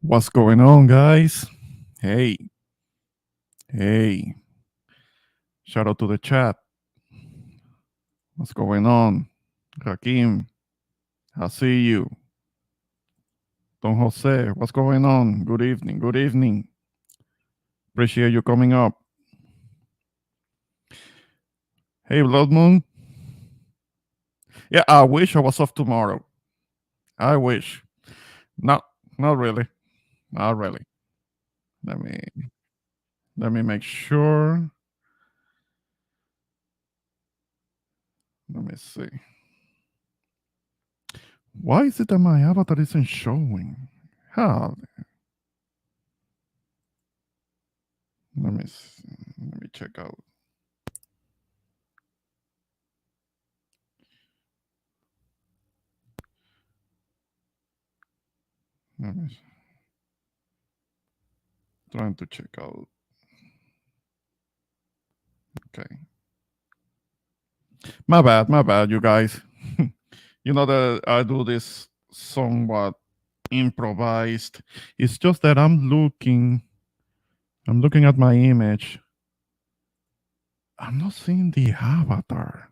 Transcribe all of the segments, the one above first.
What's going on, guys? Hey, hey. Shout out to the chat. What's going on? Hakeem, I see you. Don Jose, what's going on? Good evening. Good evening. Appreciate you coming up. Hey, Blood Moon. Yeah, I wish I was off tomorrow. I wish. Not really. Not really. Let me make sure. Let me see. Why is it that my avatar isn't showing? How? Let me check out. Let me trying to check out. Okay. My bad, you guys. You know that I do this somewhat improvised. It's just that I'm looking at my image. I'm not seeing the avatar.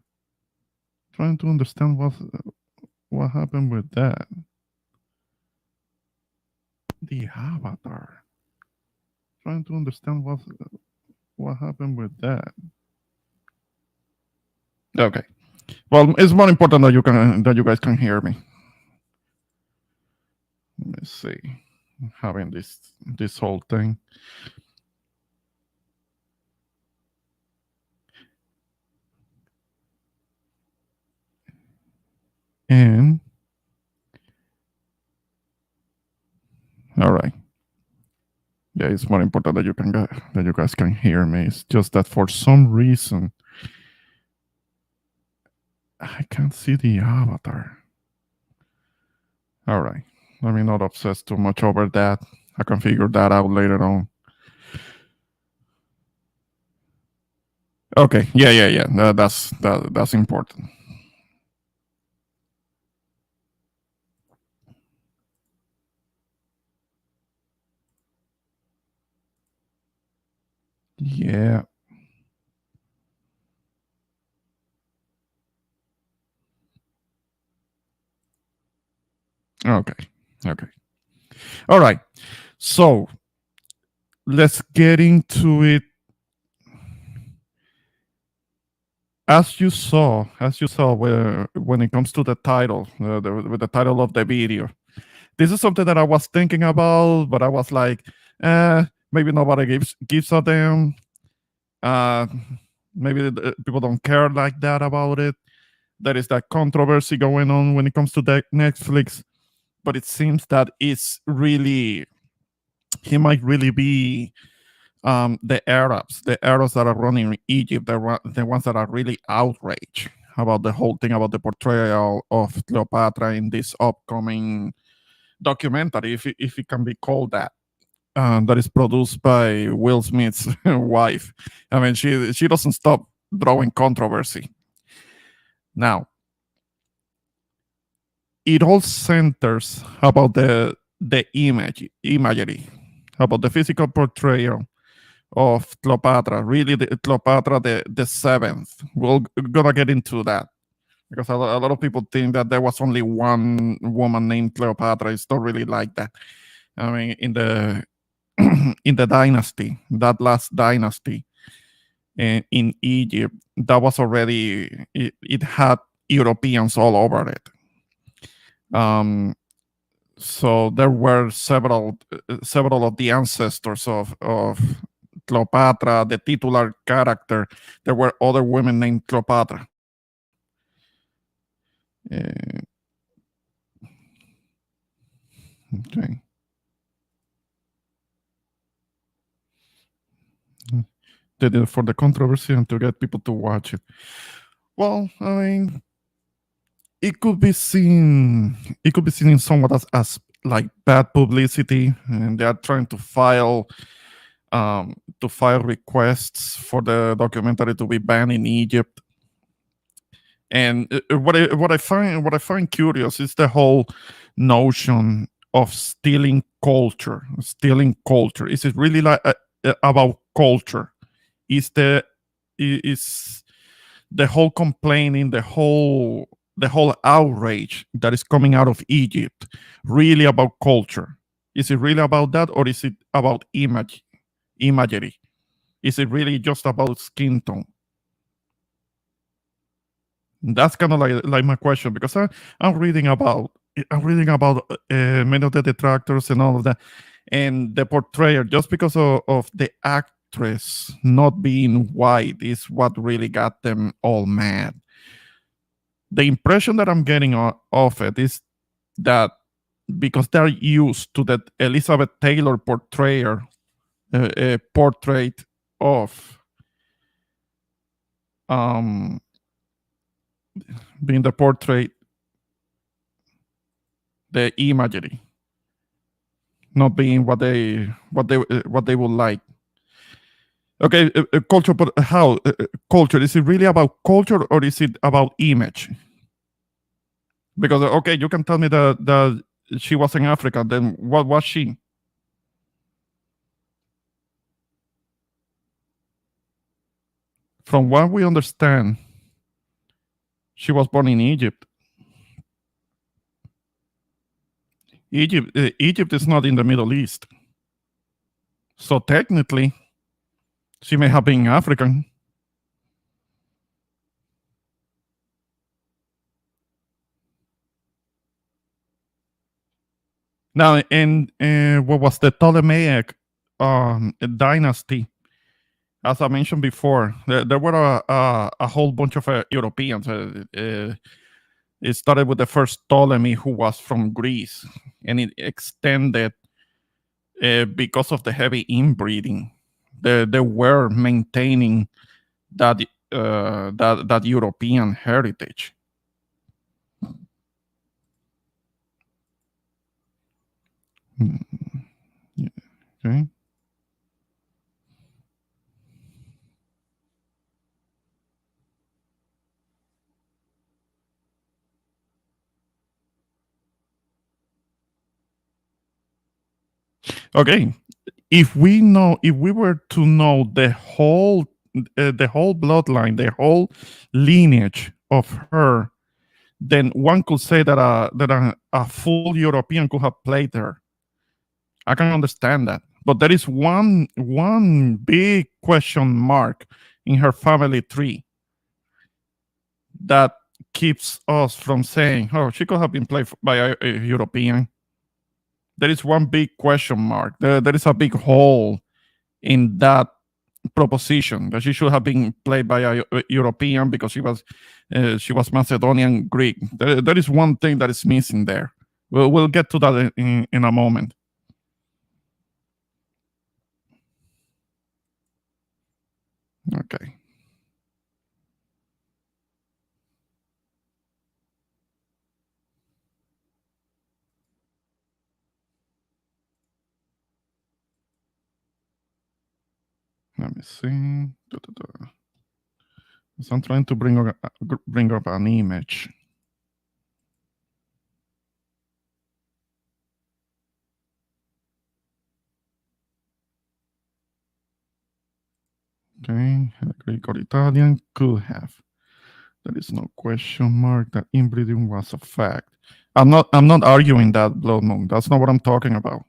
Trying to understand what happened with that. The avatar. Trying to understand what happened with that. Okay. Well, it's more important that you guys can hear me. Let me see. Having this whole thing. And all right. Yeah, it's more important that you guys can hear me. It's just that for some reason I can't see the avatar. All right. Let me not obsess too much over that. I can figure that out later on. Okay. Yeah. That's important. Yeah. Okay. All right. So let's get into it. As you saw, when it comes to the title, the title of the video, this is something that I was thinking about, but I was like, maybe nobody gives a damn. Maybe people don't care like that about it. There is that controversy going on when it comes to the Netflix, but it seems that it's really he might really be the Arabs that are running Egypt, the ones that are really outraged about the whole thing, about the portrayal of Cleopatra in this upcoming documentary, if it can be called that. That is produced by Will Smith's wife. I mean, she doesn't stop drawing controversy. Now, it all centers about the imagery, about the physical portrayal of Cleopatra, really the Cleopatra the seventh. We're gonna get into that because a lot of people think that there was only one woman named Cleopatra. It's not really like that. I mean, in the in the dynasty, that last dynasty in Egypt, that was already it had Europeans all over it. So there were several of the ancestors of Cleopatra, the titular character. There were other women named Cleopatra. Okay. Did it for the controversy and to get people to watch it. Well, I mean, it could be seen in somewhat as like bad publicity, and they are trying to file requests for the documentary to be banned in Egypt. And what I find curious is the whole notion of stealing culture. Stealing culture, is it really like about culture? Is the whole complaining, the whole outrage that is coming out of Egypt really about culture? Is it really about that, or is it about imagery? Is it really just about skin tone? That's kind of like my question, because I'm reading about many of the detractors and all of that, and the portrayal, just because of the actress not being white, is what really got them all mad. The impression that I'm getting of it is that because they're used to that Elizabeth Taylor portrayal, portrait of being the portrait, the imagery, not being what they would like. Okay, culture, but how culture? Is it really about culture, or is it about image? Because okay, you can tell me that she was in Africa. Then what was she? From what we understand, she was born in Egypt. Egypt is not in the Middle East, so technically, she may have been African. Now, and what was the Ptolemaic dynasty? As I mentioned before, there were a whole bunch of Europeans. It started with the first Ptolemy, who was from Greece, and it extended because of the heavy inbreeding. They were maintaining that that European heritage. Yeah. Okay. Okay. If we were to know the whole bloodline, the whole lineage of her, then one could say that a full European could have played her. I can understand that, but there is one big question mark in her family tree that keeps us from saying, "Oh, she could have been played by a European." There is one big question mark. There is a big hole in that proposition that she should have been played by a European because she was Macedonian Greek. There is one thing that is missing there. We'll get to that in a moment. Okay. Let me see. So I'm trying to bring up an image. Okay, Greek or Italian could have. There is no question mark that inbreeding was a fact. I'm not arguing that, Blood Moon. That's not what I'm talking about.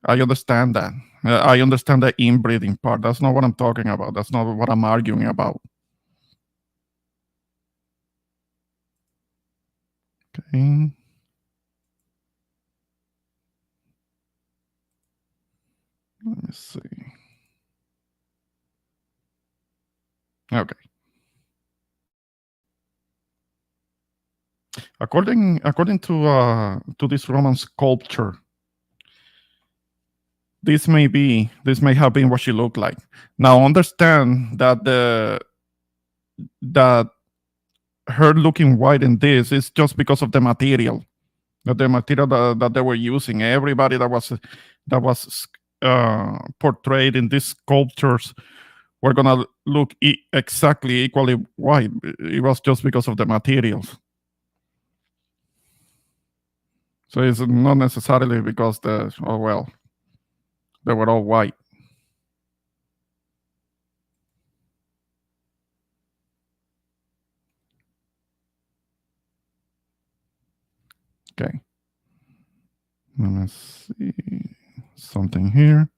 I understand that. I understand the inbreeding part. That's not what I'm talking about. That's not what I'm arguing about. Okay. Let me see. Okay. According to this Roman sculpture, this may have been what she looked like. Now understand that that her looking white in this is just because of the material. The material that they were using. Everybody that was portrayed in these sculptures were gonna look exactly equally white. It was just because of the materials. So it's not necessarily because they were all white. Okay. Let me see something here.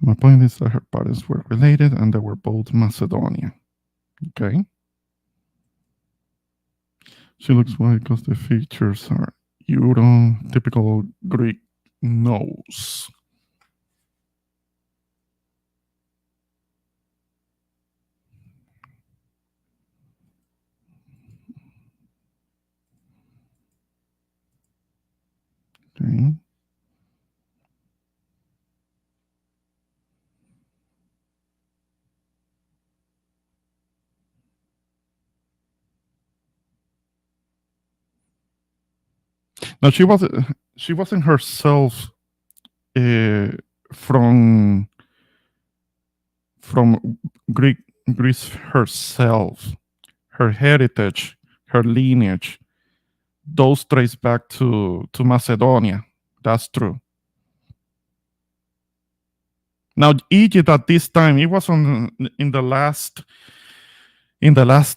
My point is that her parents were related and they were both Macedonian. Okay. She looks white because the features are Euro, typical Greek nose. Okay. Now she wasn't herself uh, from from Greek Greece herself. Her heritage, her lineage, those trace back to Macedonia. That's true. Now Egypt at this time, it was in the last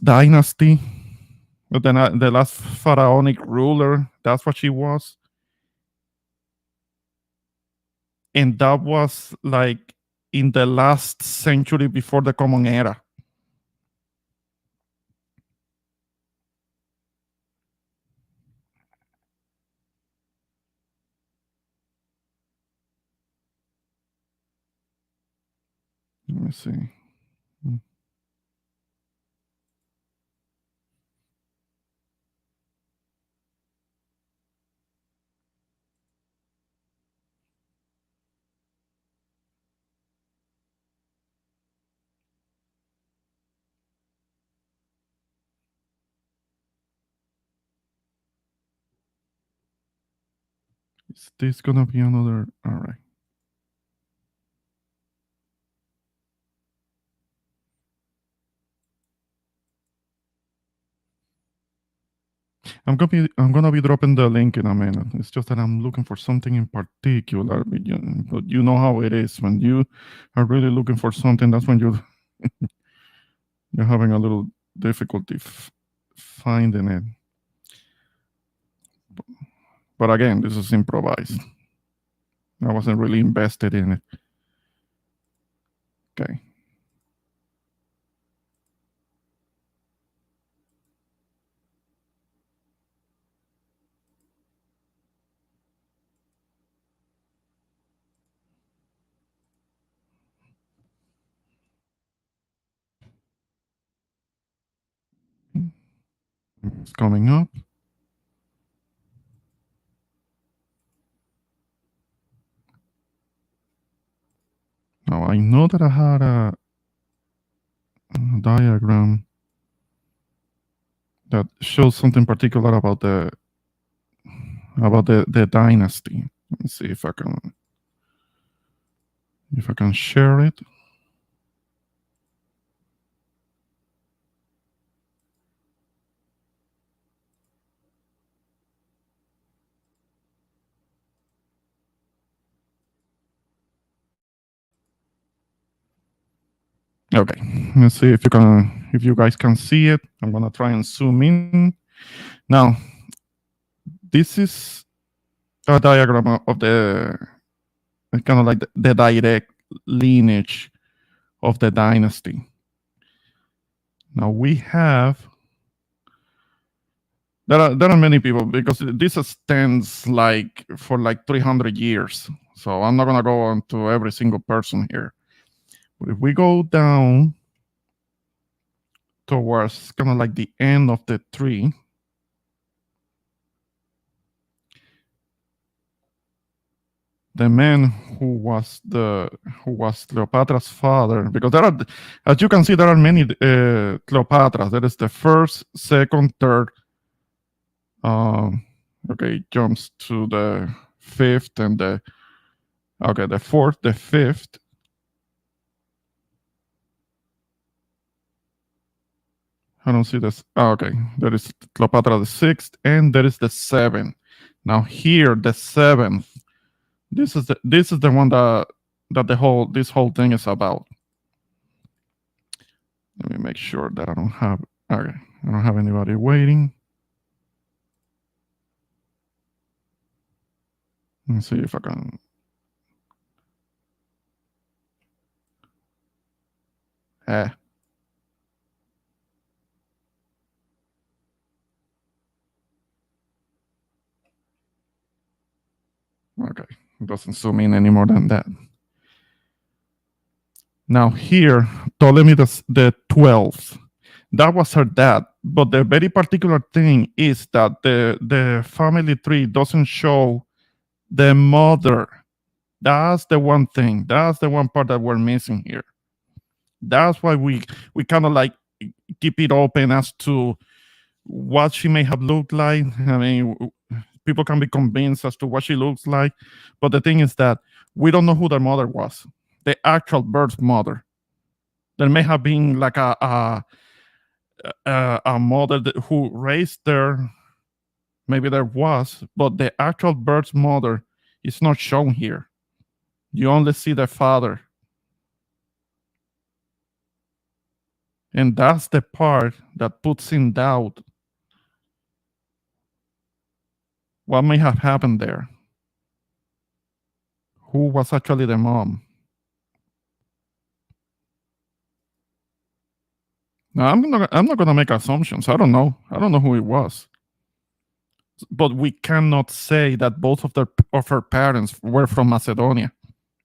dynasty, but then the last pharaonic ruler. That's what she was, and that was like in the last century before the Common Era. Let me see. Is this gonna be another? All right. I'm gonna be dropping the link in a minute. It's just that I'm looking for something in particular, but you know how it is when you are really looking for something. That's when you're having a little difficulty finding it. But again, this is improvised. I wasn't really invested in it. Okay. It's coming up. I know that I had a diagram that shows something particular about the dynasty. Let me see if I can share it. Okay, let's see if you guys can see it. I'm gonna try and zoom in. Now, this is a diagram of the kind of like the direct lineage of the dynasty. Now we have there are many people because this extends like for like 300 years. So I'm not gonna go on to every single person here. But if we go down towards kind of like the end of the tree, the man who was Cleopatra's father, because there are, as you can see, there are many Cleopatras. There is the first, second, third. Okay, jumps to the fifth and the fourth, the fifth. I don't see this. Oh, okay, there is Cleopatra the sixth, and there is the seventh. Now here, the seventh. This is the one that this whole thing is about. Let me make sure that I don't have anybody waiting. Let me see if I can. Eh. Okay, it doesn't zoom in any more than that. Now here, Ptolemy the 12th. That was her dad. But the very particular thing is that the family tree doesn't show the mother. That's the one thing. That's the one part that we're missing here. That's why we kind of like keep it open as to what she may have looked like. I mean, people can be convinced as to what she looks like, but the thing is that we don't know who their mother was, the actual birth mother. There may have been like a mother who raised her. Maybe there was, but the actual birth mother is not shown here. You only see the father, and that's the part that puts in doubt what may have happened there. Who was actually the mom? Now I'm not gonna make assumptions. I don't know. I don't know who it was. But we cannot say that both of her parents were from Macedonia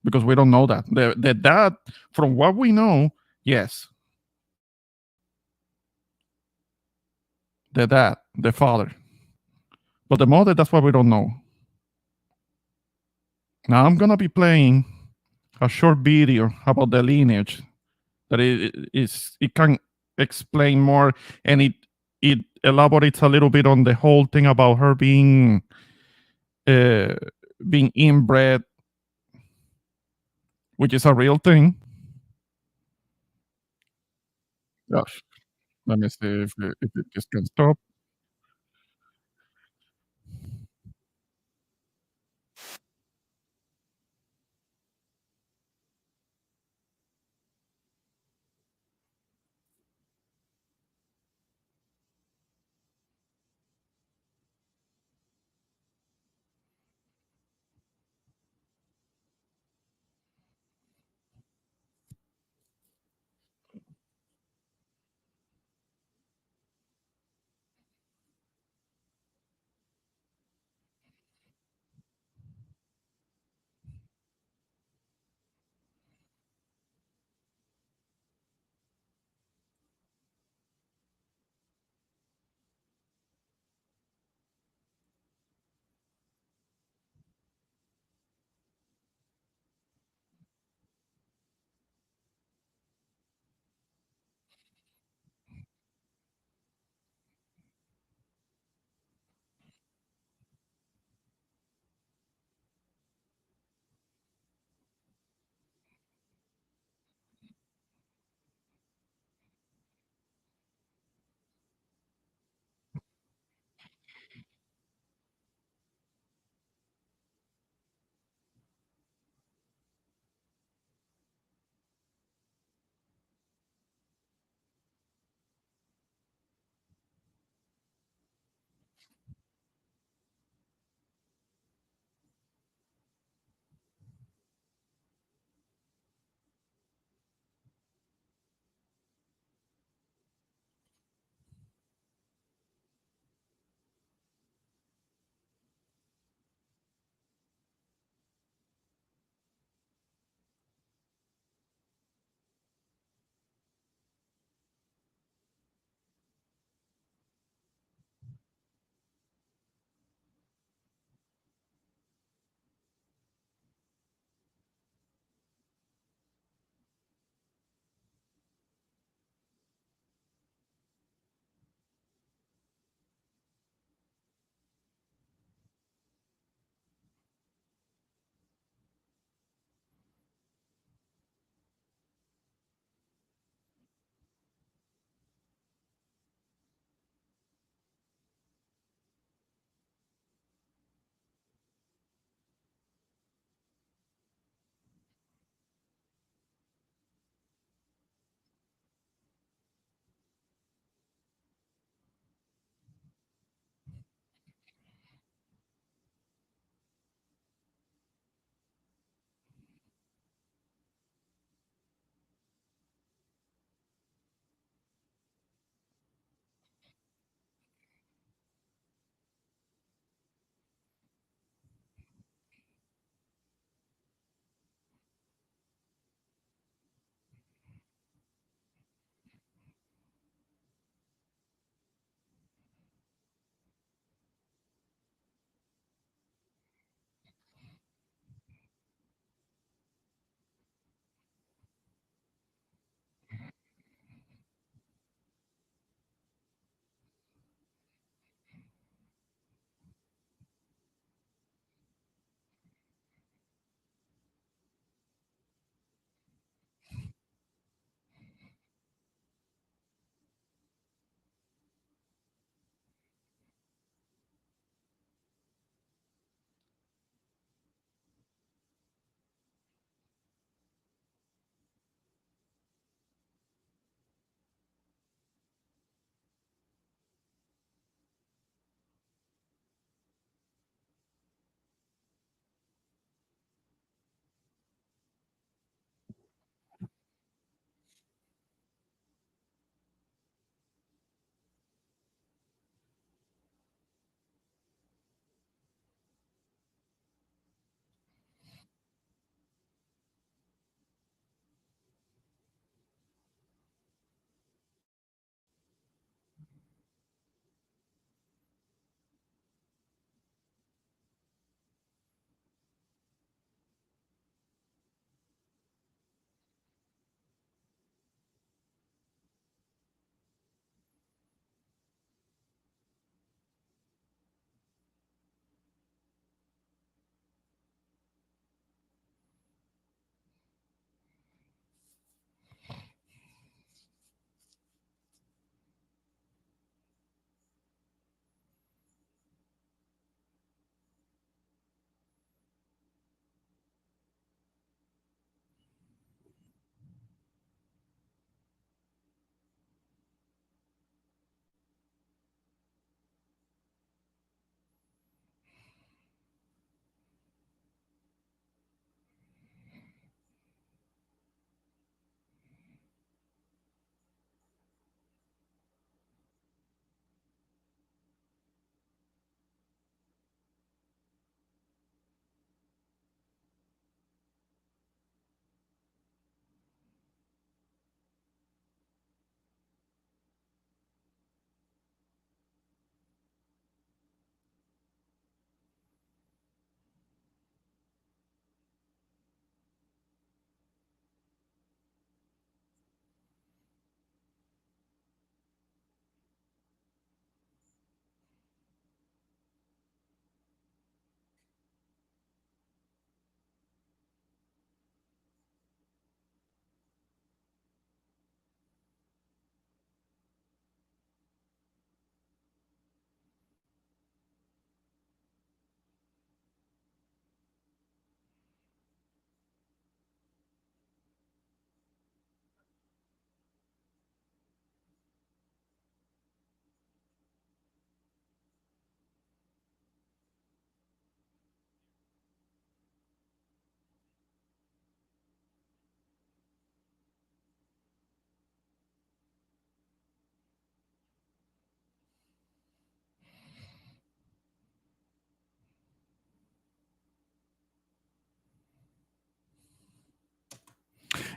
because we don't know that. The dad, from what we know, yes. The dad, the father. But the mother, that's what we don't know. Now I'm gonna be playing a short video about the lineage that it can explain more, and it elaborates a little bit on the whole thing about her uh, being inbred, which is a real thing. Gosh, let me see if it just can stop.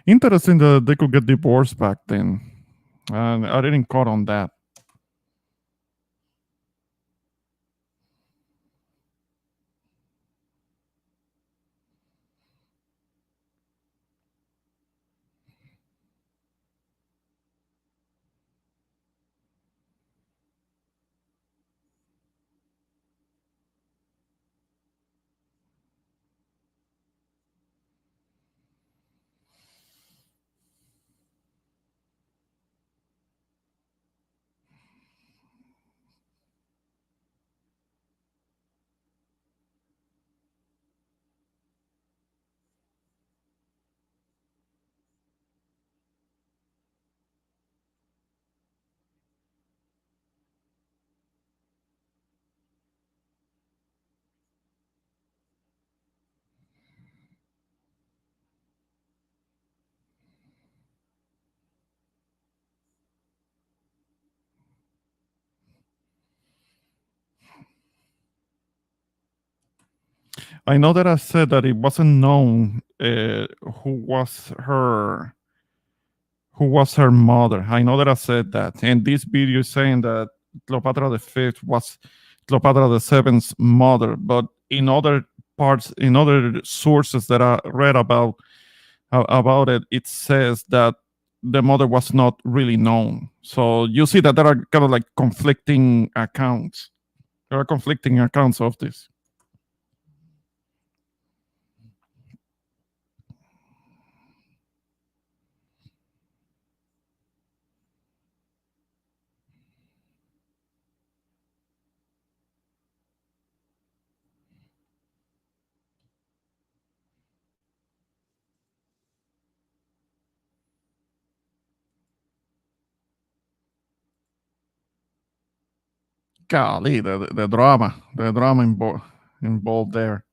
Interesting that they could get divorced back then. And I didn't caught on that. I know that I said that it wasn't known who was her who was her mother. I know that I said that. And this video is saying that Cleopatra the Fifth was Cleopatra the Seventh's mother, but in other parts, in other sources that I read about it, it says that the mother was not really known. So you see that there are kind of like conflicting accounts. There are conflicting accounts of this. Golly, the drama, involved there.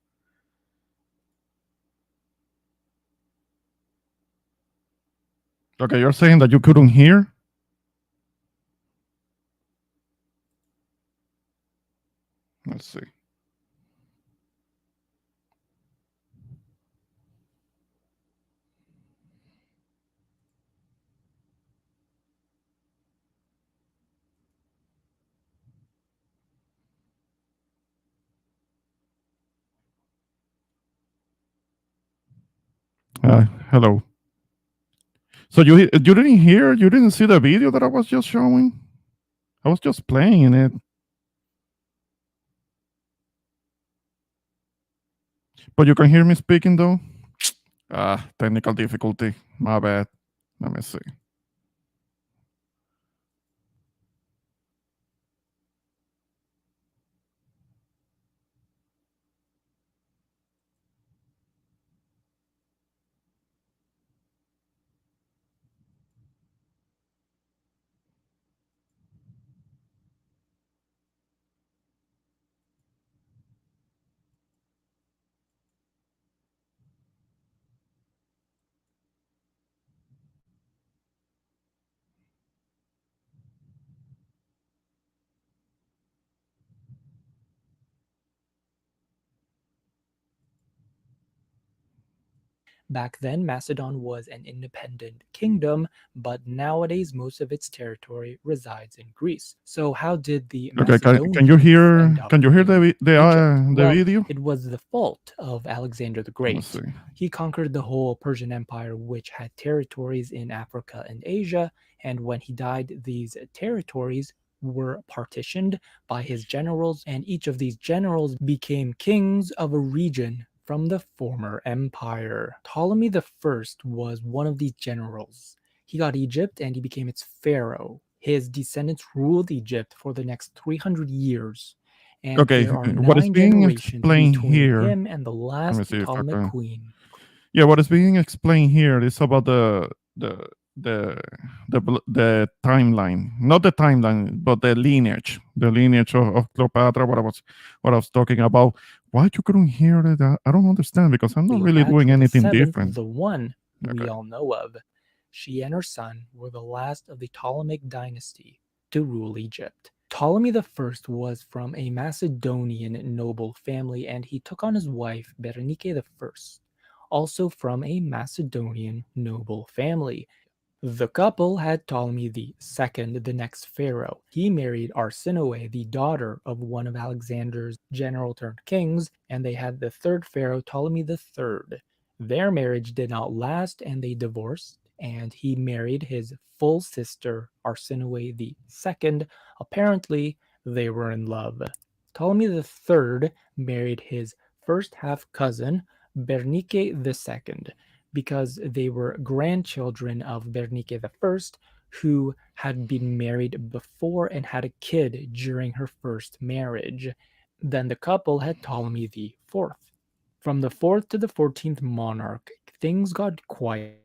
Okay, you're saying that you couldn't hear? Let's see. Hello. So you didn't hear? You didn't see the video that I was just showing? I was just playing it, but you can hear me speaking though. Technical difficulty. My bad. Let me see. Back then, Macedon was an independent kingdom, but nowadays most of its territory resides in Greece. So, how did the Okay, can you Macedonians end hear? up Can you hear in Egypt? the Well, video? it was the fault of Alexander the Let me see. Great. He conquered the whole Persian Empire, which had territories in Africa and Asia, and when he died, these territories were partitioned by his generals, and each of these generals became kings of a region from the former empire. Ptolemy the First was one of these generals. He got Egypt and he became its pharaoh. His descendants ruled Egypt for the next 300 years, and Okay, there are what is 9 being generations explained between here? him and the Let me last see if I Ptolemaic can. queen. Yeah, what is being explained here is about the the the timeline, not the timeline, but the lineage of Cleopatra. What I was talking about. Why you couldn't hear it? I don't understand because I'm not really doing Cleopatra the anything Seventh, different. the one we Okay. all know of. She and her son were the last of the Ptolemaic dynasty to rule Egypt. Ptolemy the First was from a Macedonian noble family, and he took on his wife Berenike the First. also from a Macedonian noble family. The couple had Ptolemy the second, the next pharaoh. He married Arsinoe, the daughter of one of Alexander's general turned kings, and they had the third pharaoh, Ptolemy the third. Their marriage did not last, and they divorced, and he married his full sister, Arsinoe the second. Apparently, they were in love. Ptolemy the third married his first half cousin, Bernike the second, because they were grandchildren of Bernike the First, who had been married before and had a kid during her first marriage. Then the couple had Ptolemy the Fourth. From the 4th to the 14th monarch, things got quite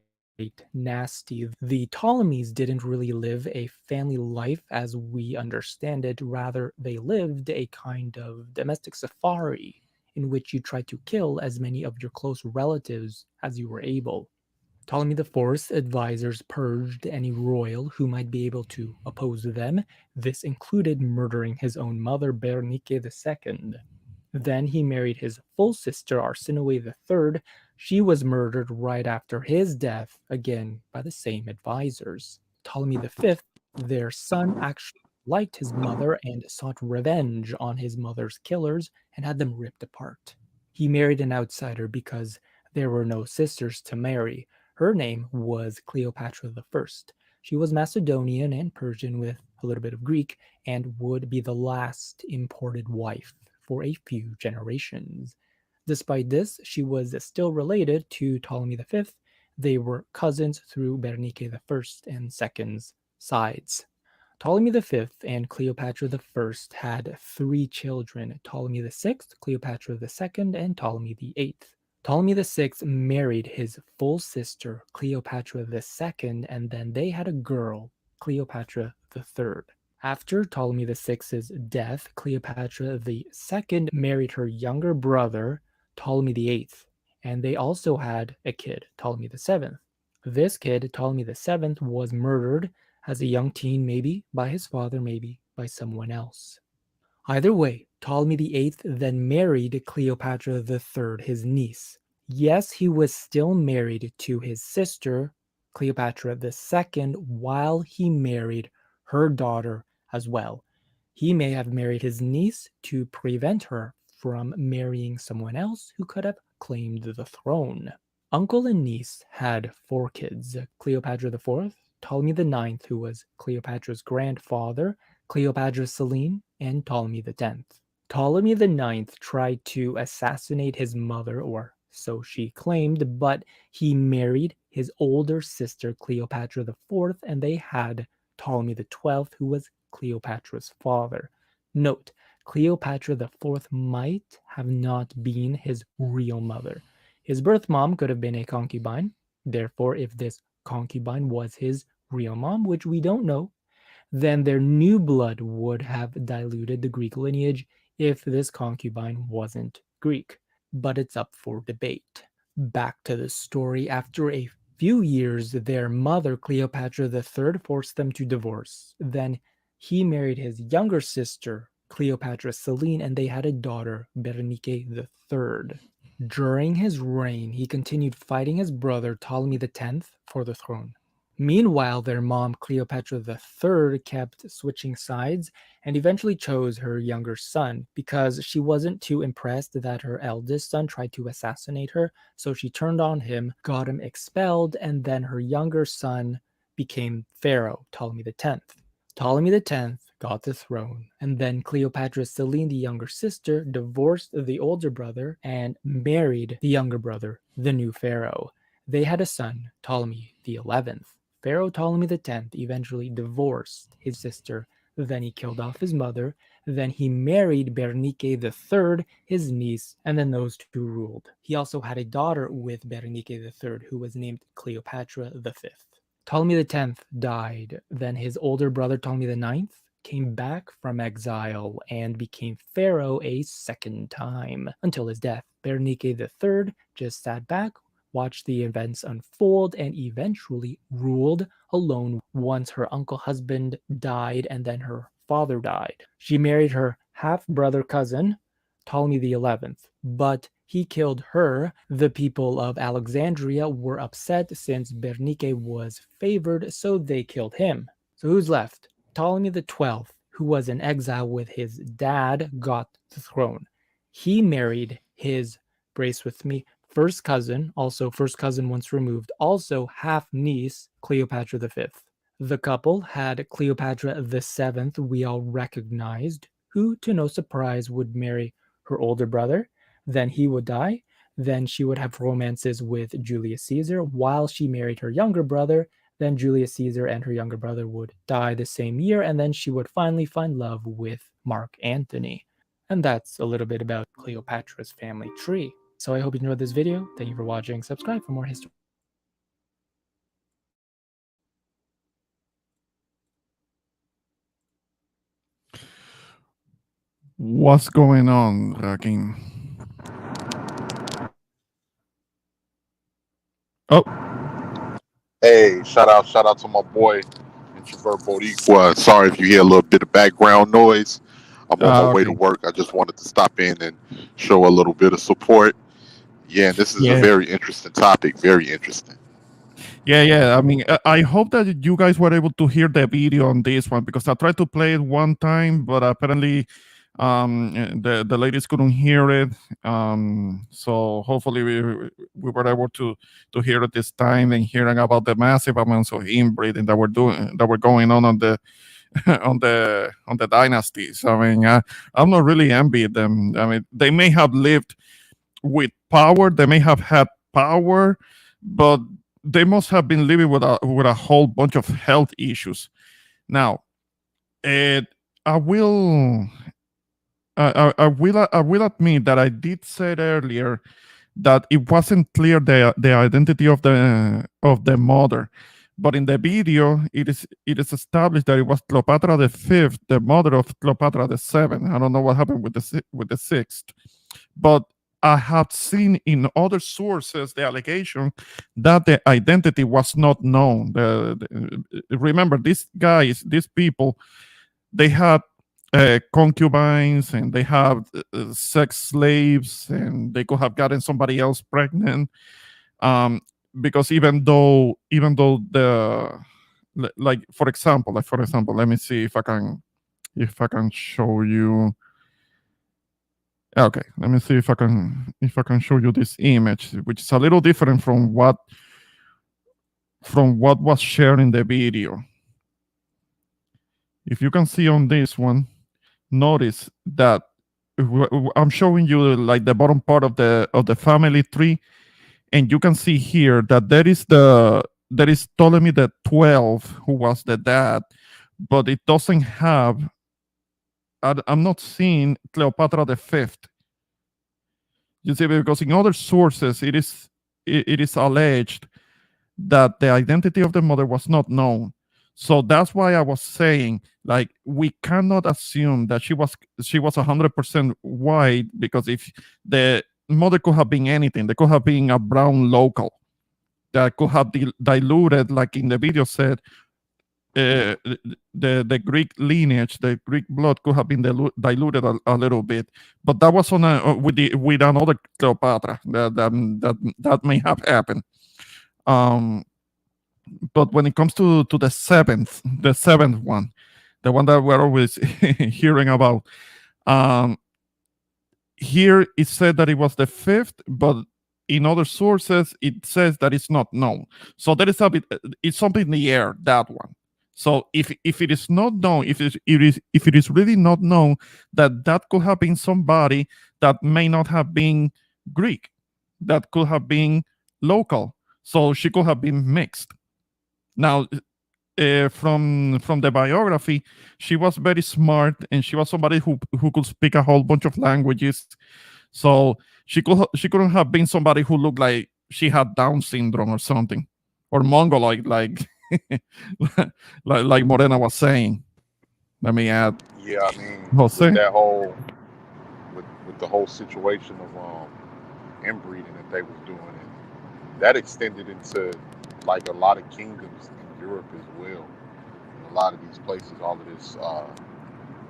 nasty. The Ptolemies didn't really live a family life as we understand it, rather, they lived a kind of domestic safari in which you tried to kill as many of your close relatives as you were able. Ptolemy IV's advisors purged any royal who might be able to oppose them. This included murdering his own mother, Bernike II. Then he married his full sister, Arsinoe III. She was murdered right after his death, again by the same advisors. Ptolemy V, their son, actually liked his mother and sought revenge on his mother's killers and had them ripped apart. He married an outsider because there were no sisters to marry. Her name was Cleopatra I. She was Macedonian and Persian with a little bit of Greek and would be the last imported wife for a few generations. Despite this, she was still related to Ptolemy V. They were cousins through Bernike I and II's sides. Ptolemy V and Cleopatra I had three children: Ptolemy VI, Cleopatra II, and Ptolemy VIII. Ptolemy VI married his full sister, Cleopatra II, and then they had a girl, Cleopatra III. After Ptolemy VI's death, Cleopatra II married her younger brother, Ptolemy VIII, and they also had a kid, Ptolemy VII. This kid, Ptolemy VII, was murdered as a young teen, maybe by his father, maybe by someone else. Either way, Ptolemy VIII then married Cleopatra III, his niece. Yes, he was still married to his sister, Cleopatra II, while he married her daughter as well. He may have married his niece to prevent her from marrying someone else who could have claimed the throne. Uncle and niece had four kids: Cleopatra IV, Ptolemy IX, who was Cleopatra's grandfather, Cleopatra Selene, and Ptolemy X. Ptolemy IX tried to assassinate his mother, or so she claimed, but he married his older sister Cleopatra IV, and they had Ptolemy XII, who was Cleopatra's father. Note, Cleopatra IV might have not been his real mother. His birth mom could have been a concubine. Therefore, if this concubine was his real mom, which we don't know, then their new blood would have diluted the Greek lineage if this concubine wasn't Greek. But it's up for debate. Back to the story. After a few years, their mother, Cleopatra III, forced them to divorce. Then he married his younger sister, Cleopatra Selene, and they had a daughter, Berenike III. During his reign, he continued fighting his brother, Ptolemy X, for the throne. Meanwhile, their mom, Cleopatra III, kept switching sides and eventually chose her younger son because she wasn't too impressed that her eldest son tried to assassinate her. So she turned on him, got him expelled, and then her younger son became Pharaoh, Ptolemy X. Ptolemy X got the throne, and then Cleopatra Selene, the younger sister, divorced the older brother and married the younger brother, the new pharaoh. They had a son, Ptolemy the 11th. Pharaoh Ptolemy X eventually divorced his sister, then he killed off his mother, then he married Bernike III, his niece, and then those two ruled. He also had a daughter with Bernike III who was named Cleopatra V. Ptolemy X died. Then his older brother Ptolemy IX came back from exile and became pharaoh a second time until his death. Bernike III just sat back, watched the events unfold, and eventually ruled alone once her uncle husband died and then her father died. She married her half-brother cousin, Ptolemy XI, but he killed her. The people of Alexandria were upset since Bernice was favored, so they killed him. So who's left? Ptolemy the 12th, who was in exile with his dad, got the throne. He married his, brace with me, first cousin, also first cousin once removed, also half niece, Cleopatra the 5th. The couple had Cleopatra the 7th, we all recognized, who, to no surprise, would marry her older brother. Then he would die. Then she would have romances with Julius Caesar while she married her younger brother. Then Julius Caesar and her younger brother would die the same year, and then she would finally find love with Mark Antony. And that's a little bit about Cleopatra's family tree. So I hope you enjoyed this video. Thank you for watching. Subscribe for more history. What's going on, Rakim? Oh, Hey, shout out to my boy, Introvert Boricua. Sorry if you hear a little bit of background noise. I'm on my way to okay. work. I just wanted to stop in and show a little bit of support. Yeah, and this is a Yeah, very interesting topic. Very interesting. yeah. I mean, I hope that you guys were able to hear the video on this one because I tried to play it one time, but apparently, the ladies couldn't hear it. So hopefully we were able to hear it this time and hearing about the massive amounts of inbreeding that were going on the on the dynasties. I mean, I'm not really envied them. I mean, they may have lived with power, they may have had power, but they must have been living with a whole bunch of health issues. Now, it, I will I will admit that I did say earlier that it wasn't clear the identity of the mother. But in the video, it is established that it was Cleopatra the fifth, the mother of Cleopatra the seventh. I don't know what happened with with the sixth, but I have seen in other sources the allegation that the identity was not known. Remember, these guys, these people, they had concubines and they have sex slaves, and they could have gotten somebody else pregnant. Um, because even though like for example, let me see if I can show you. Okay, let me see if I can show you this image, which is a little different from what was shared in the video. If you can see on this one, notice that I'm showing you like the bottom part of the family tree, and you can see here that there is Ptolemy the 12th, who was the dad, but it doesn't have. I'm not seeing Cleopatra the fifth. You see, because in other sources it is alleged that the identity of the mother was not known. So that's why I was saying, like, we cannot assume that she was 100% white, because if the mother could have been anything, they could have been a brown local that could have diluted, like in the video said, the Greek lineage, the Greek blood could have been diluted a little bit, but that was on with another Cleopatra that may have happened. Um, but when it comes to the seventh one, the one that we're always hearing about, um, here it said that it was the fifth, but in other sources it says that it's not known. So there is a bit, it's something in the air, that one. So if it is not known, if it is really not known, that could have been somebody that may not have been Greek, that could have been local. So she could have been mixed. Now, from the biography, she was very smart, and she was somebody who could speak a whole bunch of languages. So she couldn't have been somebody who looked like she had Down syndrome or something, or Mongoloid, like Morena was saying. Let me add, Yeah, I mean, with Jose. that whole with the whole situation of inbreeding that they was doing, and that extended into like a lot of kingdoms in Europe as well. And a lot of these places, all of this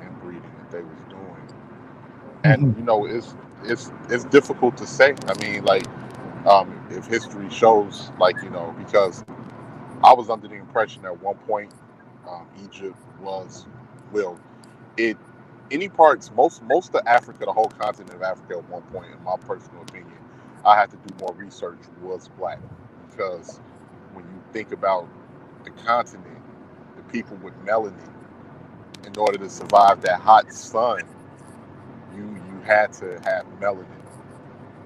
inbreeding that they was doing. And Mhm. it's difficult to say. I mean, like, if history shows, like, because I was under the impression at one point, Egypt was, well, it any parts, most of Africa, the whole continent of Africa at one point, in my personal opinion, I had to do more research, was black. Because when you think about the continent, the people with melanin, in order to survive that hot sun, you had to have melanin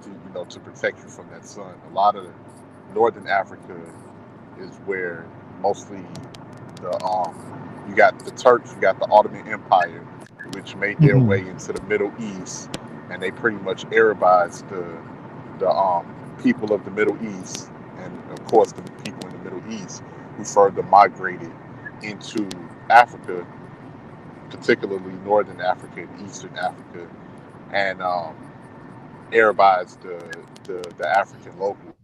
to to protect you from that sun. A lot of northern Africa is where mostly the you got the Turks, you got the Ottoman Empire, which made their way Mhm. into the Middle East, and they pretty much Arabized the people of the Middle East, and of course the people in the Middle East who further migrated into Africa, particularly northern Africa and eastern Africa, and Arabized the African locals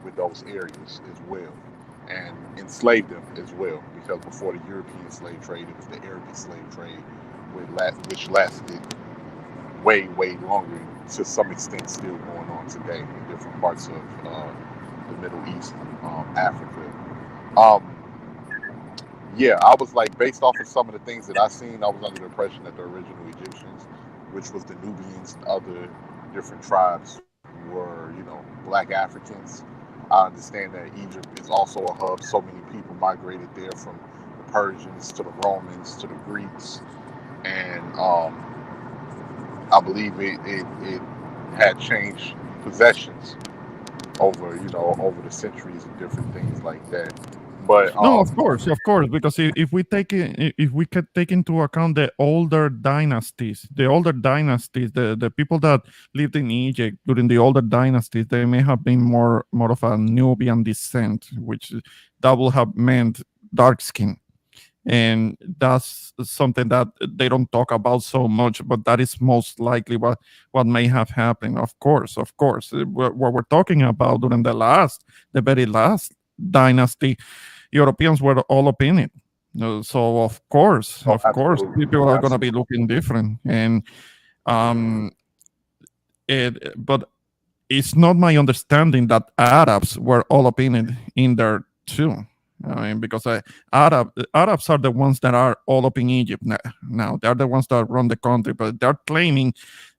with those areas as well, and enslaved them as well. Because before the European slave trade, it was the Arabic slave trade, which lasted way longer. To some extent, still going on today in different parts of the Middle East, Africa. Um, yeah, I was like, based off of some of the things that I seen, I was under the impression that the original Egyptians, which was the Nubians and other different tribes, were black Africans. I understand that Egypt is also a hub. So many people migrated there, from the Persians to the Romans to the Greeks, and I believe it had changed possessions over over the centuries and different things like that. But No, of course, because if we if we could take into account the older dynasties, the people that lived in Egypt during the older dynasties, they may have been more of a Nubian descent, which that would have meant dark skin, and that's something that they don't talk about so much, but that is most likely what may have happened. Of course, what we're talking about during the very last dynasty, Europeans were all up in it. So oh, of course, absolutely, people are going to be absolutely. looking different, and um, but it's not my understanding that Arabs were all up in it in there too. I mean, because Arabs are the ones that are all up in Egypt now. They're the ones that run the country, but they're claiming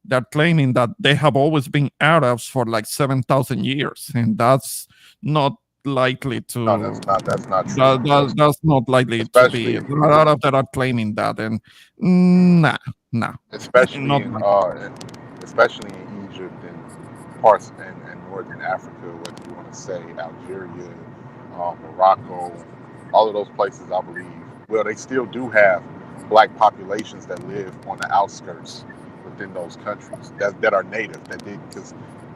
that they have always been Arabs for like 7,000 years, and that's not likely No, to that's not true. that's not likely to Especially be. in There are Egypt, Arabs that are claiming that, and nah, nah, especially not in likely. especially in Egypt and parts and northern Africa, whether you want to say Algeria, Morocco, all of those places, I believe. Well, they still do have black populations that live on the outskirts within those countries that are native. That did, because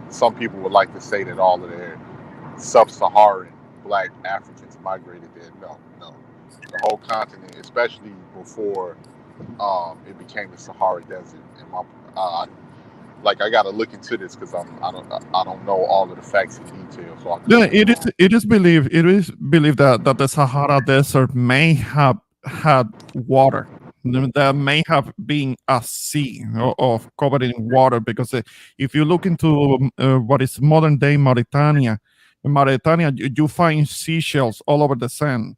some people would like to say that all of their sub-Saharan black Africans migrated there. No, no, the whole continent, especially before it became the Sahara Desert. And like, I got to look into this because I don't know all of the facts in detail, so I Yeah, could be wrong. it is believed that the Sahara Desert may have had water. There may have been a sea of covered in water, because if you look into what is modern day Mauritania, you find seashells all over the sand.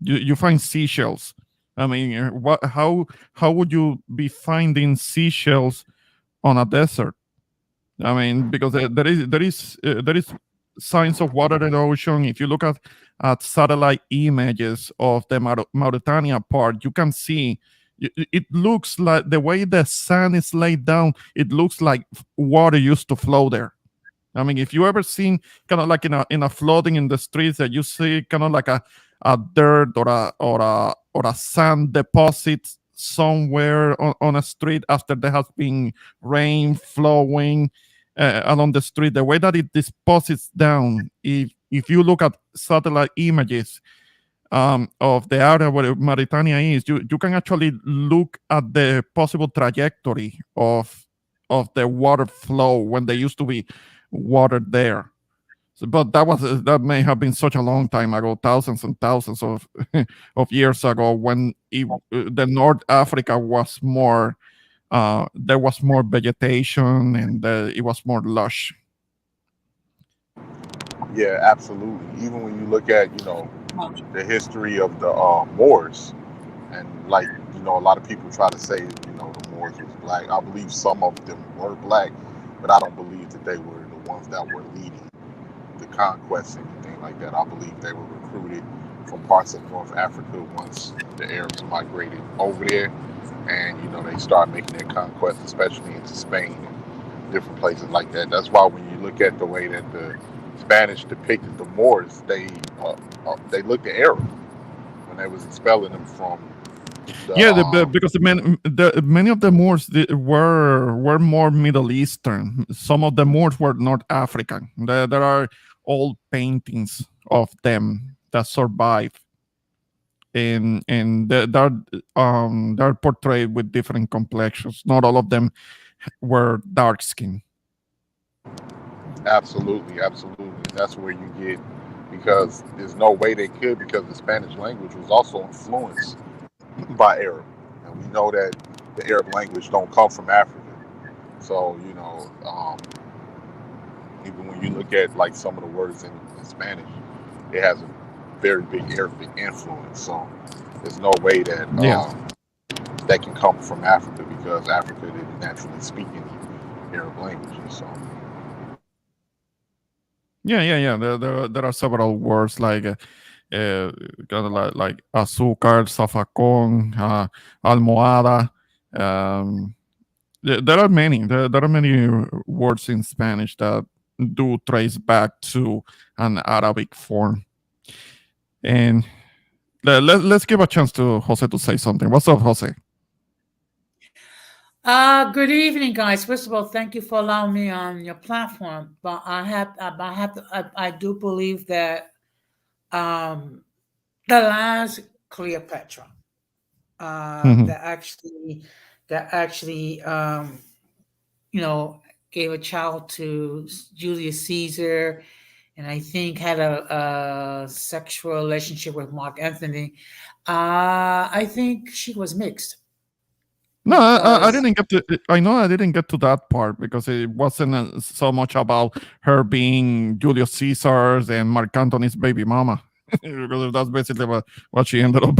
You find seashells. I mean, how would you be finding seashells on a desert? I mean, because there is signs of water in the ocean. If you look at satellite images of the Mauritania part, you can see it looks like the way the sand is laid down. It looks like water used to flow there. I mean, if you ever seen kind of like in a flooding in the streets, that you see kind of like a dirt or a sand deposit somewhere on a street after there has been rain flowing along the street, the way that it deposits down. If you look at satellite images of the area where Mauritania is, you can actually look at the possible trajectory of the water flow when there used to be water there. But that may have been such a long time ago, thousands and thousands of of years ago, when the North Africa was more there was more vegetation, and it was more lush. Yeah, absolutely. Even when you look at, the history of the Moors, and like, a lot of people try to say, the Moors was black. I believe some of them were black, but I don't believe that they were the ones that were leading the conquest and anything like that. I believe they were recruited from parts of North Africa once the Arabs migrated over there, and they started making their conquest, especially into Spain and different places like that. That's why when you look at the way that the Spanish depicted the Moors, they looked at Arab when they was expelling them from the Yeah, because many of the Moors were more Middle Eastern. Some of the Moors were North African. There are old paintings of them that survive, and they're portrayed with different complexions. Not all of them were dark skinned. Absolutely, absolutely. That's where you get, because there's no way they could, because the Spanish language was also influenced by Arab, and we know that the Arab language don't come from Africa. So even when you look at like some of the words in Spanish, it has a very big Arabic influence. So there's no way that Yeah. that can come from Africa, because Africa didn't naturally speak any Arab languages. So Yeah. There are several words like kind of like azúcar, zafacón, almohada. Um, there are many. There are many words in Spanish that do trace back to an Arabic form. And let's give a chance to Jose to say something. What's up, Jose? Good evening, guys. First of all, thank you for allowing me on your platform. But I do believe that um, the last Cleopatra Mhm. that actually you know gave a child to Julius Caesar, and I think had a sexual relationship with Mark Anthony. I think she was mixed No, I because didn't get to. I know I didn't get to that part because it wasn't so much about her being Julius Caesar's and Mark Antony's baby mama. Because that's basically what she ended up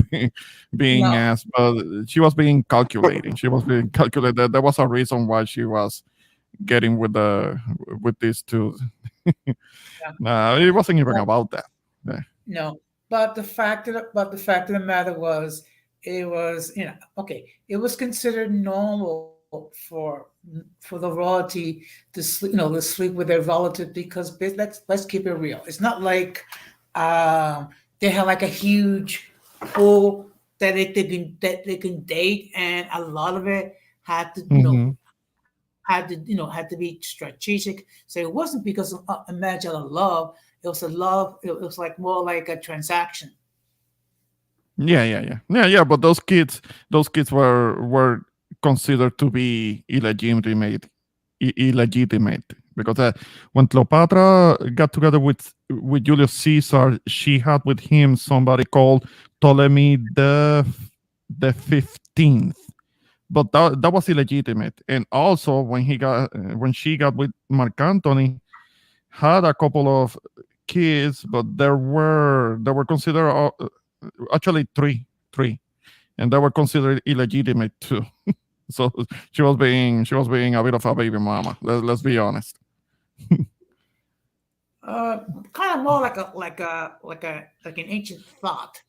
being no, as. But she was being calculating. She was being calculated. There was a reason why she was getting with these two. No, it wasn't even no, about that. Yeah. no. But the fact of the matter was, it was okay. It was considered normal for the royalty to sleep with their relative, because let's keep it real. It's not like um, they have like a huge pool that they can date, and a lot of it had to Hmm. had to be strategic. So it wasn't because of a match out of love. It was a love. It was like more like a transaction. Yeah. But those kids were considered to be illegitimate because when Cleopatra got together with Julius Caesar, she had with him somebody called Ptolemy the 15th. But that was illegitimate. And also when she got with Mark Antony, had a couple of kids, but there were considered actually three, and they were considered illegitimate too. So she was being a bit of a baby mama. Let's be honest. Uh, Kind of more like an ancient thought.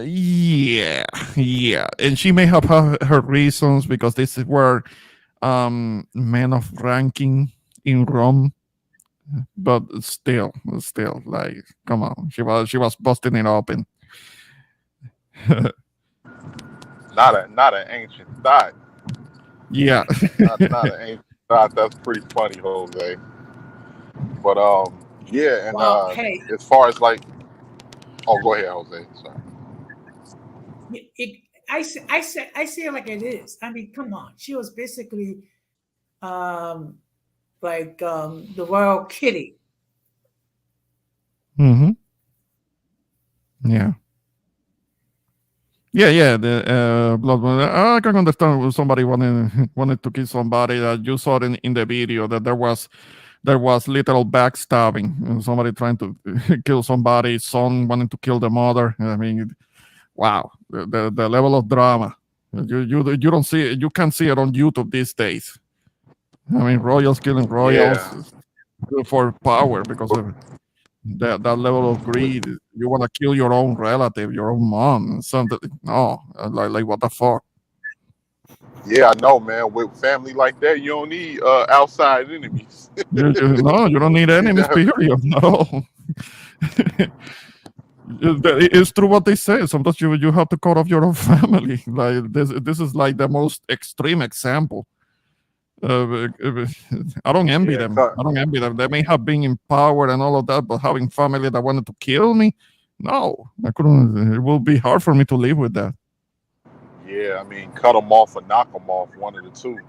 Yeah, and she may have her reasons because this is where men of ranking in Rome, but still, like, come on, she was busting it open. not an ancient thought. Yeah. Not an ancient thought. That's pretty funny, Jose. But yeah, and Well, hey, as far as like, oh, go ahead, Jose. Sorry. I say it like it is. I mean, come on. She was basically um, like the royal kitty. Mm-hmm. Yeah. Yeah, yeah. The blood. I can understand somebody wanted to kill somebody. That you saw in the video that there was literal backstabbing. Somebody trying to kill somebody. Son wanting to kill the mother. I mean, wow, the level of drama. You don't see it. You can't see it on YouTube these days. I mean, royals killing royals Yeah, for power because of that level of greed. You want to kill your own relative, your own mom, something. No, like what the fuck? yeah, I know, man. With family like that, you don't need outside enemies. No, you don't need You enemies. know? Period. No. It's true what they say. Sometimes you have to cut off your own family. Like this is like the most extreme example. I don't envy Yeah, them. I don't envy them. They may have been in power and all of that, but having family that wanted to kill me, no, I couldn't. It will be hard for me to live with that. yeah. I mean, cut them off or knock them off, one of the two.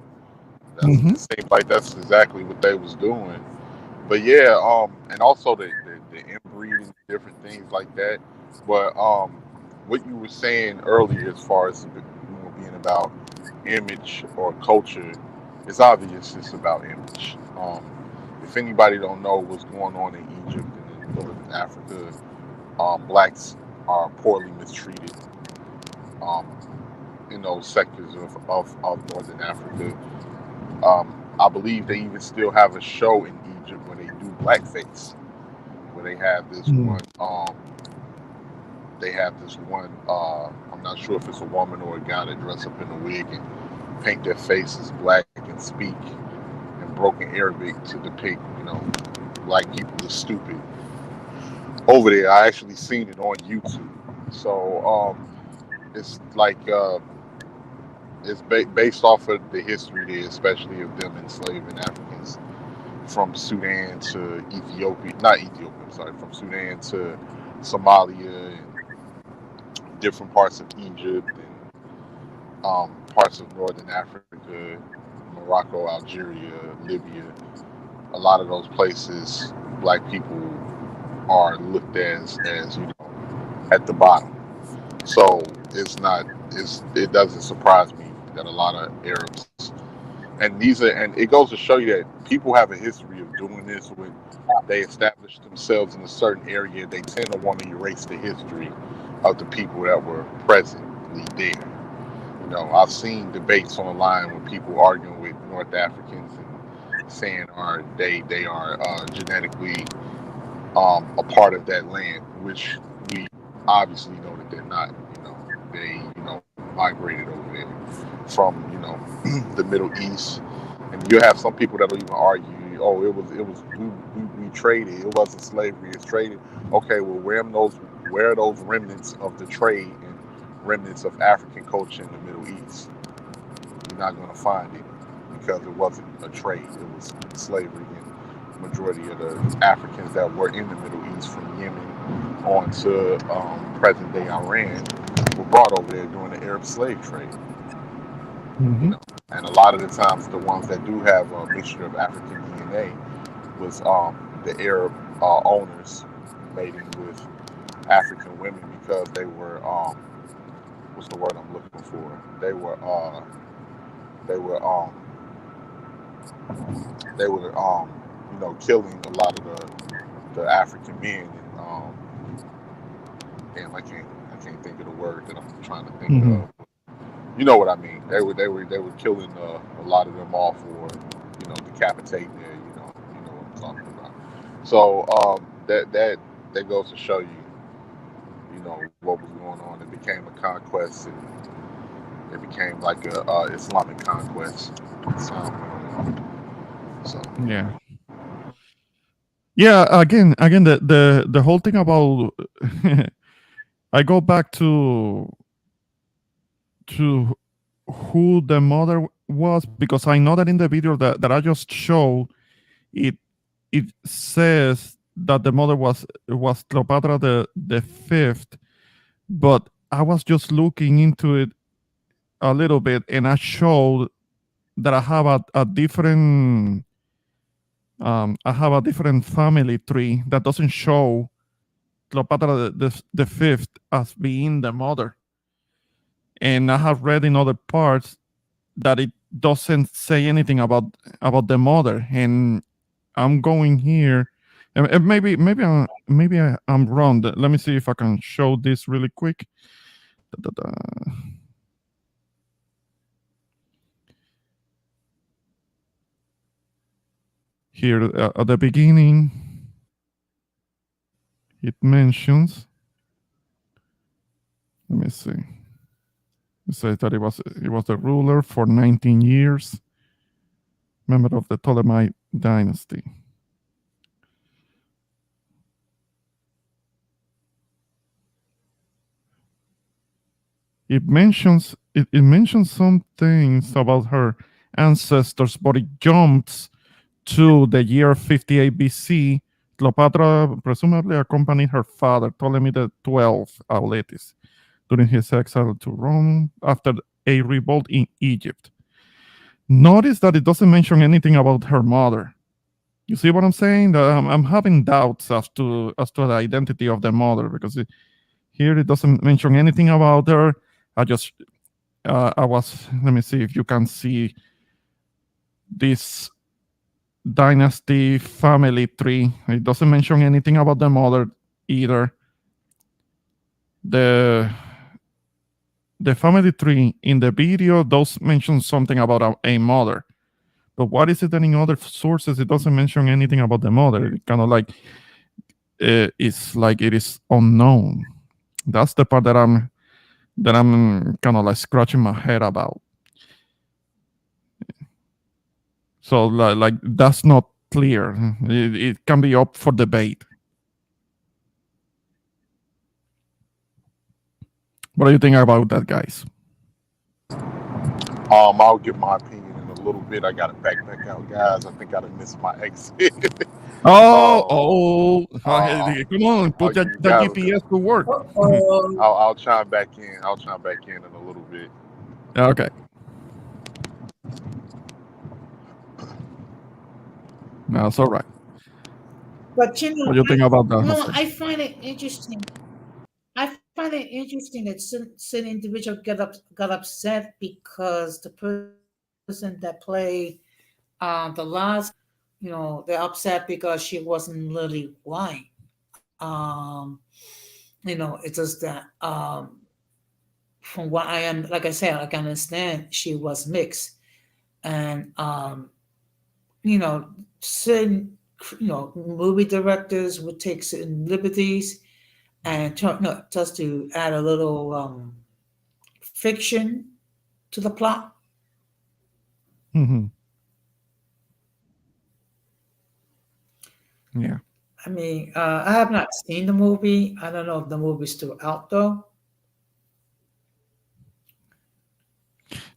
That's Hmm. it seems like that's exactly what they was doing. But yeah, and also the inbreeding, different things like that. But what you were saying earlier, as far as being about image or culture, it's obvious it's about image. If anybody don't know what's going on in Egypt and in northern Africa, blacks are poorly mistreated um, in those sectors of northern Africa. I believe they even still have a show in Egypt where they do blackface, where they have this one. I'm not sure if it's a woman or a guy that dress up in a wig and paint their faces black and speak in broken Arabic to depict, black people as stupid. Over there, I actually seen it on YouTube. So it's like it's based off of the history there, especially of them enslaving Africans from Sudan to Ethiopia, not Ethiopia, I'm sorry, from Sudan to Somalia and different parts of Egypt and parts of northern Africa, Morocco, Algeria, Libya. A lot of those places, black people are looked as at the bottom. So it doesn't surprise me that a lot of Arabs and it goes to show you that people have a history of doing this when they establish themselves in a certain area. They tend to want to erase the history of the people that were presently there. I've seen debates online with people arguing with North Africans and saying are they are genetically a part of that land, which we obviously know that they're not. They migrated over there from the Middle East, and you have some people that'll even argue, oh, it was we traded, it wasn't slavery, it's traded. Okay, well, where are those remnants of the trade and remnants of African culture in the Middle East? You're not going to find it because it wasn't a trade; it was slavery. And majority of the Africans that were in the Middle East, from Yemen on to present day Iran, were brought over there during the Arab slave trade. You Hmm. know, and a lot of the times, the ones that do have a mixture of African DNA was the Arab owners mating with African women because they were what's the word I'm looking for? They were they were killing a lot of the African men and damn I can't think of the word that I'm trying to think Hmm. of. You know what I mean? They were killing a lot of them off or decapitating their you know what I'm talking about. So that goes to show you what was going on. It became a conquest and it became like a Islamic conquest. So Yeah. Yeah. Again, the whole thing about I go back to who the mother was because I know that in the video that I just showed it it says that the mother was Cleopatra the fifth, but I was just looking into it a little bit and I showed that I have a different family tree that doesn't show Cleopatra the fifth as being the mother, and I have read in other parts that it doesn't say anything about the mother. And I'm going here, and maybe I'm wrong. Let me see if I can show this really quick. Da, da, da. Here at the beginning, it mentions. Let me see. It says that it was the ruler for 19 years, member of the Ptolemite dynasty. It mentions some things about her ancestors, but it jumps to the year 58 BC. Cleopatra presumably accompanied her father, Ptolemy the 12th Auletes, during his exile to Rome after a revolt in Egypt. Notice that it doesn't mention anything about her mother. You see what I'm saying? I'm having doubts as to the identity of the mother, because here it doesn't mention anything about her. Let me see if you can see this dynasty family tree. It doesn't mention anything about the mother either. The family tree in the video does mention something about a mother, but what is it that in other sources it doesn't mention anything about the mother? It kind of like it's like it is unknown. That's the part that I'm kind of like scratching my head about. So like that's not clear. It can be up for debate. What do you think about that, guys? I'll give my opinion in a little bit. I got to back out, guys. I think I done missed my exit. Okay, come on, put you the guys- GPS to work. I'll chime back in. I'll chime back in a little bit. Okay. No, it's all right. But you know, What do you think about that, no, Jose? I find it interesting. I find it interesting that certain individual got upset because the person that played the last, they're upset because she wasn't really white. It's just that from what I am, like I said, I can understand she was mixed, and certain movie directors would take certain liberties and no, just to add a little fiction to the plot. Mm-hmm. Yeah. I mean, I have not seen the movie. I don't know if the movie's still out though.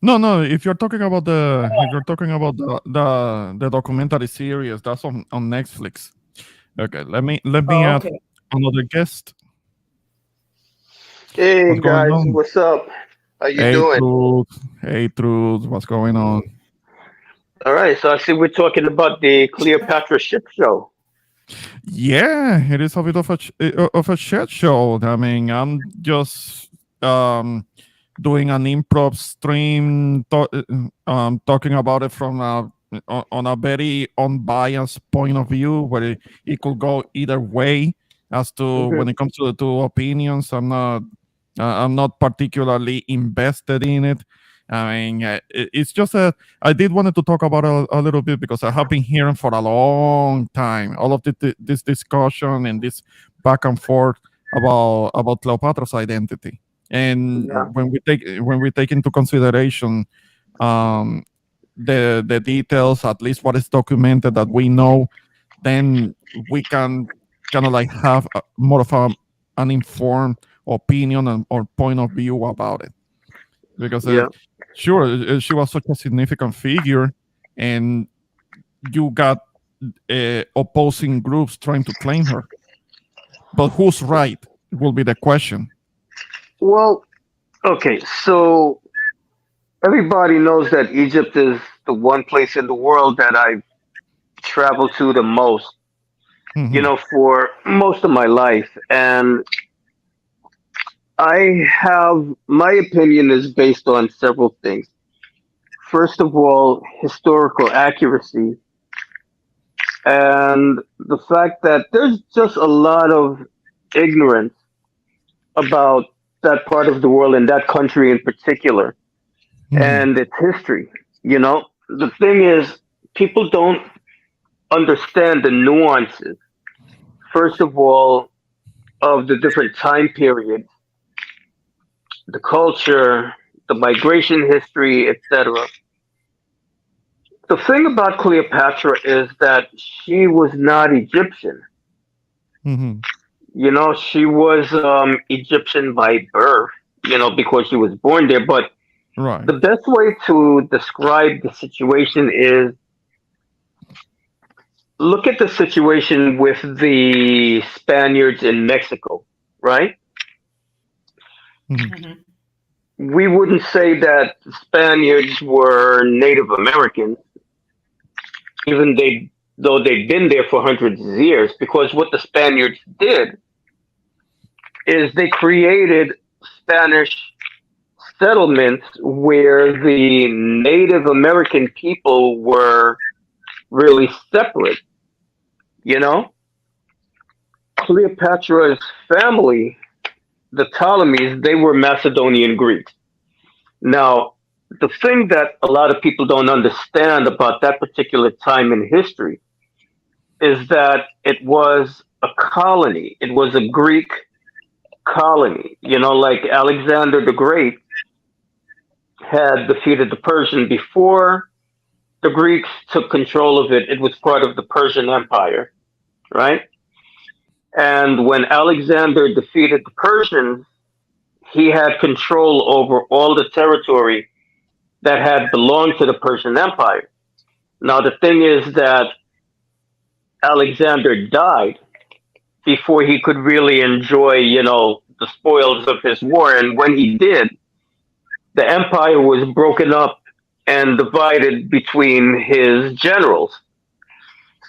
No. If you're talking about the documentary series, that's on Netflix. Okay. Let me Oh, add okay. another guest. Hey What's going guys, on? what's up? How you Hey, doing? Truth. Hey, Truth. What's going on? All right, so I see we're talking about the Cleopatra ship show. Yeah, it is a bit of a shit show. I mean, I'm just doing an improv stream, talking about it from on a very unbiased point of view, where it could go either way. As to Hmm. when it comes to the two opinions, I'm not particularly invested in it. I mean, it's just a. I did wanted to talk about a little bit, because I have been hearing for a long time all of this discussion and this back and forth about Cleopatra's identity. And Yeah, when we take into consideration um, the details, at least what is documented that we know, then we can kind of like have more of an informed opinion or point of view about it, because yeah. sure, she was such a significant figure, and you got opposing groups trying to claim her, but who's right will be the question. Well, okay, so everybody knows that Egypt is the one place in the world that I've traveled to the most. Mhm. for most of my life. And I have my opinion is based on several things. First of all, historical accuracy, and the fact that there's just a lot of ignorance about that part of the world and that country in particular Mhm. and its history. The thing is, people don't understand the nuances, first of all, of the different time periods, the culture, the migration history, etc. The thing about Cleopatra is that she was not Egyptian. Mhm. She was Egyptian by birth, because she was born there. But Right. the best way to describe the situation is look at the situation with the Spaniards in Mexico, right? Mhm. Mhm. We wouldn't say that the Spaniards were Native Americans, even though they've been there for hundreds of years, because what the Spaniards did is they created Spanish settlements where the Native American people were really separate. You know, Cleopatra's family, the Ptolemies, they were Macedonian Greeks. Now, the thing that a lot of people don't understand about that particular time in history is that it was a colony. It was a Greek colony. Like Alexander the Great had defeated the Persian before the Greeks took control of it. It was part of the Persian Empire, right? And when Alexander defeated the Persians, he had control over all the territory that had belonged to the Persian Empire. Now, the thing is that Alexander died before he could really enjoy, the spoils of his war. And when he did, the empire was broken up and divided between his generals.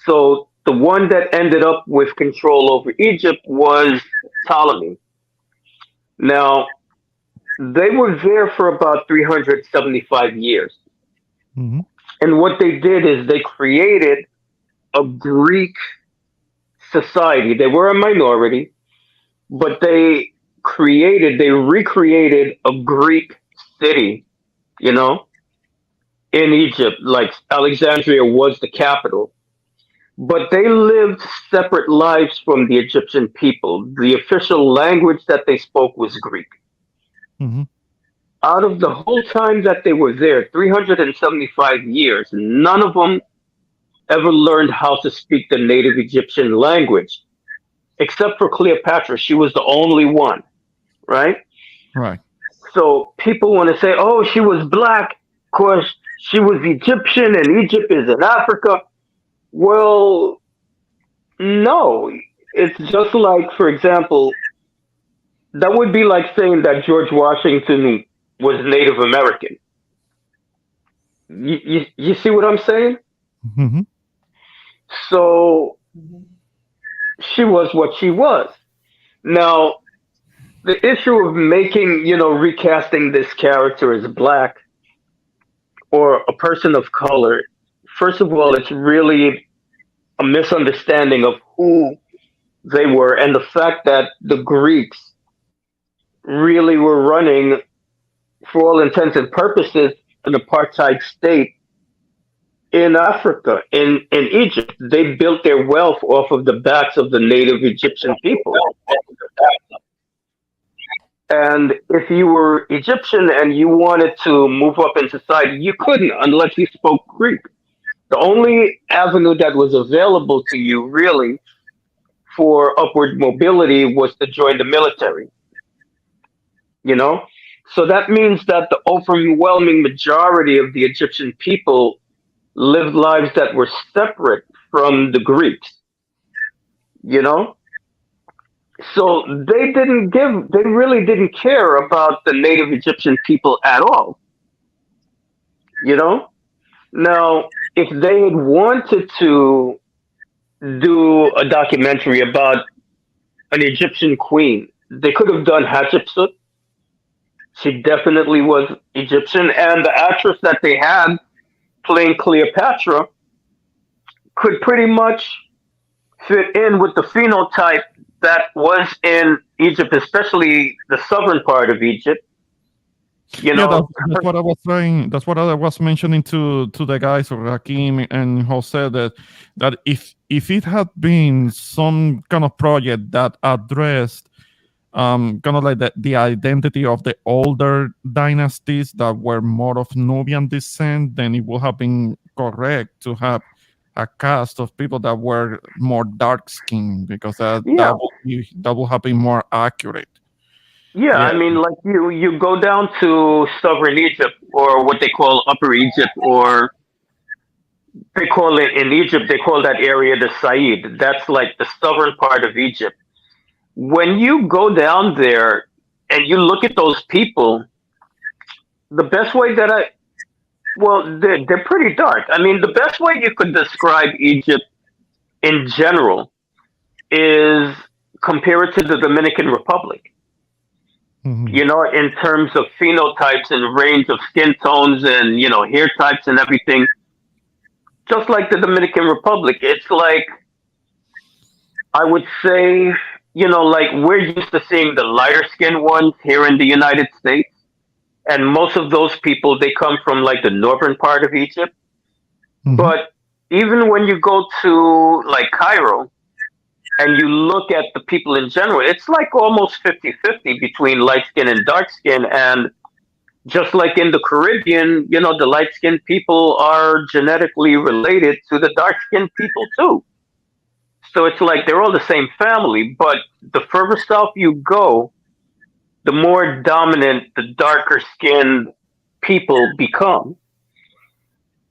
So the one that ended up with control over Egypt was Ptolemy. Now, they were there for about 375 years. Mhm. And what they did is they created a Greek society. They were a minority, but they recreated a Greek city, you know, in Egypt. Like Alexandria was the capital. But they lived separate lives from the Egyptian people. The official language that they spoke was Greek. Mhm. Out of the whole time that they were there, 375 years, none of them ever learned how to speak the native Egyptian language, except for Cleopatra. She was the only one, right? Right. So people want to say, oh, she was black because she was Egyptian and Egypt is in Africa. Well, no. It's just like, for example, that would be like saying that George Washington was Native American. You see what I'm saying? Mhm. So Mhm. she was what she was. Now, the issue of making, recasting this character as black or a person of color, first of all, it's really a misunderstanding of who they were and the fact that the Greeks really were running, for all intents and purposes, an apartheid state in Africa, in Egypt. They built their wealth off of the backs of the native Egyptian people. And if you were Egyptian and you wanted to move up in society, you couldn't unless you spoke Greek. The only avenue that was available to you, really, for upward mobility was to join the military, you know? So that means that the overwhelming majority of the Egyptian people lived lives that were separate from the Greeks, you know? So they really didn't care about the native Egyptian people at all, you know? Now, if they had wanted to do a documentary about an Egyptian queen. They could have done Hatshepsut. She definitely was Egyptian, and the actress that they had playing Cleopatra could pretty much fit in with the phenotype that was in Egypt, especially the southern part of Egypt. You Yeah, know, that's what I was saying. That's what I was mentioning to the guys, or Rakim and Jose, that if it had been some kind of project that addressed kind of like the identity of the older dynasties that were more of Nubian descent, then it would have been correct to have a cast of people that were more dark skinned, because yeah, that would have been more accurate. yeah. Yeah. I mean, like you go down to southern Egypt, or what they call Upper Egypt, or they call it in Egypt. They call that area the Said. That's like the southern part of Egypt. When you go down there and you look at those people, the best way that I well, they're pretty dark. I mean, the best way you could describe Egypt in general is compare it to the Dominican Republic. Mhm. You know, in terms of phenotypes and range of skin tones and, hair types and everything, just like the Dominican Republic. It's like, I would say, like we're used to seeing the lighter skinned ones here in the United States. And most of those people, they come from like the northern part of Egypt. Mhm. But even when you go to like Cairo and you look at the people in general, it's like almost 50-50 between light skin and dark skin. And just like in the Caribbean, the light skinned people are genetically related to the dark skinned people too. So it's like they're all the same family. But the further south you go, the more dominant the darker skinned people become.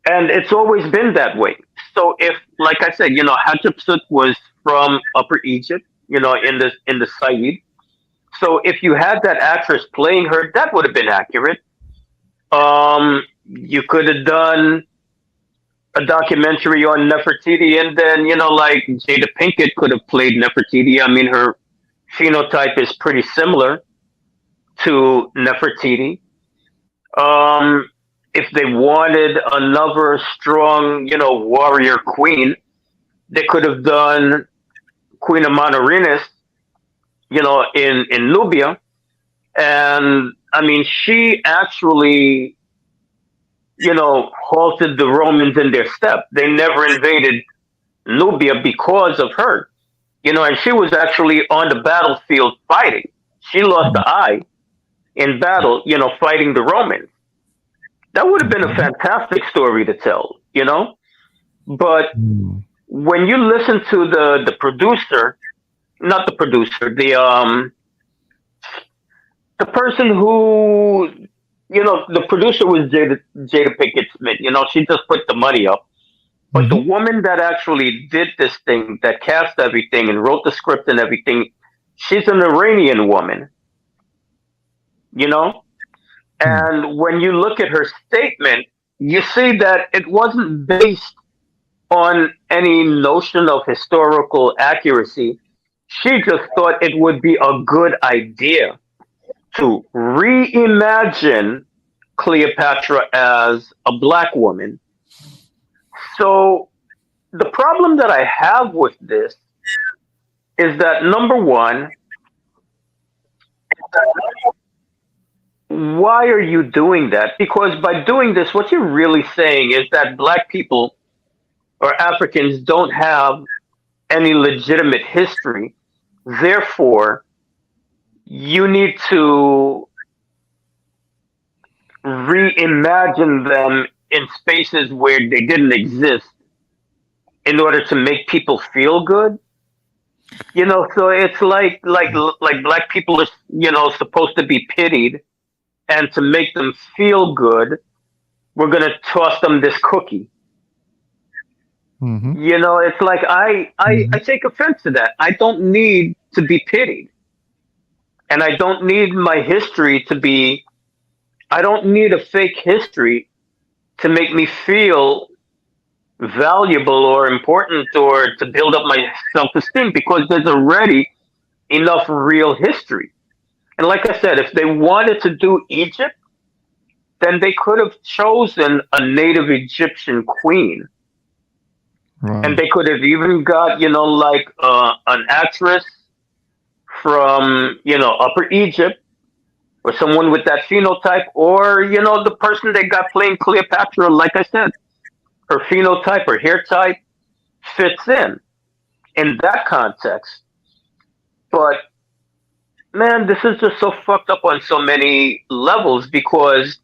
And it's always been that way. So if, like I said, Hatshepsut was from Upper Egypt, in the Said. So if you had that actress playing her, that would have been accurate. You could have done a documentary on Nefertiti, and then like Jada Pinkett could have played Nefertiti. I mean, her phenotype is pretty similar to Nefertiti. Um, if they wanted another strong, warrior queen, they could have done Queen of Monorinis, in Nubia. And I mean, she actually, halted the Romans in their step. They never invaded Nubia because of her, and she was actually on the battlefield fighting. She lost the eye in battle, fighting the Romans. That would have been a fantastic story to tell. But Mm. when you listen to the producer, not the producer, the person who, the producer was Jada Pinkett Smith. She just put the money up. But the Mhm. woman that actually did this thing, that cast everything and wrote the script and everything, she's an Iranian woman, you know? Mm. And when you look at her statement, you see that it wasn't based on any notion of historical accuracy. She just thought it would be a good idea to reimagine Cleopatra as a black woman. So the problem that I have with this is that number one, why are you doing that? Because by doing this, what you're really saying is that black people or Africans don't have any legitimate history. Therefore, you need to reimagine them in spaces where they didn't exist in order to make people feel good. So it's like black people are supposed to be pitied, and to make them feel good, we're gonna toss them this cookie. Mhm. It's like I take offense to that. I don't need to be pitied, and I don't need my history to be. I don't need a fake history to make me feel valuable or important or to build up my self-esteem because there's already enough real history. And like I said, if they wanted to do Egypt, then they could have chosen a native Egyptian queen. And Right. they could have even got, like an actress from, Upper Egypt or someone with that phenotype, or, the person they got playing Cleopatra, like I said, her phenotype, her hair type fits in that context. But man, this is just so fucked up on so many levels because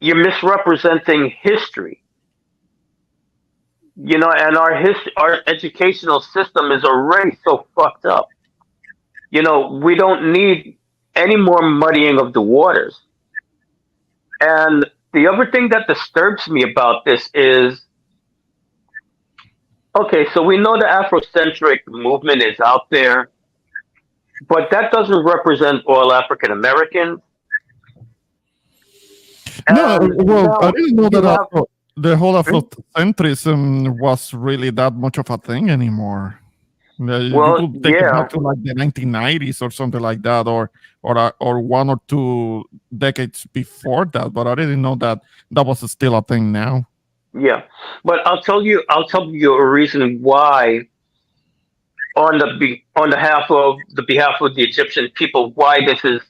you're misrepresenting history. And our educational system is already so fucked up. We don't need any more muddying of the waters. And the other thing that disturbs me about this is, okay, so we know the Afrocentric movement is out there, but that doesn't represent all African Americans. No, And well, I now didn't know you that have, the whole Afrocentrism was really that much of a thing anymore. You well, could take it yeah, back to like the 1990s or something like that, or 1 or 2 decades before that. But I didn't know that that was still a thing now. yeah. But I'll tell you a reason why on the behalf of the Egyptian people, why this is,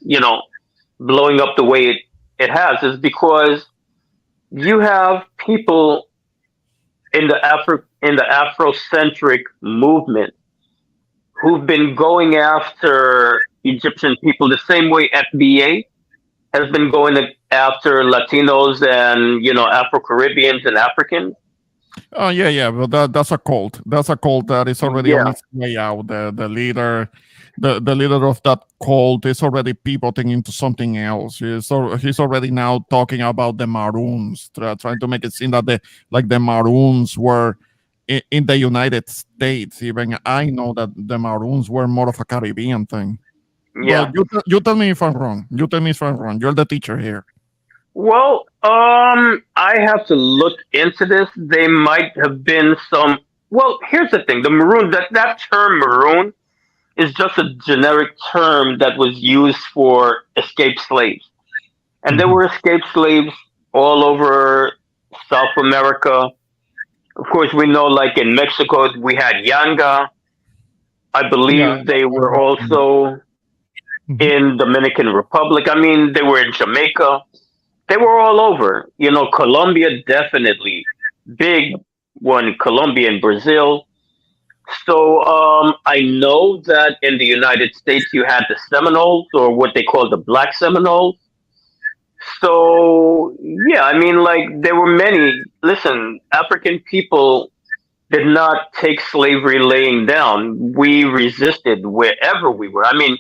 blowing up the way it has is because you have people in the Afrocentric movement who've been going after Egyptian people the same way FBA has been going after Latinos and Afro Caribbeans and Africans. Oh yeah, yeah. But that's a cult. That's a cult that is already on Yeah, its way out. The leader, the leader of that cult is already pivoting into something else. He's already now talking about the Maroons, trying to make it seem that the Maroons were in the United States. Even I know that the Maroons were more of a Caribbean thing. But yeah. you tell me if I'm wrong. You tell me if I'm wrong. You're the teacher here. Well, I have to look into this. They might have been some. Well, here's the thing: the maroon that term maroon is just a generic term that was used for escaped slaves, and there Mhm. were escaped slaves all over South America. Of course, we know, like in Mexico, we had Yanga. I Yeah. believe they were also Mhm. in Dominican Republic. I mean, they were in Jamaica. They were all over. Colombia definitely big one. Colombia and Brazil. So I know that in the United States you had the Seminoles, or what they call the Black Seminoles. So yeah, I mean, like there were many. Listen, African people did not take slavery laying down. We resisted wherever we were. I mean,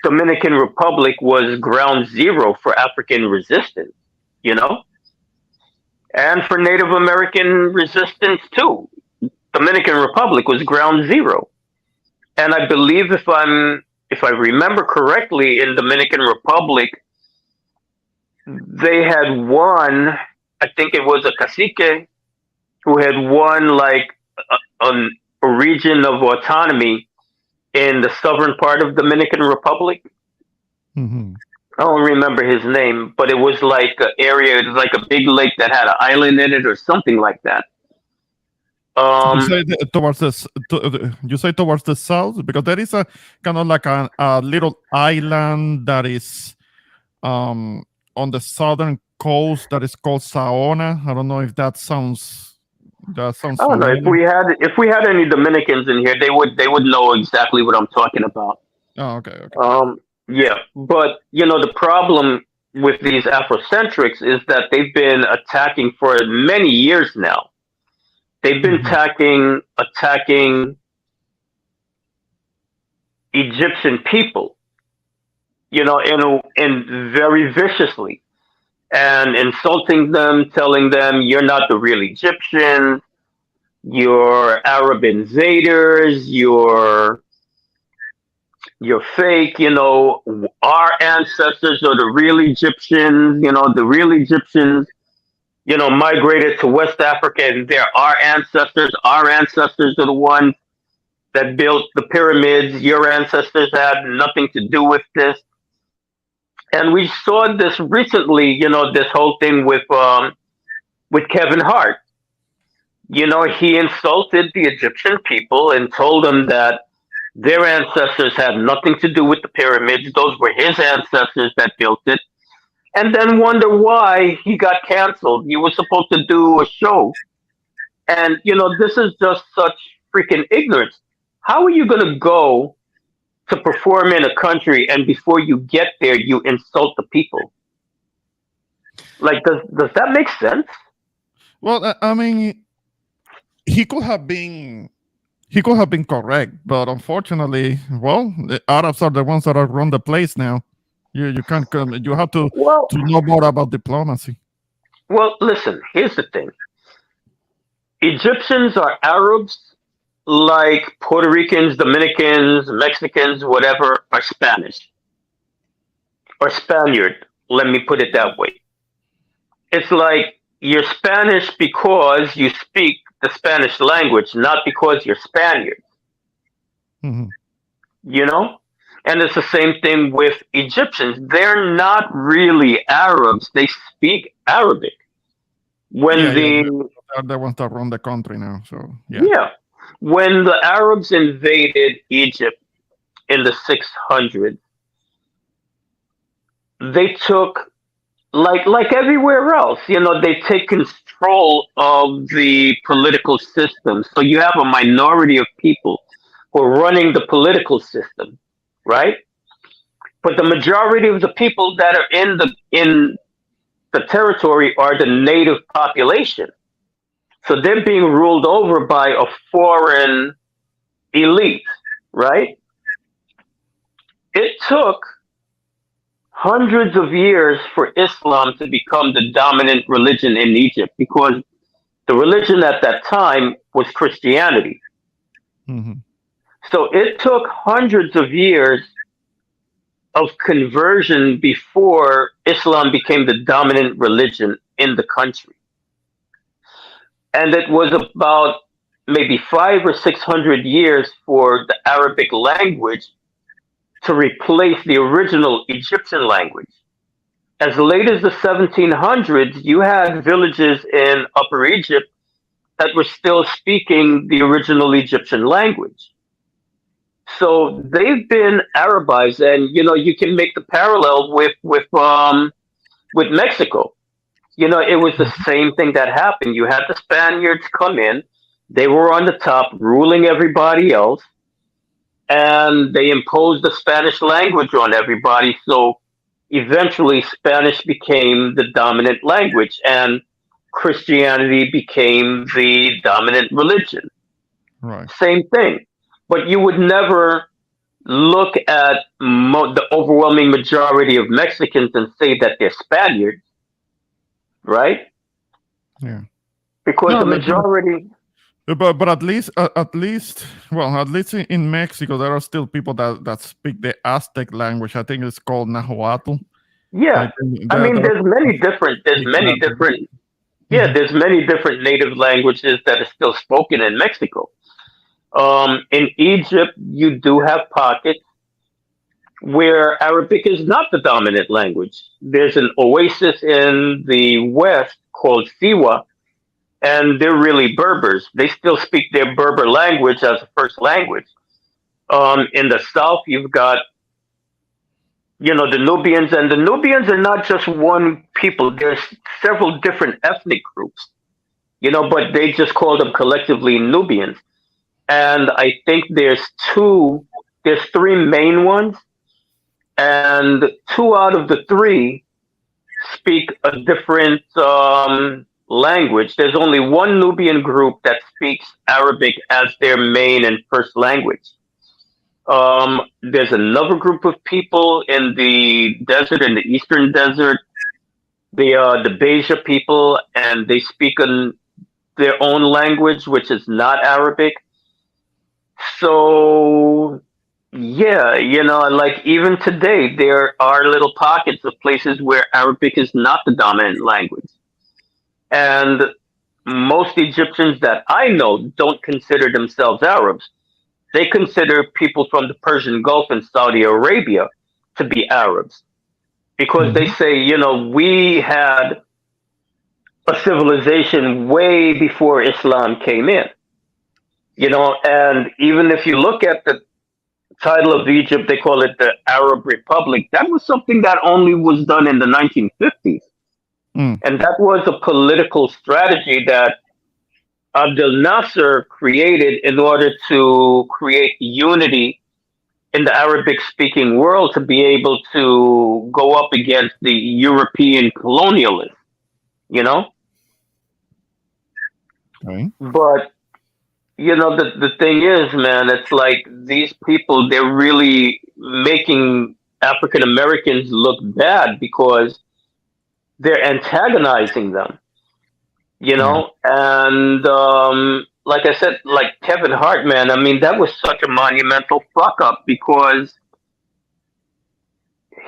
Dominican Republic was ground zero for African resistance, you know, and for Native American resistance too. Dominican Republic was ground zero, and I believe if I remember correctly, in Dominican Republic they had won. I think it was a cacique who had won like a region of autonomy in the southern part of Dominican Republic. Mhm. I don't remember his name, but it was like an area, it was like a big lake that had an island in it or something like that. You Um, say you say towards the south because there is a kind of like a little island that is um on the southern coast that is called Saona. I don't know if that sounds I don't know familiar. if we had any Dominicans in here, they would know exactly what I'm talking about. Oh, okay, okay. Yeah, but the problem with these Afrocentrics is that they've been attacking for many years now. They've been Mhm. attacking Egyptian people, in very viciously, and insulting them, telling them you're not the real Egyptians, you're Arab invaders, you're fake, our ancestors are the real Egyptians, the real Egyptians migrated to West Africa, and they're our ancestors. Our ancestors are the ones that built the pyramids. Your ancestors had nothing to do with this. And we saw this recently, this whole thing with Kevin Hart. He insulted the Egyptian people and told them that their ancestors had nothing to do with the pyramids. Those were his ancestors that built it. And then wonder why he got canceled. He was supposed to do a show. And, this is just such freaking ignorance. How are you going to go to perform in a country and before you get there, you insult the people? Like, does that make sense? Well, I mean, he could have been correct, but unfortunately, well, the Arabs are the ones that are run the place now. You can't come. You have to Well, know more about diplomacy. well, listen, here's the thing. Egyptians are Arabs like Puerto Ricans, Dominicans, Mexicans, whatever, are Spanish or Spaniard. Let me put it that way. It's like you're Spanish because you speak the Spanish language, not because you're Spaniard, Hmm. you know? And it's the same thing with Egyptians. They're not really Arabs. They speak Arabic. When Yeah, the they're the ones that run the country now. So yeah. yeah, when the Arabs invaded Egypt in the 600s, they took like everywhere else, they take control of the political system. So you have a minority of people who are running the political system, right? But the majority of the people that are in the territory are the native population. So they're being ruled over by a foreign elite, right? It took hundreds of years for Islam to become the dominant religion in Egypt because the religion at that time was Christianity. Hmm. So it took hundreds of years of conversion before Islam became the dominant religion in the country. And it was about maybe 500 or 600 years for the Arabic language to replace the original Egyptian language. As late as the 1700s, you had villages in Upper Egypt that were still speaking the original Egyptian language. So they've been Arabized, and you can make the parallel with Mexico. It was the same thing that happened. You had the Spaniards come in; they were on the top, ruling everybody else, and they imposed the Spanish language on everybody. So eventually, Spanish became the dominant language, and Christianity became the dominant religion. Right. Same thing. But you would never look at the overwhelming majority of Mexicans and say that they're Spaniards, right? Yeah. Because No, the majority. but at least well, at least in Mexico there are still people that speak the Aztec language. I think it's called Nahuatl. Yeah, I mean, there's many different. Yeah, Mhm. there's many different native languages that are still spoken in Mexico. In Egypt, you do have pockets where Arabic is not the dominant language. There's an oasis in the west called Siwa, and they're really Berbers. They still speak their Berber language as a first language. In the south, you've got the Nubians, and the Nubians are not just one people. There's several different ethnic groups, but they just call them collectively Nubians. And I think there's three main ones, and two out of the three speak a different language. There's only one Nubian group that speaks Arabic as their main and first language. There's another group of people in the desert, in the eastern desert, the Beja people, and they speak in their own language, which is not Arabic. So, yeah, like even today, there are little pockets of places where Arabic is not the dominant language. And most Egyptians that I know don't consider themselves Arabs. They consider people from the Persian Gulf and Saudi Arabia to be Arabs because they Mhm. say, we had a civilization way before Islam came in. And even if you look at the title of Egypt, they call it the Arab Republic. That was something that only was done in the 1950s. Mm. And that was a political strategy that Abdel Nasser created in order to create unity in the Arabic speaking world to be able to go up against the European colonialists, you know? Okay. But, the thing is, man, it's like these people, they're really making African Americans look bad because they're antagonizing them, Yeah. And like I said, like Kevin Hart, man, I mean, that was such a monumental fuck up because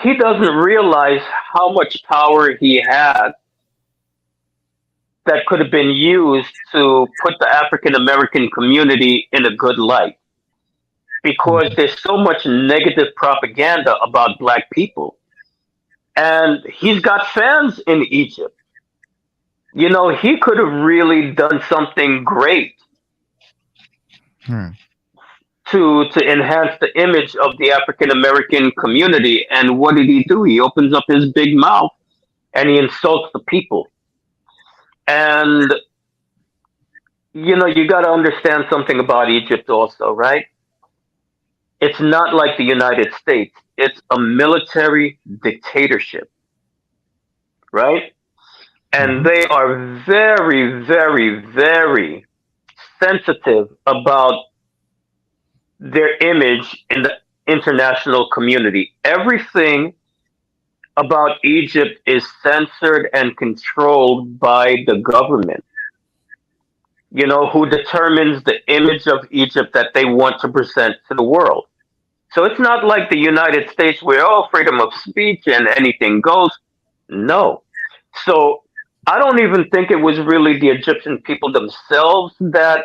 he doesn't realize how much power he had that could have been used to put the African American community in a good light because Mhm. there's so much negative propaganda about black people. And he's got fans in Egypt. He could have really done something great Yeah. to enhance the image of the African American community. And what did he do? He opens up his big mouth and he insults the people. And you got to understand something about Egypt also, right? It's not like the United States. It's a military dictatorship, right? And Mhm. they are very, very, very sensitive about their image in the international community. Everything about Egypt is censored and controlled by the government, who determines the image of Egypt that they want to present to the world. So it's not like the United States where, oh, freedom of speech and anything goes. No. So I don't even think it was really the Egyptian people themselves that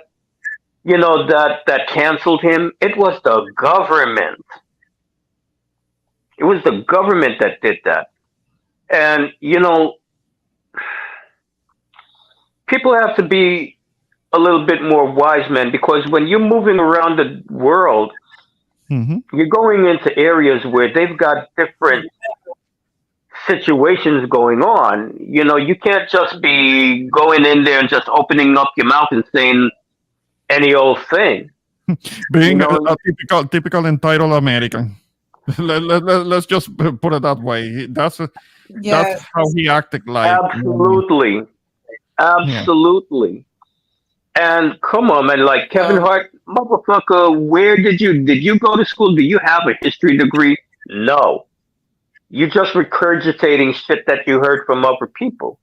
canceled him. It was the government. It was the government that did that. And, people have to be a little bit more wise, man, because when you're moving around the world, Mhm. you're going into areas where they've got different situations going on. You can't just be going in there and just opening up your mouth and saying any old thing. You Being know, a typical entitled American. Let's just put it that way. That's Yes. how he acted like. absolutely, Yeah. absolutely. And come on, man, like Kevin Um, Hart, motherfucker, where did you go to school? Do you have a history degree? No. You just regurgitating shit that you heard from other people.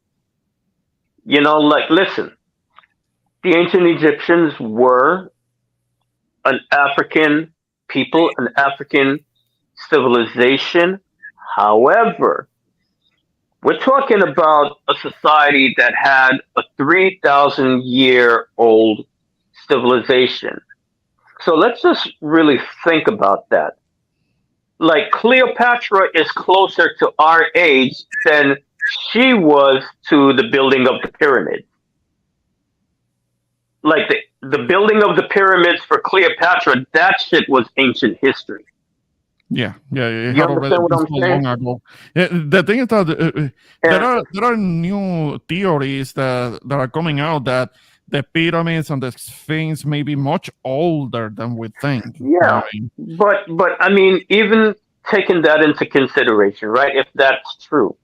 Like, listen, the ancient Egyptians were an African people, an African civilization. However, we're talking about a society that had a 3,000-year-old civilization. So let's just really think about that. Like Cleopatra is closer to our age than she was to the building of the pyramids. Like the building of the pyramids for Cleopatra, that shit was ancient history. Yeah, it You had already understand what been I'm so saying? long ago. The thing is that there And are new theories that are coming out that the pyramids and the Sphinx may be much older than we think. yeah, but I mean, even taking that into consideration, right? If that's true,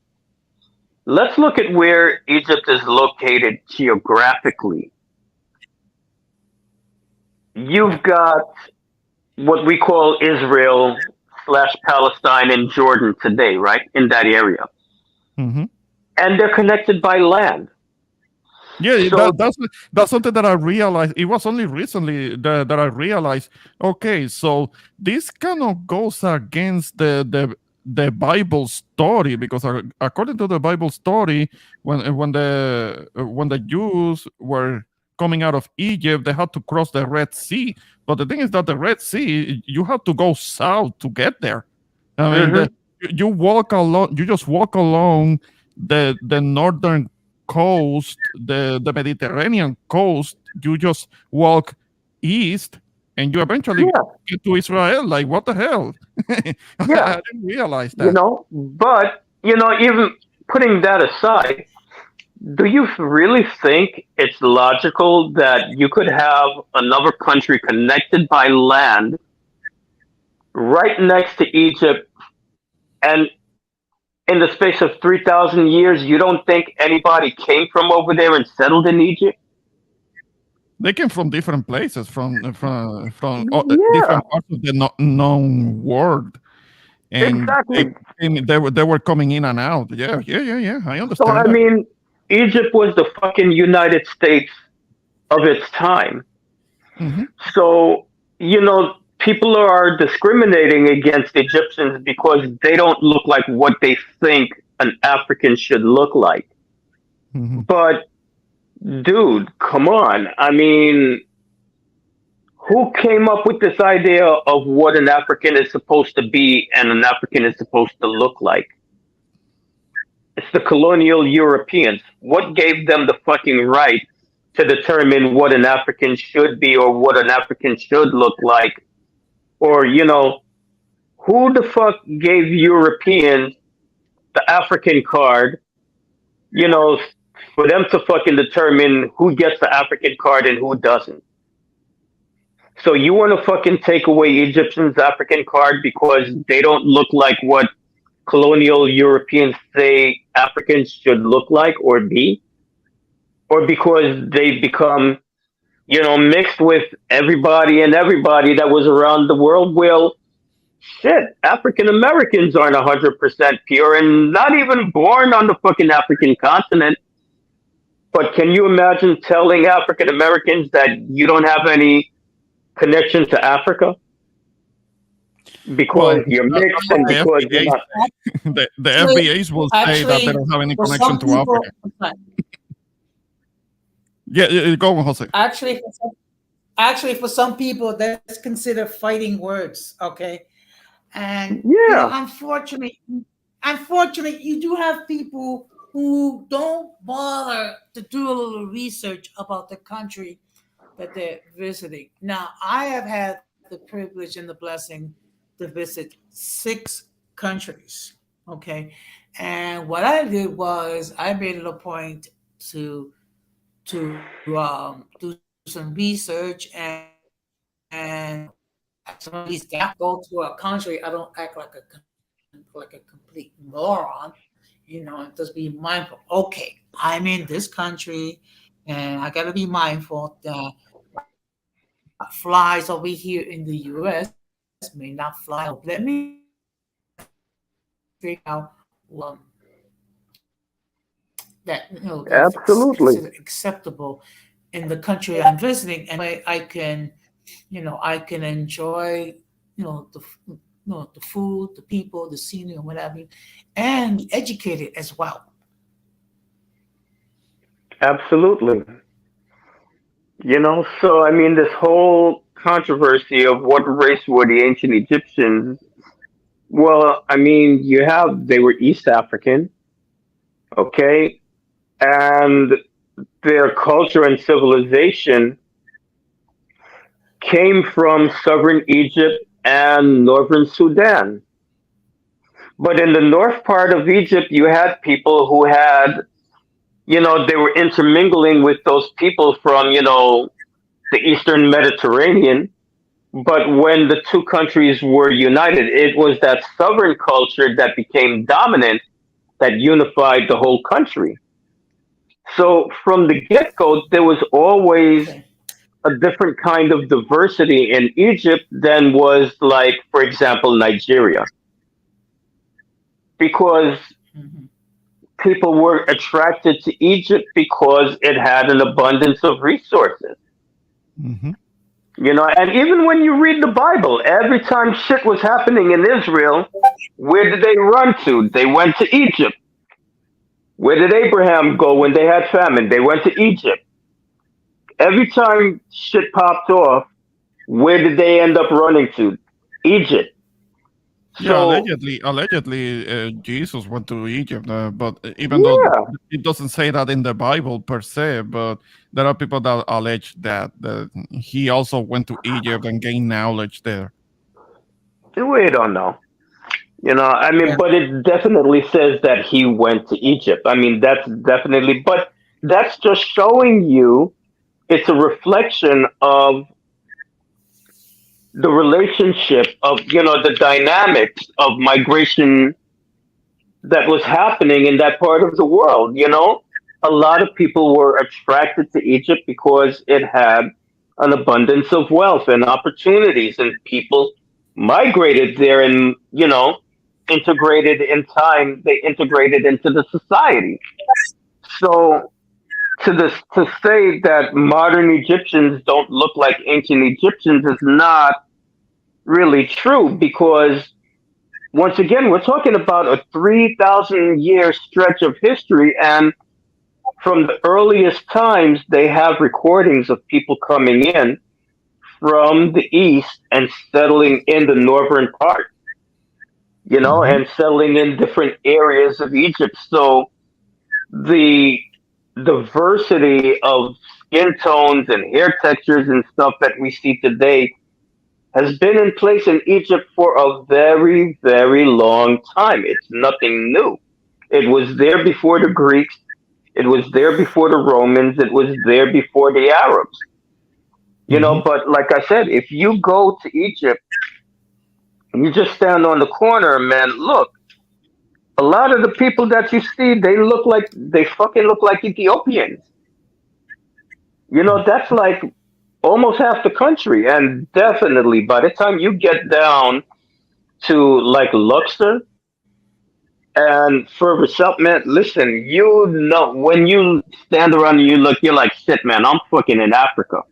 let's look at where Egypt is located geographically. Yeah. You've got what we call Israel / Palestine and Jordan today, right? In that area. Hmm. And they're connected by land. Yeah, So, that's something that I realized. It was only recently that I realized. Okay, so this kind of goes against the Bible story, because according to the Bible story, when the Jews were coming out of Egypt, they had to cross the Red Sea. But the thing is that the Red Sea, you have to go south to get there. I mean, Hmm. you walk along, you just walk along the northern coast, the Mediterranean coast. You just walk east, and you eventually Yeah, get to Israel. Like, what the hell? yeah, I didn't realize that. but even putting that aside, do you really think it's logical that you could have another country connected by land right next to Egypt, and in the space of 3,000 years, you don't think anybody came from over there and settled in Egypt? They came from different places, from Yeah, different parts of the known world, and exactly. they were coming in and out. Yeah, yeah, yeah, yeah. I So, understand I that. mean, Egypt was the fucking United States of its time. Hmm. So, people are discriminating against Egyptians because they don't look like what they think an African should look like. Hmm. But, dude, come on. I mean, who came up with this idea of what an African is supposed to be and an African is supposed to look like? It's the colonial Europeans. What gave them the fucking right to determine what an African should be or what an African should look like? Or, who the fuck gave Europeans the African card, you know, for them to fucking determine who gets the African card and who doesn't? So you want to fucking take away Egyptians' African card because they don't look like what colonial Europeans say Africans should look like or be? Or because they become, mixed with everybody that was around the world? Well, shit, African Americans aren't 100% pure and not even born on the fucking African continent. But can you imagine telling African Americans that you don't have any connection to Africa Well, because you're mixed and the because you're FBA, not? the Actually, FBAs will say that they actually, don't have any for connection some to people, Africa. Yeah, go on, Jose. actually, for some people, that's considered fighting words. Okay, and Yeah, unfortunately, you do have people who don't bother to do a little research about the country that they're visiting. Now, I have had the privilege and the blessing to visit 6 countries. Okay, and what I did was I made it a point to do some research, and some of these gaps go to a country. I don't act like a complete moron, and just be mindful. Okay, I'm in this country, and I got to be mindful that flies over here in the U.S. may not fly over. Let me figure out that if it's considered absolutely. acceptable in the country I'm visiting, and way I can enjoy the food, the people, the scenery, and what have you, and be educated as well. Absolutely. So I mean, this whole controversy of what race were the ancient Egyptians? Well, I mean, they were East African, okay? And their culture and civilization came from southern Egypt and northern Sudan. But in the north part of Egypt, you had people who they were intermingling with those people from, the Eastern Mediterranean. But when the two countries were united, it was that southern culture that became dominant that unified the whole country. So from the get go, there was always Okay. a different kind of diversity in Egypt than was, like, for example, Nigeria, because Mhm. people were attracted to Egypt because it had an abundance of resources. Hmm. And even when you read the Bible, every time shit was happening in Israel, where did they run to? They went to Egypt. Where did Abraham go when they had famine? They went to Egypt. Every time shit popped off, where did they end up running to? Egypt. Yeah, So, allegedly, Jesus went to Egypt, but even though yeah, it doesn't say that in the Bible per se, but there are people that allege that he also went to Egypt and gained knowledge there. we don't know. I mean, Yeah. but it definitely says that he went to Egypt. I mean, that's definitely, but that's just showing you it's a reflection of the relationship of, the dynamics of migration that was happening in that part of the world. A lot of people were attracted to Egypt because it had an abundance of wealth and opportunities, and people migrated there and, integrated in time, they integrated into the society. So to say that modern Egyptians don't look like ancient Egyptians is not really true, because once again, we're talking about a 3,000-year stretch of history, and from the earliest times, they have recordings of people coming in from the east and settling in the northern part, Hmm. and settling in different areas of Egypt. So the diversity of skin tones and hair textures and stuff that we see today has been in place in Egypt for a very, very long time. It's nothing new. It was there before the Greeks. It was there before the Romans. It was there before the Arabs. Hmm. But like I said, if you go to Egypt and you just stand on the corner, man, look, a lot of the people that you see, they fucking look like Ethiopians. That's like almost half the country. And definitely by the time you get down to like Luxor and further south, man, listen, when you stand around and you look, you're like, shit, man, I'm fucking in Africa.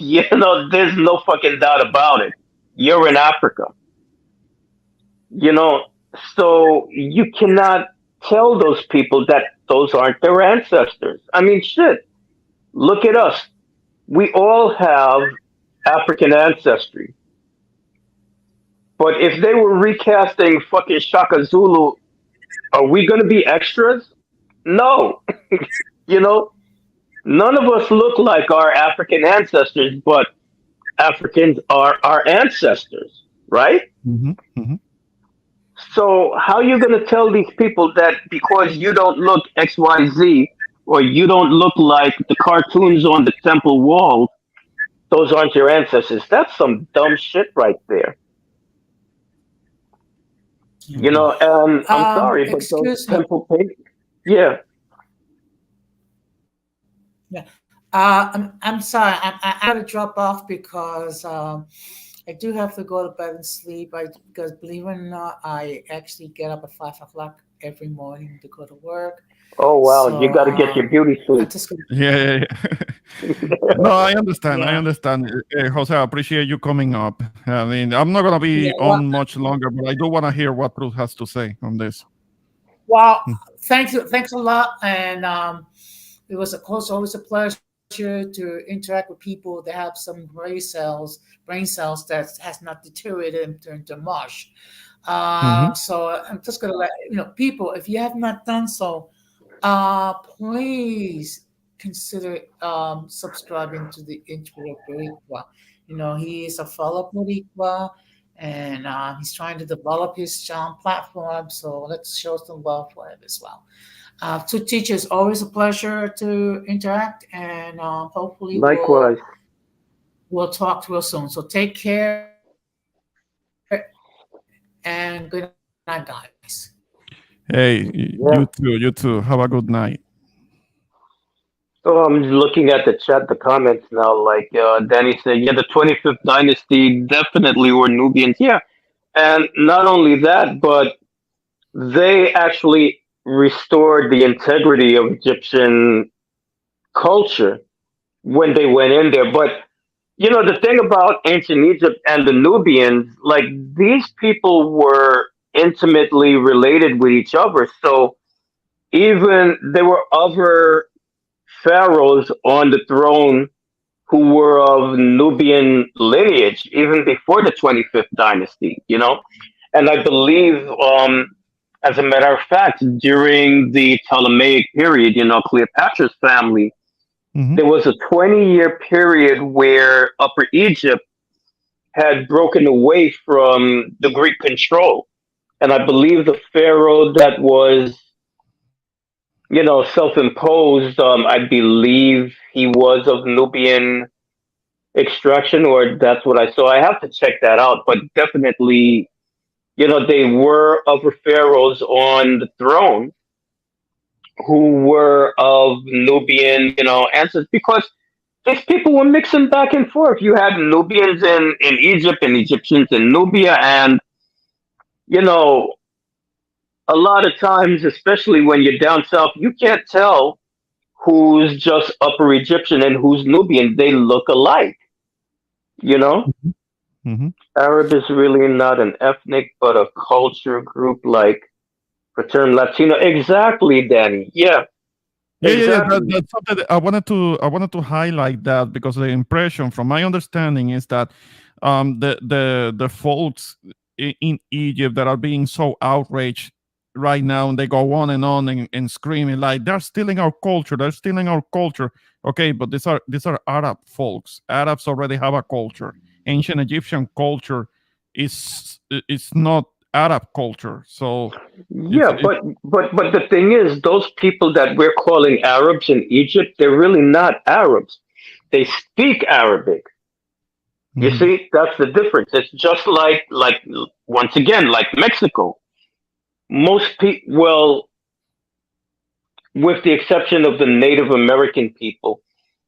There's no fucking doubt about it. You're in Africa. You know, so you cannot tell those people that those aren't their ancestors. I mean, shit, look at us. We all have African ancestry. But if they were recasting fucking Shaka Zulu, are we going to be extras? No. you know, None of us look like our African ancestors, but Africans are our ancestors, right? Hmm. Hmm. So how are you going to tell these people that because you don't look XYZ or you don't look like the cartoons on the temple wall, those aren't your ancestors? That's some dumb shit right there. And I'm sorry, but those Excuse me. temple paintings, yeah. Yeah. I'm sorry. I gotta drop off because I do have to go to bed and sleep. Because believe it or not, I actually get up at 5 o'clock every morning to go to work. Oh wow, you So got to get your beauty I'm sleep. just gonna, Yeah, yeah, yeah. No, I understand. I yeah, understand. Jose, I appreciate you coming up. I mean, I'm not gonna yeah. be on much longer, but I do want to hear what Ruth has to say on this. Well, Hmm. thanks a lot, and it was of course always a pleasure to interact with people that have some brain cells that has not deteriorated into mush. Hmm. So I'm just gonna let people, if you have not done so, please consider subscribing to the Intro Boricua. He is a fellow Boricua, and he's trying to develop his platform. So let's show some love for him as well. To teach is always a pleasure to interact, and hopefully Likewise. we'll talk real soon. So take care and good night, guys. Hey, Yeah. you too. Have a good night. So I'm looking at the chat, the comments now. Like Danny said, yeah, the 25th dynasty definitely were Nubians. Yeah, and not only that, but they actually restored the integrity of Egyptian culture when they went in there. But The thing about ancient Egypt and the Nubians, like these people were intimately related with each other. So even there were other pharaohs on the throne who were of Nubian lineage even before the 25th dynasty. And I believe, as a matter of fact, during the Ptolemaic period, Cleopatra's family, Hmm. there was a 20-year period where Upper Egypt had broken away from the Greek control. And I believe the pharaoh that was, self-imposed, I believe he was of Nubian extraction, or that's what I saw. I have to check that out, but definitely, they were other pharaohs on the throne who were of Nubian, ancestors, because these people were mixing back and forth. You had Nubians in Egypt and Egyptians in Nubia, and you know, a lot of times, especially when you're down south, you can't tell who's just Upper Egyptian and who's Nubian. They look alike, you know? Hmm. Arab is really not an ethnic, but a culture group like Fratern Latino. Exactly, Danny. Yeah, Yeah. exactly. That's something that I wanted to highlight that because the impression, from my understanding, is that the folks in Egypt that are being so outraged right now, and they go on and screaming like they're stealing our culture, they're stealing our culture. Okay, but these are Arab folks. Arabs already have a culture. Ancient Egyptian culture is not Arab culture, so it's Yeah, but the thing is, those people that we're calling Arabs in Egypt, they're really not Arabs. They speak Arabic. You Mhm. see, that's the difference. It's just like once again, like Mexico. Most people, well, with the exception of the Native American people,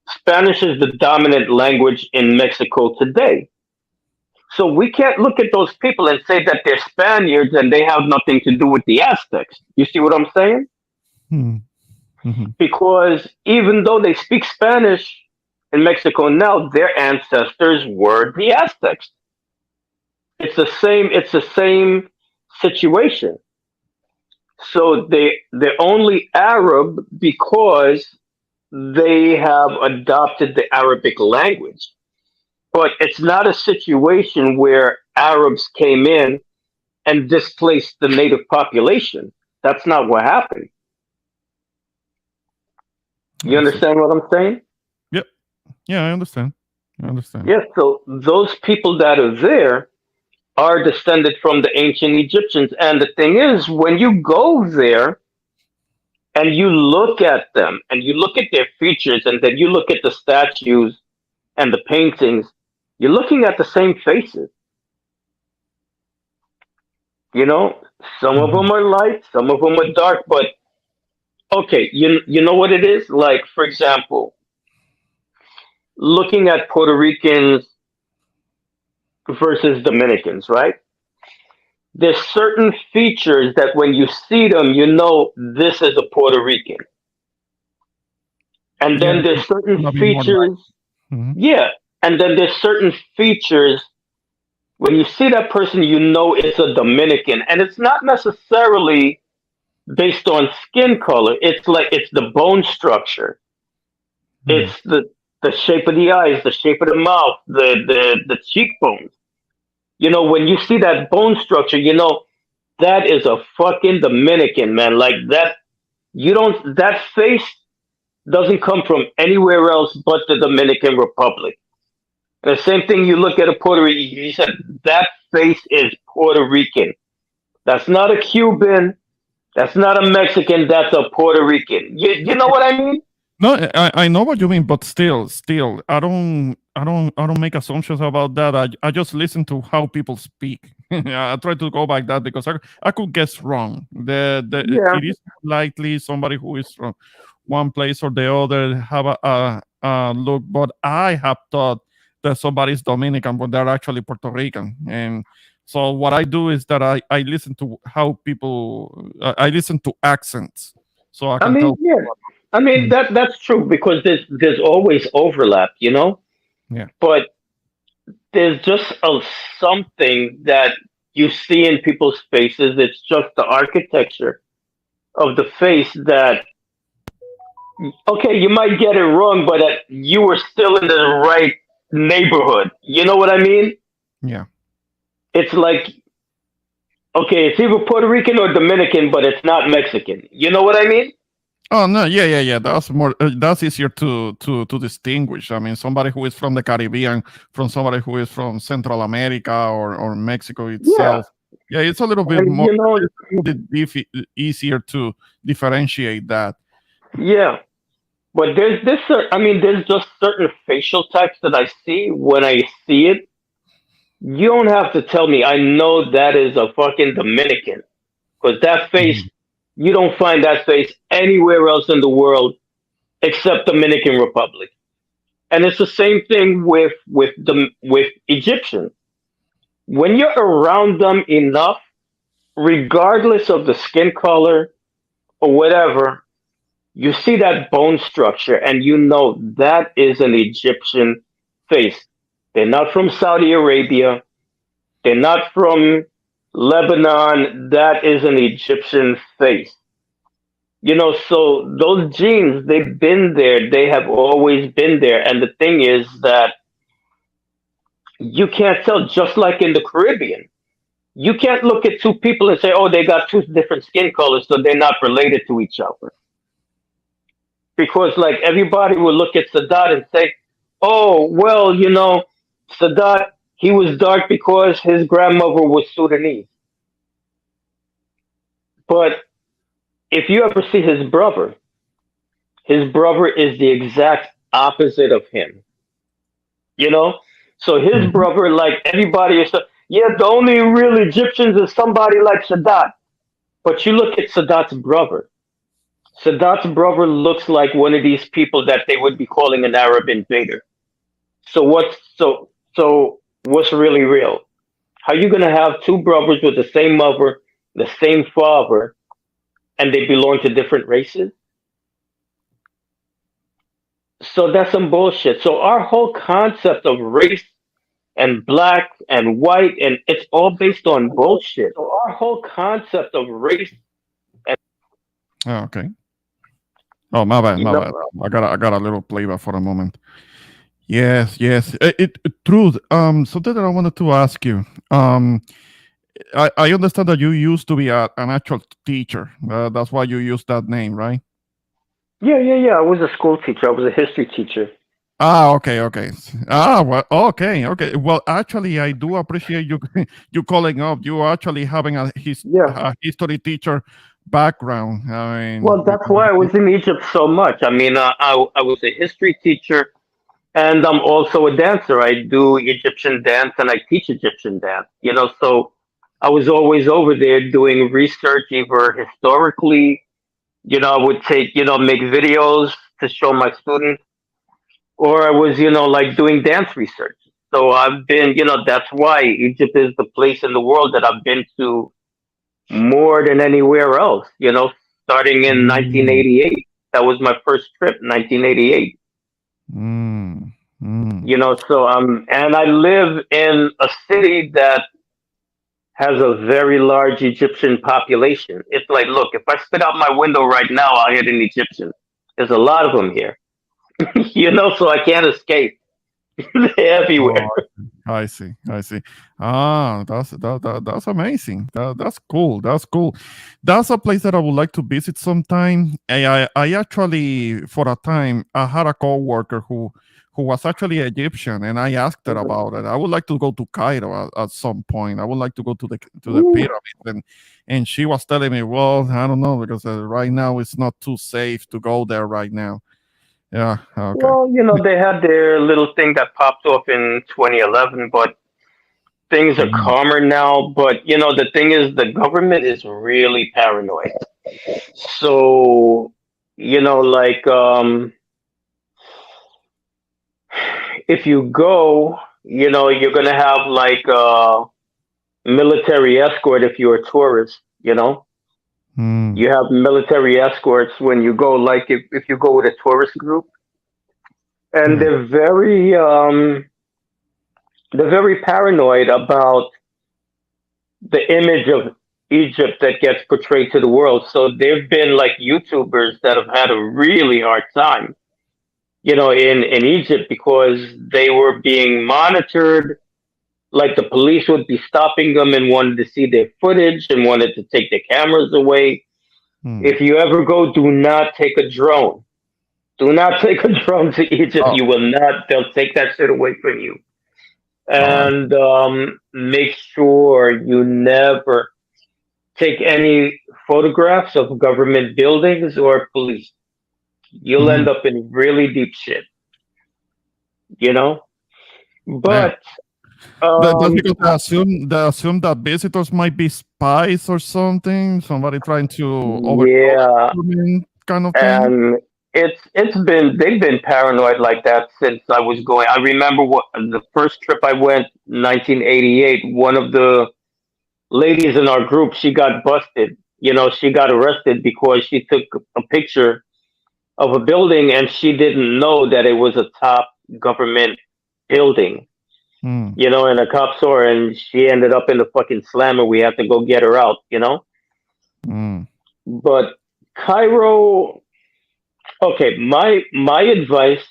Spanish is the dominant language in Mexico today. So we can't look at those people and say that they're Spaniards and they have nothing to do with the Aztecs. You see what I'm saying? Mhm. Mhm. Because even though they speak Spanish in Mexico now, their ancestors were the Aztecs. It's the same situation. So they're only Arab because they have adopted the Arabic language. But it's not a situation where Arabs came in and displaced the native population. That's not what happened. You I see. understand what I'm saying? Yep. Yeah, I understand. I understand. Yes, so those people that are there are descended from the ancient Egyptians. And the thing is, when you go there and you look at them and you look at their features and then you look at the statues and the paintings, you're looking at the same faces. You know, some of Mhm. them are light, some of them are dark, but okay, you know what it is? Like, for example, looking at Puerto Ricans versus Dominicans, right? There's certain features that when you see them, you know this is a Puerto Rican. And Yeah, then there's it's certain gonna be more like. features, Mhm. yeah. And then there's certain features when you see that person, you know it's a Dominican. And it's not necessarily based on skin color. It's like it's the bone structure. Mhm. It's the shape of the eyes, the shape of the mouth, the cheekbones. When you see that bone structure, that is a fucking Dominican, man. Like that, that face doesn't come from anywhere else but the Dominican Republic. And the same thing, you look at a Puerto Rican, you said that face is Puerto Rican. That's not a Cuban. That's not a Mexican. That's a Puerto Rican. You know what I mean? No, I know what you mean, but still, I don't make assumptions about that. I just listen to how people speak. I try to go by that because I could guess wrong. Yeah. It is likely somebody who is from one place or the other have a look, but I have thought that somebody's Dominican, but they're actually Puerto Rican. And so what I do is that I listen to how people, I listen to accents, so I I can mean, tell. yeah. I mean Mm, that's true because there's always overlap. yeah. But there's just something that you see in people's faces. It's just the architecture of the face that, okay, you might get it wrong, but you were still in the right neighborhood. You know what I mean? Yeah. It's like, okay, it's either Puerto Rican or Dominican, but it's not Mexican. You know what I mean? Oh no, yeah. That's more. That's easier to distinguish. I mean, somebody who is from the Caribbean from somebody who is from Central America or Mexico Yeah. itself. Yeah, it's a little bit And, more easier to differentiate that. yeah. But there's this, I mean, there's just certain facial types that I see when I see it. You don't have to tell me. I know that is a fucking Dominican because that face, Mhm. you don't find that face anywhere else in the world except Dominican Republic. And it's the same thing with Egyptians. When you're around them enough, regardless of the skin color or whatever, you see that bone structure and you know that is an Egyptian face. They're not from Saudi Arabia. They're not from Lebanon. That is an Egyptian face. So those genes, they've been there. They have always been there. And the thing is that you can't tell, just like in the Caribbean. You can't look at two people and say, oh, they got two different skin colors, so they're not related to each other. Because, like, everybody will look at Sadat and say, oh, well, Sadat, he was dark because his grandmother was Sudanese. But if you ever see his brother is the exact opposite of him. You know? So his Mhm. brother, like everybody is, yeah, the only real Egyptians is somebody like Sadat. But you look at Sadat's brother. Sadat's brother looks like one of these people that they would be calling an Arab invader. So what's really real? How you gonna have two brothers with the same mother, the same father, and they belong to different races? So that's some bullshit. So our whole concept of race and black and white, and it's all based on bullshit. So our whole concept of race and Oh, okay. Oh, my bad, you my know, bad. I got a little playback for a moment. Yes. Truth. Something that I wanted to ask you. I understand that you used to be an actual teacher. That's why you use that name, right? yeah. I was a school teacher. I was a history teacher. Ah, okay. Well, okay. Well, actually, I do appreciate you you calling up. You actually having Yeah. a history teacher background. I mean, Well, that's why I was in Egypt so much. I mean, I was a history teacher and I'm also a dancer. I do Egyptian dance and I teach Egyptian dance, so I was always over there doing research, either historically, I would make videos to show my students, or I was, like doing dance research. So I've been, that's why Egypt is the place in the world that I've been to more than anywhere else, starting in mm, 1988. That was my first trip, 1988. mm, mm. And I live in a city that has a very large Egyptian population. It's like, look, if I spit out my window right now, I'll hit an Egyptian. There's a lot of them here, so I can't escape. They're everywhere. Oh, I see. That's amazing. That's cool. That's cool. That's a place that I would like to visit sometime. I actually, for a time, I had a coworker who was actually Egyptian, and I asked her about it. I would like to go to Cairo at some point. I would like to go to the Ooh. pyramids, and she was telling me, well, I don't know because right now it's not too safe to go there right now. Yeah. Okay. Well, they had their little thing that popped off in 2011, but things are Mhm. calmer now. But, the thing is, the government is really paranoid. So, like, if you go, you're going to have like a military escort if you're a tourist. Mm. You have military escorts when you go, like if you go with a tourist group, and Yeah. they're very they're very paranoid about the image of Egypt that gets portrayed to the world. So there've been like YouTubers that have had a really hard time, in Egypt because they were being monitored. Like the police would be stopping them and wanted to see their footage and wanted to take their cameras away. Hmm. If you ever go, do not take a drone. Do not take a drone to Egypt. Oh, You will not. They'll take that shit away from you. all right. And make sure you never take any photographs of government buildings or police. You'll Hmm. end up in really deep shit, you know? Man, But that's um, because they assume that visitors might be spies or something. Somebody trying to overthrow the yeah, government, kind of thing. and they've been paranoid like that since I was going. I remember what the first trip I went, 1988. One of the ladies in our group, she got busted. She got arrested because she took a picture of a building and she didn't know that it was a top government building. Hmm. And a cop saw her and she ended up in the fucking slammer. We had to go get her out. Hmm. But Cairo, okay, my advice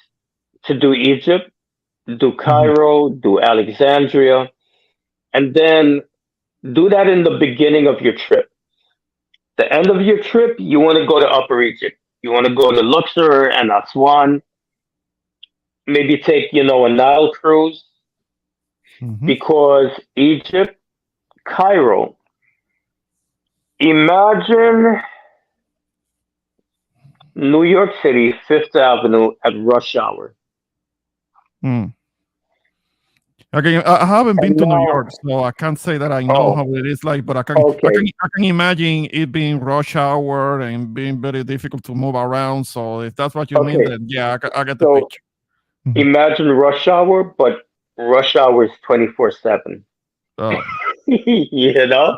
to do Egypt, do Hmm. Cairo, do Alexandria, and then do that in the beginning of your trip. The end of your trip, you want to go to Upper Egypt. You want to go to Luxor and Aswan. Maybe take, a Nile cruise Hmm. because Egypt, Cairo. Imagine New York City, Fifth Avenue at rush hour. Hmm. Okay, I haven't been And to New now, York, so I can't say that I know how oh, it is like. But I can, I can, okay, I can imagine it being rush hour and being very difficult to move around. So if that's what you mean, okay. then yeah, I get the So picture. Mhm. imagine rush hour, but rush hour is 24/7. Oh, You know,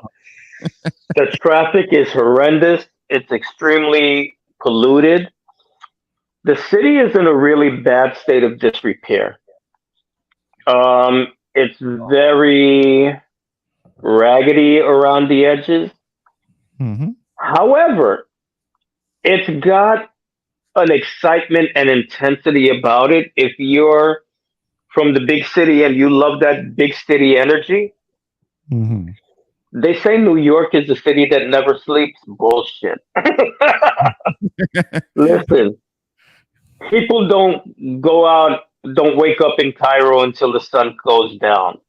the traffic is horrendous. It's extremely polluted. The city is in a really bad state of disrepair. It's very raggedy around the edges. hmm, However, it's got an excitement and intensity about it. If you're from the big city and you love that big city energy, hmm. they say New York is the city that never sleeps. Bullshit. Listen, people don't wake up in Cairo until the sun goes down.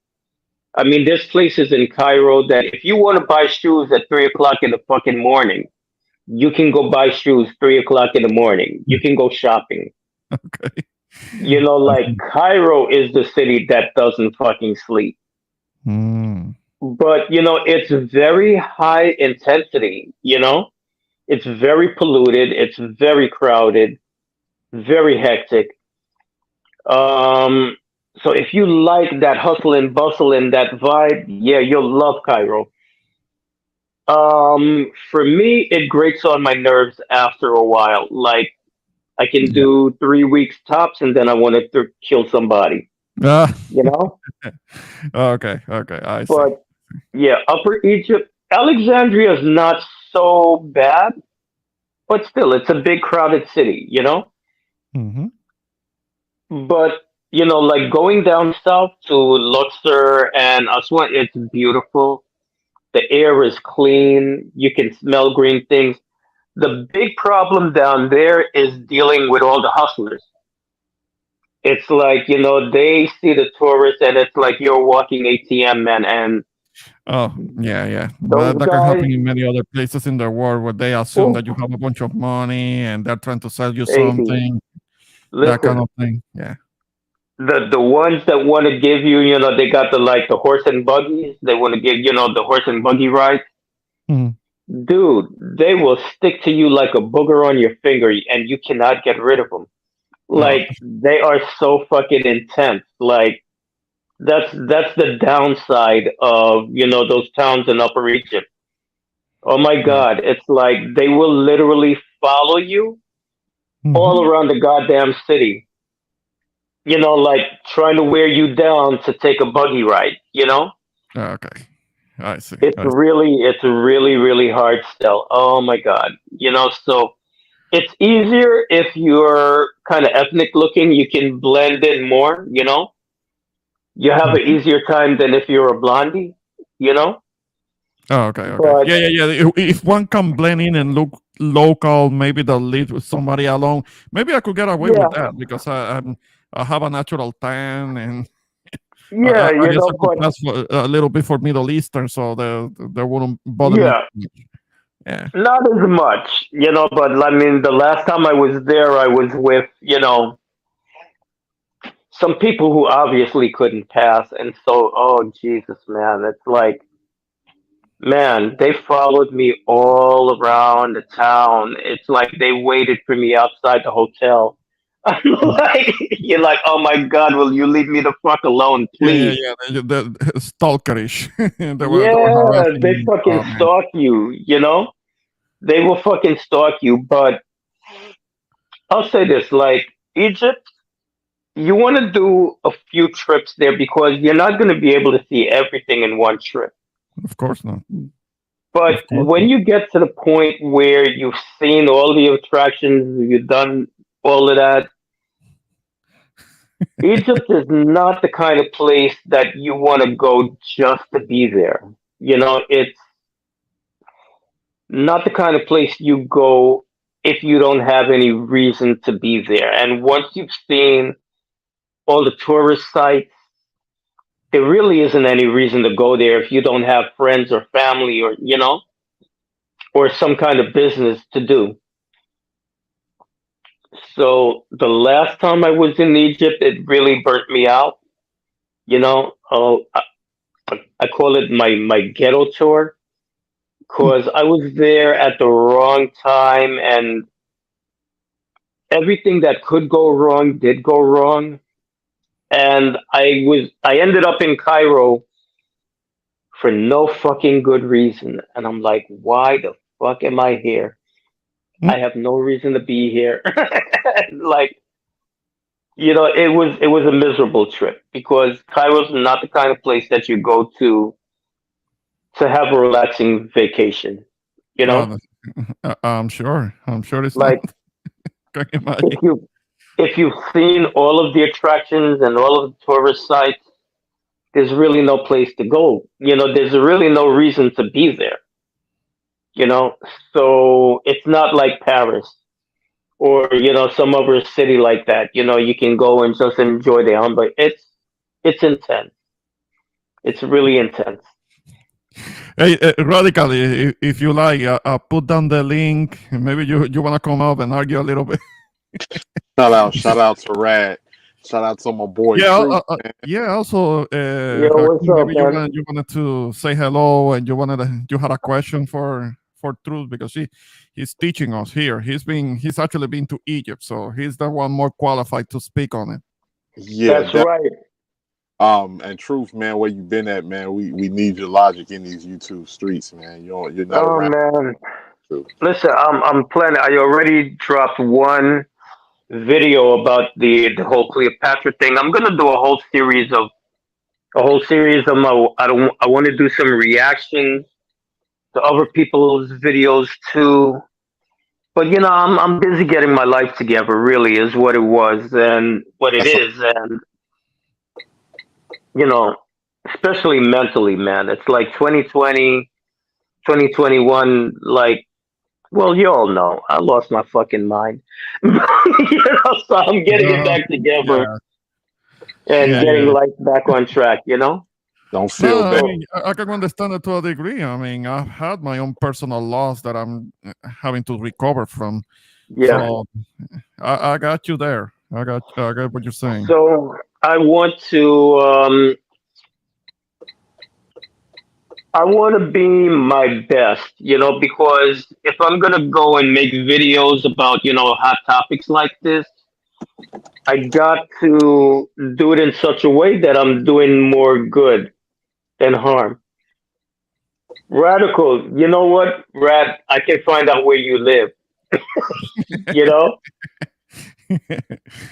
I mean, there's places in Cairo that if you want to buy shoes at 3 o'clock in the fucking morning, you can go buy shoes 3 o'clock in the morning. You can go shopping. Okay. Like Cairo is the city that doesn't fucking sleep. Mm, But it's very high intensity. It's very polluted. It's very crowded. Very hectic. Um, so if you like that hustle and bustle and that vibe, yeah, you'll love Cairo. For me, it grates on my nerves after a while. Like I can yeah. do 3 weeks tops, and then I want to kill somebody. Ah, You know. okay. Okay. I see. But yeah, Upper Egypt, Alexandria is not so bad, but still, it's a big crowded city. Hmm. But like going down south to Luxor and Aswan, it's beautiful. The air is clean. You can smell green things. The big problem down there is dealing with all the hustlers. It's like, they see the tourists and it's like you're walking ATM, man. And Oh, yeah, yeah. those That can guys, happen in many other places in the world where they assume oh, that you have a bunch of money and they're trying to sell you baby, something, that kind listen, of thing. Yeah. the ones that want to give you, they got the horse and buggies. They want to give, the horse and buggy ride. Mhm. Dude, they will stick to you like a booger on your finger and you cannot get rid of them. Oh, Like they are so fucking intense. Like that's the downside of those towns in Upper Egypt. Oh my yeah. God, it's like they will literally follow you all Mhm. around the goddamn city. like trying to wear you down to take a buggy ride. Okay, I see. It's really, really hard still. Oh my God. So it's easier if you're kind of ethnic looking, you can blend in more, you have an Mhm. easier time than if you're a blondie, you know? Oh, okay, okay. But Yeah, yeah, yeah. If one can blend in and look local, maybe they'll leave with somebody alone. Maybe I could get away with yeah, that because I have a natural tan, and yeah, I guess I could but pass for a little bit for Middle Eastern, so they wouldn't bother me yeah, too much. Yeah. not as much, but I mean, the last time I was there, I was with, some people who obviously couldn't pass. And so, oh, Jesus, man, it's like, man, they followed me all around the town. It's like they waited for me outside the hotel. I'm like, you're like, oh my God, will you leave me the fuck alone, Yeah, yeah, please? yeah. The stalkerish. They were Yeah, harassing they me. fucking Oh man. stalk you. They will fucking stalk you. But I'll say this, like Egypt, you want to do a few trips there because you're not going to be able to see everything in one trip. Of course not. But Of course when not. you get to the point where you've seen all the attractions, you've done all of that, Egypt is not the kind of place that you want to go just to be there. It's not the kind of place you go if you don't have any reason to be there. And once you've seen all the tourist sites, there really isn't any reason to go there if you don't have friends or family or some kind of business to do. So the last time I was in Egypt, it really burnt me out. I call it my ghetto tour because I was there at the wrong time and everything that could go wrong did go wrong. And I ended up in Cairo for no fucking good reason. And I'm like, why the fuck am I here? I have no reason to be here. Like, it was a miserable trip because Cairo's not the kind of place that you go to have a relaxing vacation. You Oh, know, I'm sure. I'm sure it's not. like Can if imagine. you if you've seen all of the attractions and all of the tourist sites, there's really no place to go. There's really no reason to be there. So it's not like Paris or some other city like that. You can go and just enjoy the but it's intense. It's really intense. Hey, Radical, if you like, I'll put down the link. Maybe you want to come up and argue a little bit. Shout out to Rad. Shout out to my boy Yeah, Truth. yeah. Also, Yo, what's Hakeem, up, maybe man? you wanted to say hello, and you had a question for Truth because he's teaching us here. He's actually been to Egypt, so he's the one more qualified to speak on it. Yeah, That's right. and Truth, man, where you been at, man? We need your logic in these YouTube streets, man. You're not Oh around. man. Truth. Listen, I'm planning. I already dropped one video about the whole Cleopatra thing. I'm gonna do a whole series of I want to do some reactions to other people's videos too. But I'm busy getting my life together. Really, is what it was and what it That's is, and you know, especially mentally, man. It's like 2020, 2021. Like, well, you all know, I lost my fucking mind. So I'm getting it No, back together yeah, and yeah, getting yeah. life back on track. don't No, feel I bad. So mean, I can understand it to a degree. I mean, I've had my own personal loss that I'm having to recover from. yeah. So I got you there. I got what you're saying. So I want to be my best, because if I'm gonna go and make videos about, hot topics like this, I got to do it in such a way that I'm doing more good than harm. Radical, you know what, Rad? I can find out where you live. You know,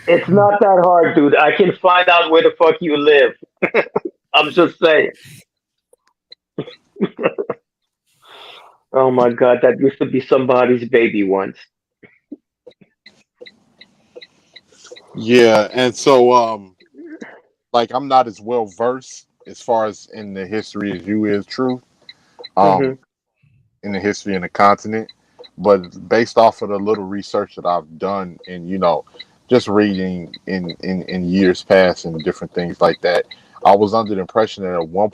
It's not that hard, dude. I can find out where the fuck you live. I'm just saying. Oh my god, that used to be somebody's baby once. Yeah, and so like I'm not as well versed as far as in the history as you is, true. Hmm. Um, in the history of the continent, but based off of the little research that I've done, and just reading in years past and different things like that, I was under the impression that at one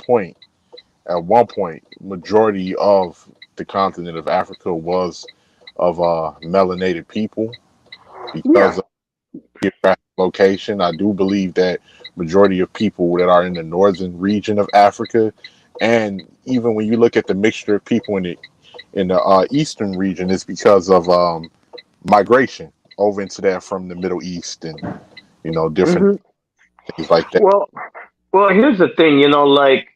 point, majority of the continent of Africa was of melanated people because Yeah. of geographic location. I do believe that majority of people that are in the northern region of Africa, and even when you look at the mixture of people in the eastern region, it's because of migration over into that from the Middle East and different Hmm. things like that. Well, well, here's the thing. Like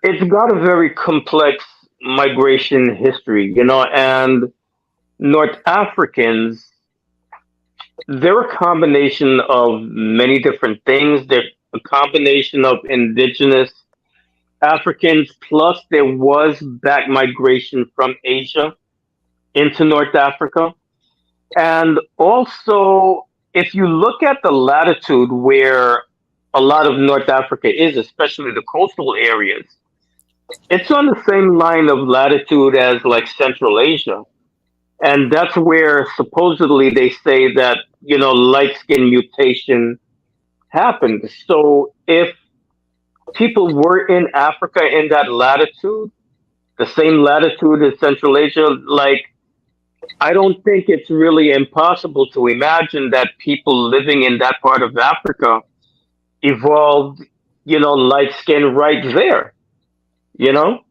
it's got a very complex migration history. And North Africans, they're a combination of many different things. They're a combination of indigenous Africans, plus there was back migration from Asia into North Africa. And also, if you look at the latitude where a lot of North Africa is, especially the coastal areas, it's on the same line of latitude as like Central Asia. And that's where supposedly they say that, light skin mutation happened. So if people were in Africa in that latitude, the same latitude as Central Asia, like I don't think it's really impossible to imagine that people living in that part of Africa evolved, light skin right there, you know?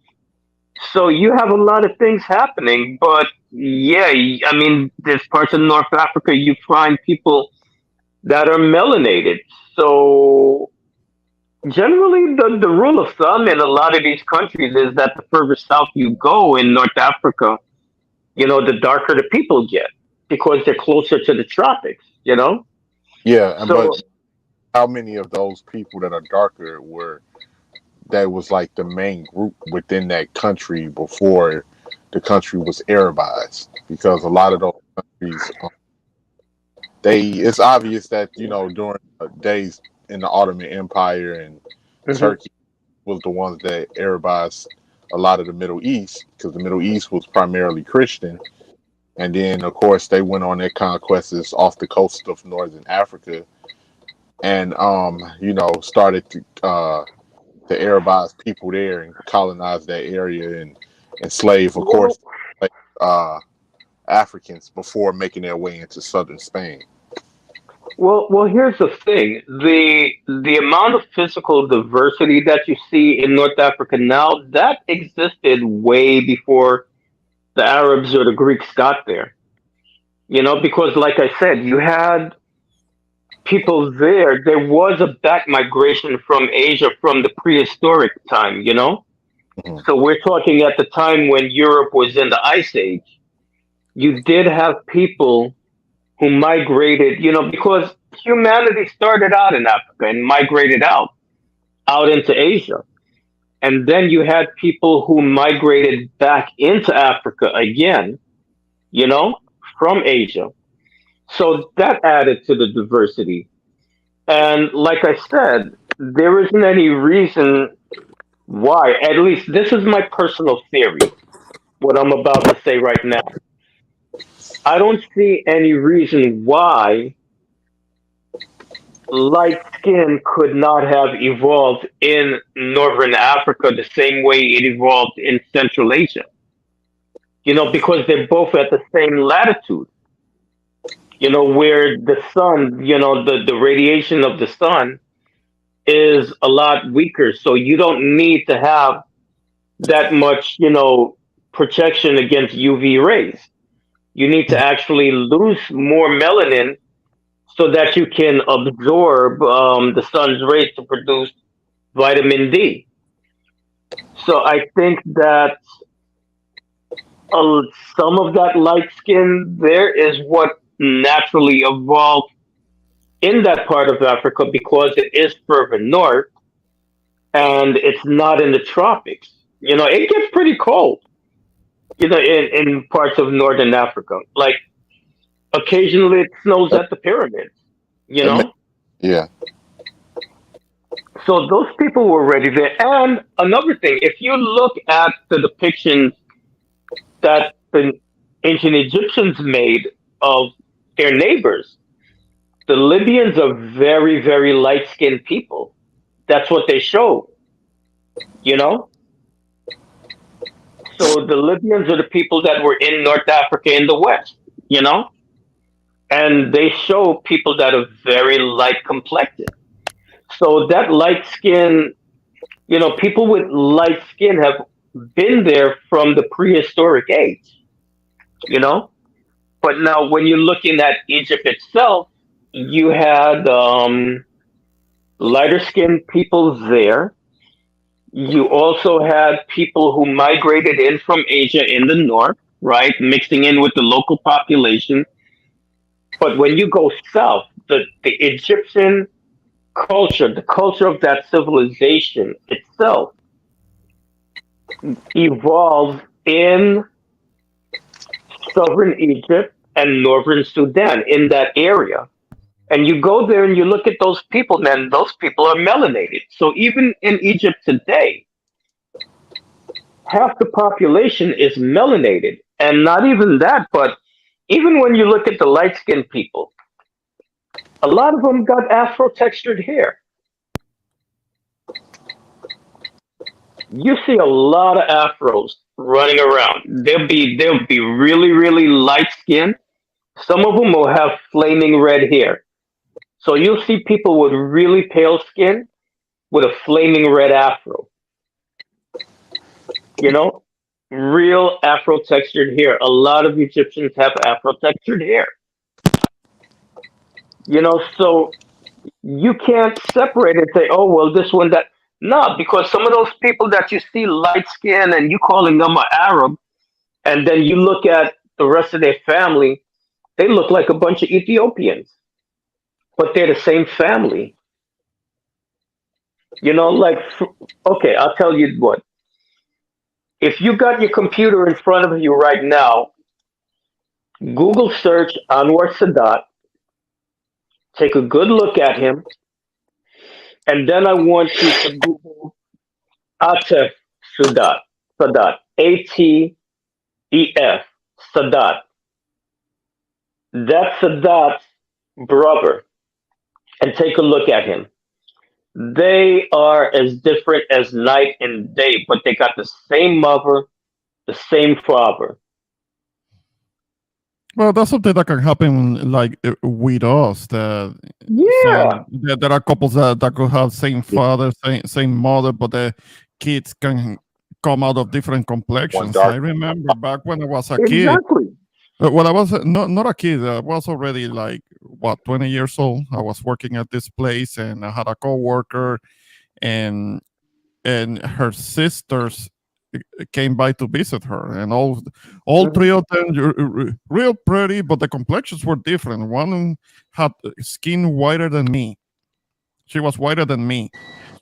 So you have a lot of things happening, but yeah, I mean, there's parts of North Africa you find people that are melanated. So generally, the rule of thumb in a lot of these countries is that the further south you go in North Africa, the darker the people get because they're closer to the tropics, Yeah, and but So, how many of those people that are darker were that was like the main group within that country before the country was Arabized? Because a lot of those countries, it's obvious that during the days in the Ottoman Empire and mhm. Turkey was the ones that Arabized a lot of the Middle East because the Middle East was primarily Christian. And then, of course, they went on their conquests off the coast of northern Africa, and started to Arabize people there and colonize that area and enslave, of well, course, like, uh, Africans before making their way into southern Spain. well. Here's the thing: the amount of physical diversity that you see in North Africa now that existed way before the Arabs or the Greeks got there. Because like I said, you had people there. There was a back migration from Asia from the prehistoric time. Mhm. So we're talking at the time when Europe was in the Ice Age. You did have people who migrated, because humanity started out in Africa and migrated out into Asia. And then you had people who migrated back into Africa again, you know, from Asia. So that added to the diversity. And like I said, there isn't any reason why, at least this is my personal theory, what I'm about to say right now. I don't see any reason why light skin could not have evolved in Northern Africa the same way it evolved in Central Asia. Because they're both at the same latitude, where the sun, the radiation of the sun is a lot weaker. So you don't need to have that much, protection against UV rays. You need to actually lose more melanin so that you can absorb the sun's rays to produce vitamin D. So I think that uh, some of that light skin there is what naturally evolved in that part of Africa because it is further north and it's not in the tropics. It gets pretty cold, in parts of northern Africa. Like occasionally it snows That, at the pyramids, you that makes, know? yeah. So those people were ready there. And another thing, if you look at the depictions that the ancient Egyptians made of their neighbors, the Libyans are very, very light skinned people. That's what they show, you know? So the Libyans are the people that were in North Africa in the West, you know? And they show people that are very light complected. So that light skin, people with light skin have been there from the prehistoric age, you know? But now when you're looking at Egypt itself, you had lighter skinned people there. You also had people who migrated in from Asia in the north, right, mixing in with the local population. But when you go south, the Egyptian culture, the culture of that civilization itself, evolved in southern Egypt and northern Sudan, in that area. And you go there and you look at those people, man, those people are melanated. So even in Egypt today, half the population is melanated. And not even that, but even when you look at the light skinned people, a lot of them got afro textured hair. You see a lot of afros running around. They'll be really, really light skinned. Some of them will have flaming red hair. So you'll see people with really pale skin with a flaming red afro. You know, real afro textured hair. A lot of Egyptians have afro textured hair. So you can't separate it and say, oh, well, this one, that. No, because some of those people that you see light skin and you calling them an Arab, and then you look at the rest of their family, they look like a bunch of Ethiopians, but they're the same family. Like, okay, I'll tell you what. If you got your computer in front of you right now, Google search Anwar Sadat, take a good look at him, and then I want you to Google Atef Sadat, Atef, Sadat. That's Sadat's brother, and take a look at him. They are as different as night and day, but they got the same mother, the same father. Well, that's something that can happen like with us. That Yeah, there are couples that could have same father, same mother, but the kids can come out of different One complexions. I dark. remember back when I was a kid. exactly. When I was not a kid, I was already like 20 years old. I was working at this place, and I had a coworker, and her sisters came by to visit her, and all Mhm. three of them real pretty, but the complexions were different. One had skin whiter than me. She was whiter than me.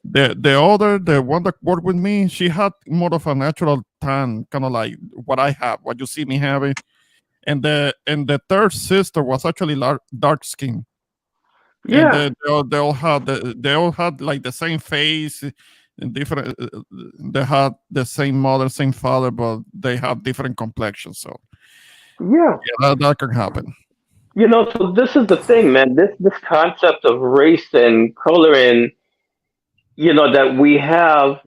The other, the one that worked with me, she had more of a natural tan, kind of like what I have, what you see me having. And the third sister was actually dark skin, and Yeah, they all had like the same face, and different. They had the same mother, same father, but they have different complexions. So yeah. yeah, that can happen. So this is the thing, man. This concept of race and color and that we have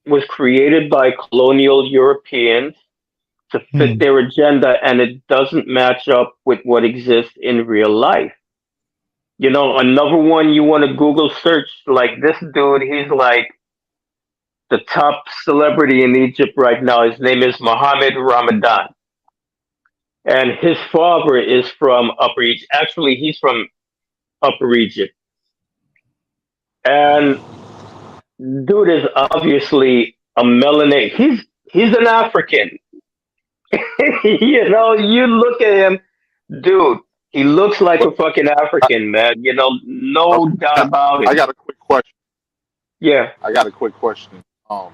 was created by colonial Europeans to fit Hmm. their agenda, and it doesn't match up with what exists in real life. Another one you want to Google search, like this dude, he's like the top celebrity in Egypt right now. His name is Mohammed Ramadan. And his father is from Upper Egypt. Actually, he's from Upper Egypt. And dude is obviously a melanated. He's an African. You look at him, dude. He looks like But a fucking African, man. No okay, doubt about I it. got a quick question. Yeah. I got a quick question. Um,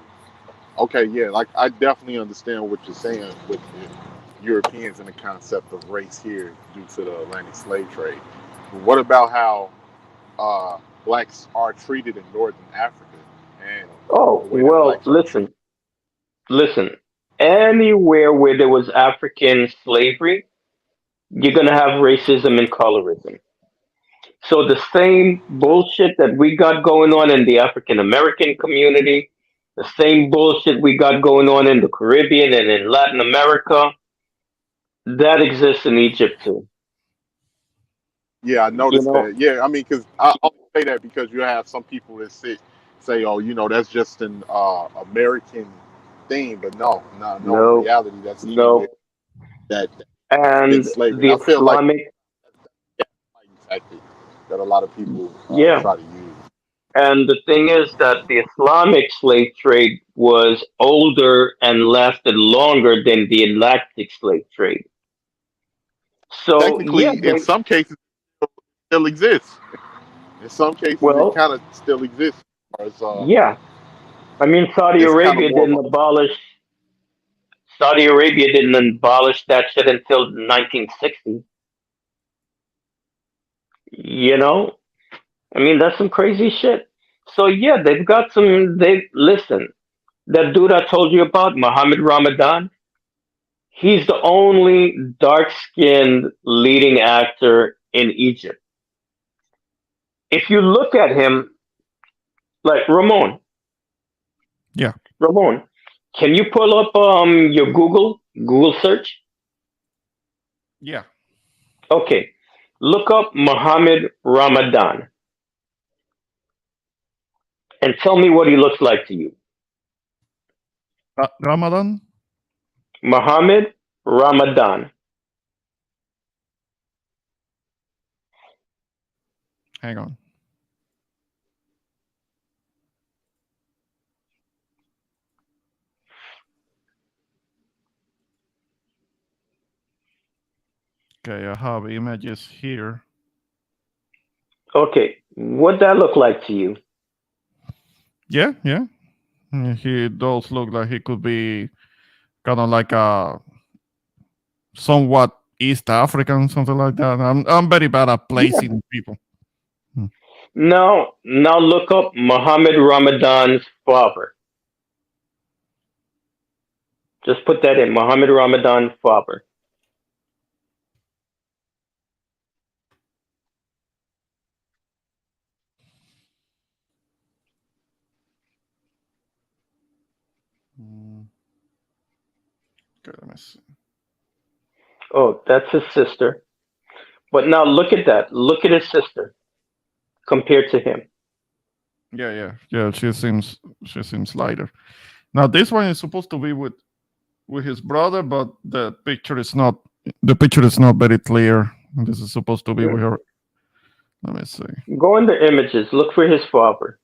okay, yeah, like I definitely understand what you're saying with the Europeans and the concept of race here due to the Atlantic slave trade. But what about how blacks are treated in Northern Africa and the Oh, way that well, blacks are treated? listen. Anywhere where there was African slavery, you're gonna have racism and colorism. So the same bullshit that we got going on in the African American community, the same bullshit we got going on in the Caribbean and in Latin America, that exists in Egypt too. Yeah, I You noticed know, that. Yeah, I mean, because I only say that because you have some people that say, oh, that's just an American thing, but no. In no, reality, that's anywhere no. that been And slavery. And the I feel like Islamic, that's a tactic that a lot of people yeah. try to use. And the thing is that the Islamic slave trade was older and lasted longer than the Atlantic slave trade. So yeah, Technically, in some cases, it still exists. In some cases, it well, kind of still exists. As yeah. I mean, it's kind of more of a Saudi Arabia didn't abolish that shit until 1960. You know, I mean, that's some crazy shit. So yeah, they've got some. They listen. That dude I told you about, Mohammed Ramadan. He's the only dark-skinned leading actor in Egypt. If you look at him, like Yeah. Ramon, can you pull up your Google search? Yeah. Okay, look up Mohammed Ramadan and tell me what he looks like to you. Ramadan. Mohammed Ramadan. Hang on. Okay, I have images here. Okay, what that look like to you? Yeah, yeah. He does look like he could be kind of like a somewhat East African, something like that. I'm very bad at Yeah. placing people. Hmm. Now look up Mohammed Ramadan's father. Just put that in, Mohammed Ramadan father. Mm, okay, let me see. Oh, that's his sister. But now look at that. Look at his sister compared to him. Yeah, yeah, yeah. She seems lighter. Now this one is supposed to be with his brother, but the picture is not very clear. This is supposed to be with her. Let me see. Go in the images. Look for his father.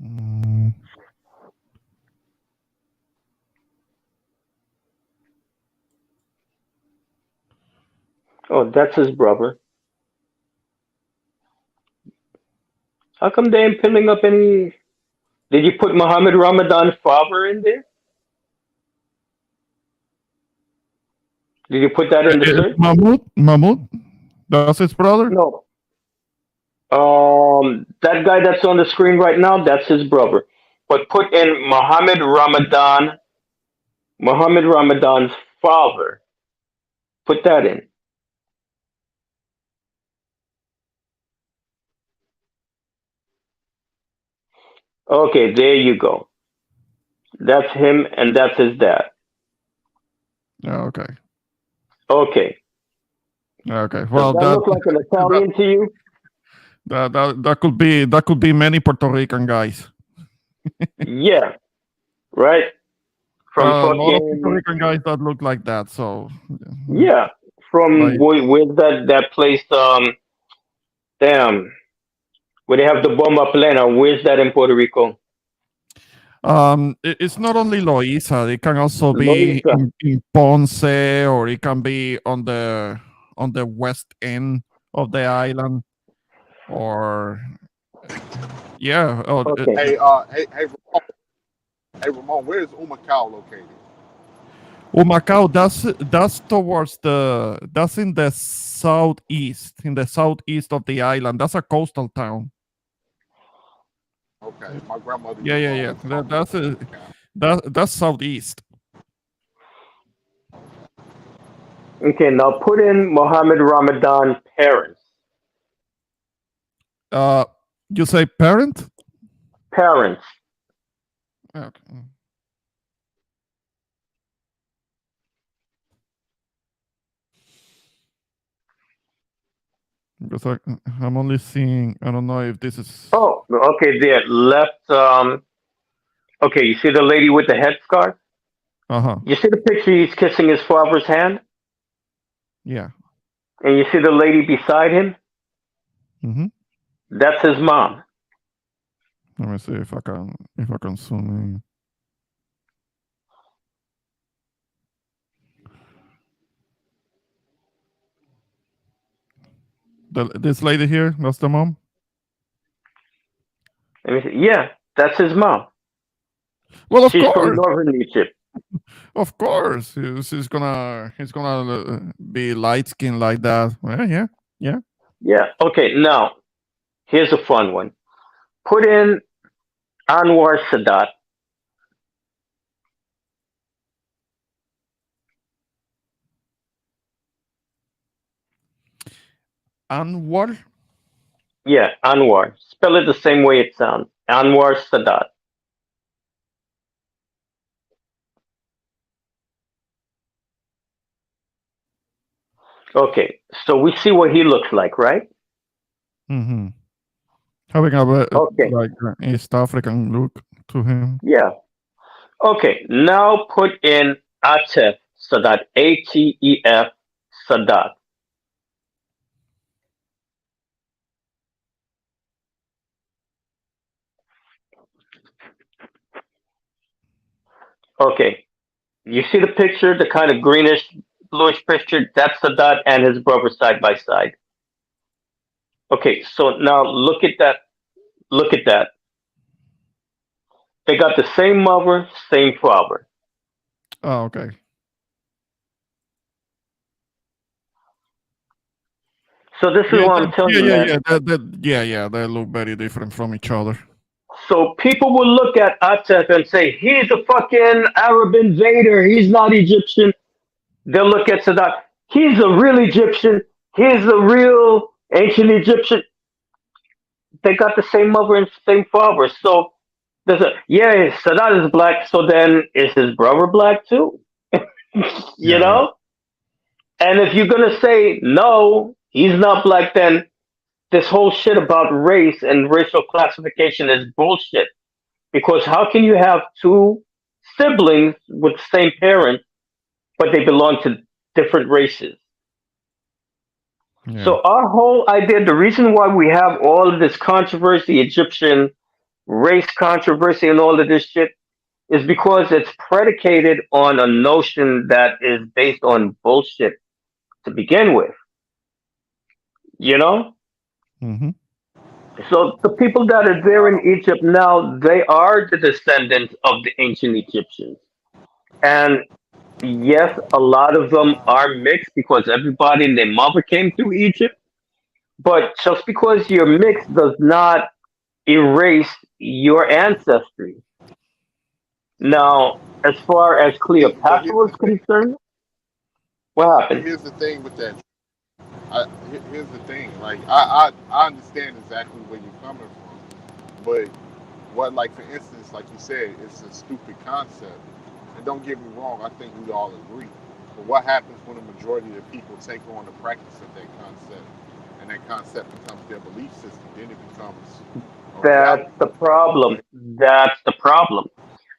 Mm, Oh, that's his brother. How come they ain't pulling up any? Did you put Muhammad Ramadan father in there? Did you put that in the search? Mahmoud, that's his brother. No. That guy that's on the screen right now, that's his brother. But put in Muhammad Ramadan's father. Put that in. Okay, there you go. That's him, and that's his dad. Yeah, okay. Okay. Okay. Does Well, that that look like an that Italian to you? that could be many Puerto Rican guys. Yeah, right. From A lot of Puerto fucking Rican guys that look like that. So, yeah. From like, where's that place? Damn, where they have the bomba plena. Where's that in Puerto Rico? It's not only Loiza. It can also be Loiza. in Ponce, or it can be on the west end of the island, or yeah. Or, Okay. Hey, Ramon, where is Umacao located? Macau. That's towards that's in the southeast of the island. That's a coastal town. Okay, my grandmother Yeah, used to yeah, yeah. always talk That's about a, Umacao. that's southeast. Okay. Now put in Mohammed Ramadan parents. Uh, you say parent? Parents. Okay. Because I'm only seeing. I don't know if this is. Oh, okay. There, left. Okay, you see the lady with the headscarf? Uh-huh. You see the picture? He's kissing his father's hand, Yeah. and you see the lady beside him. Mm-hmm. That's his mom. Let me see if I can zoom in. This lady here, that's the mom. Let me see. Yeah, that's his mom. Well, She's from northern Egypt. of course, he's gonna be light skinned like that. Well, yeah, yeah. Yeah. Okay. Now here's a fun one. Put in Anwar Sadat. Anwar. Yeah, Anwar. Spell it the same way it sounds. Anwar Sadat. Okay. So we see what he looks like, right? Mm-hmm. Having a Okay. like East African look to him. Yeah. Okay. Now put in Atef Sadat. Atef Sadat. Okay. You see the picture, the kind of greenish, bluish picture? That's Sadat and his brother side by side. Okay, so now look at that. Look at that. They got the same mother, same father. Oh, okay. So this is Yeah, what I'm telling yeah, you, yeah, man. yeah. Yeah, yeah. They look very different from each other. So people will look at Atef and say, he's a fucking Arab invader. He's not Egyptian. They'll look at Sadat. He's a real Egyptian. He's a real ancient Egyptian. They got the same mother and same father. So there's a, yeah, Sadat is black. So then is his brother black too? You Yeah, yeah, know? And if you're gonna say no, he's not black, then this whole shit about race and racial classification is bullshit. Because how can you have two siblings with the same parents, but they belong to different races? yeah, So our whole idea, the reason why we have all of this controversy, Egyptian race controversy and all of this shit, is because it's predicated on a notion that is based on bullshit to begin with. You know? Mm-hmm. So the people that are there in Egypt now, they are the descendants of the ancient Egyptians. And yes, a lot of them are mixed because everybody and their mother came through Egypt. But just because you're mixed does not erase your ancestry. Now, as far as But Cleopatra here's was the thing. concerned, what But happened? here's the thing with that. Here's the thing. Like I understand exactly where you're coming from, but what, like for instance, like you said, it's a stupid concept. And don't get me wrong, I think we all agree. But what happens when a majority of the people take on the practice of that concept, and that concept becomes their belief system? Then it becomes a That's reality, the problem. right? That's the problem.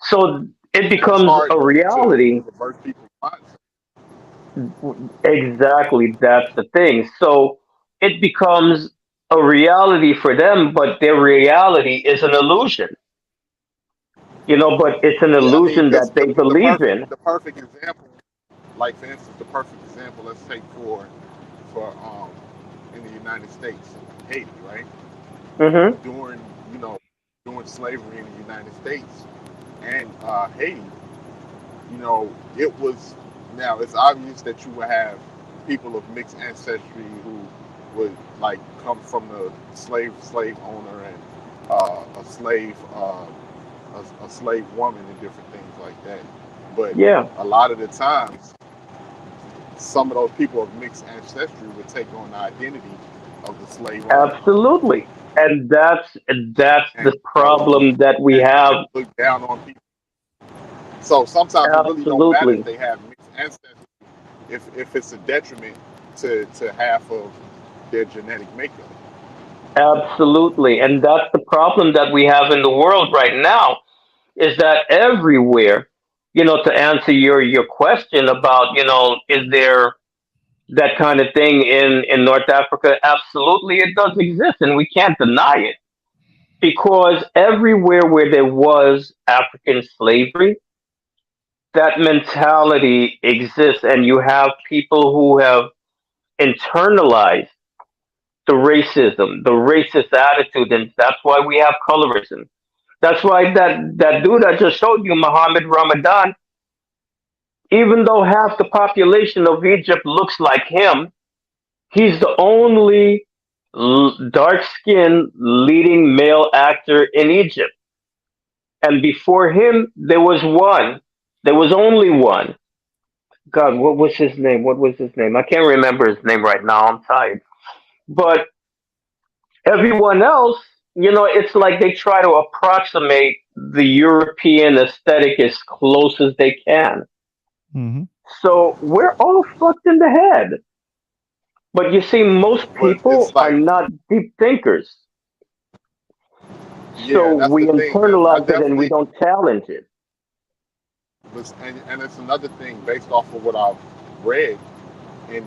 So it And it's becomes hard a to reality. reverse people's mindset. Exactly, that's the thing. So it becomes a reality for them, but their reality is an illusion. But it's an Yeah, I mean, illusion because that they believe in. the perfect example, like for instance, the perfect example. Let's take for in the United States, Haiti, right? Hmm. During you know during slavery in the United States and Haiti, it was now it's obvious that you would have people of mixed ancestry who would like come from the slave owner and a slave woman and different things like that. But Yeah, a lot of the times, some of those people of mixed ancestry would take on the identity of the slave owner, absolutely. And that's and the problem that we have. and look down on people. So sometimes it really don't matter if Absolutely. they have mixed ancestry if it's a detriment to half of their genetic makeup. Absolutely. And that's the problem that we have in the world right now is that everywhere, to answer your question about, is there that kind of thing in North Africa? Absolutely, it does exist, and we can't deny it because everywhere where there was African slavery, that mentality exists, and you have people who have internalized the racism, the racist attitude, and that's why we have colorism. That's why that dude I just showed you, Muhammad Ramadan, even though half the population of Egypt looks like him, he's the only dark-skinned leading male actor in Egypt. And before him, there was one. There was only one. God, what was his name? What was his name? I can't remember his name right now. I'm tired. But everyone else, it's like they try to approximate the European aesthetic as close as they can. Hmm. So we're all fucked in the head. But you see, most But people it's are like, not deep thinkers. yeah, So that's we the thing. I internalize it and we definitely don't challenge it. was, and it's another thing based off of what I've read in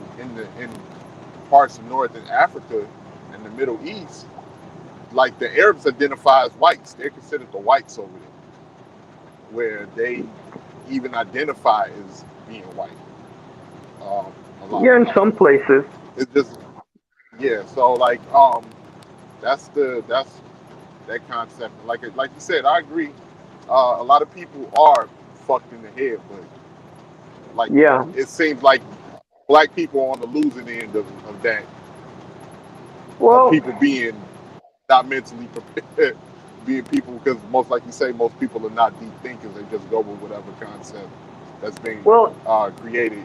parts of Northern Africa and the Middle East. Like the Arabs identify as whites; they're considered the whites over there, where they even identify as being white. A lot, Yeah, in some places. it's just yeah. So like that's that concept. Like you said, I agree. A lot of people are fucked in the head, but like Yeah. it seems like black people are on the losing end of that, of Well, people being not mentally prepared, being people because most like you say, most people are not deep thinkers. They just go with whatever concept that's being well, created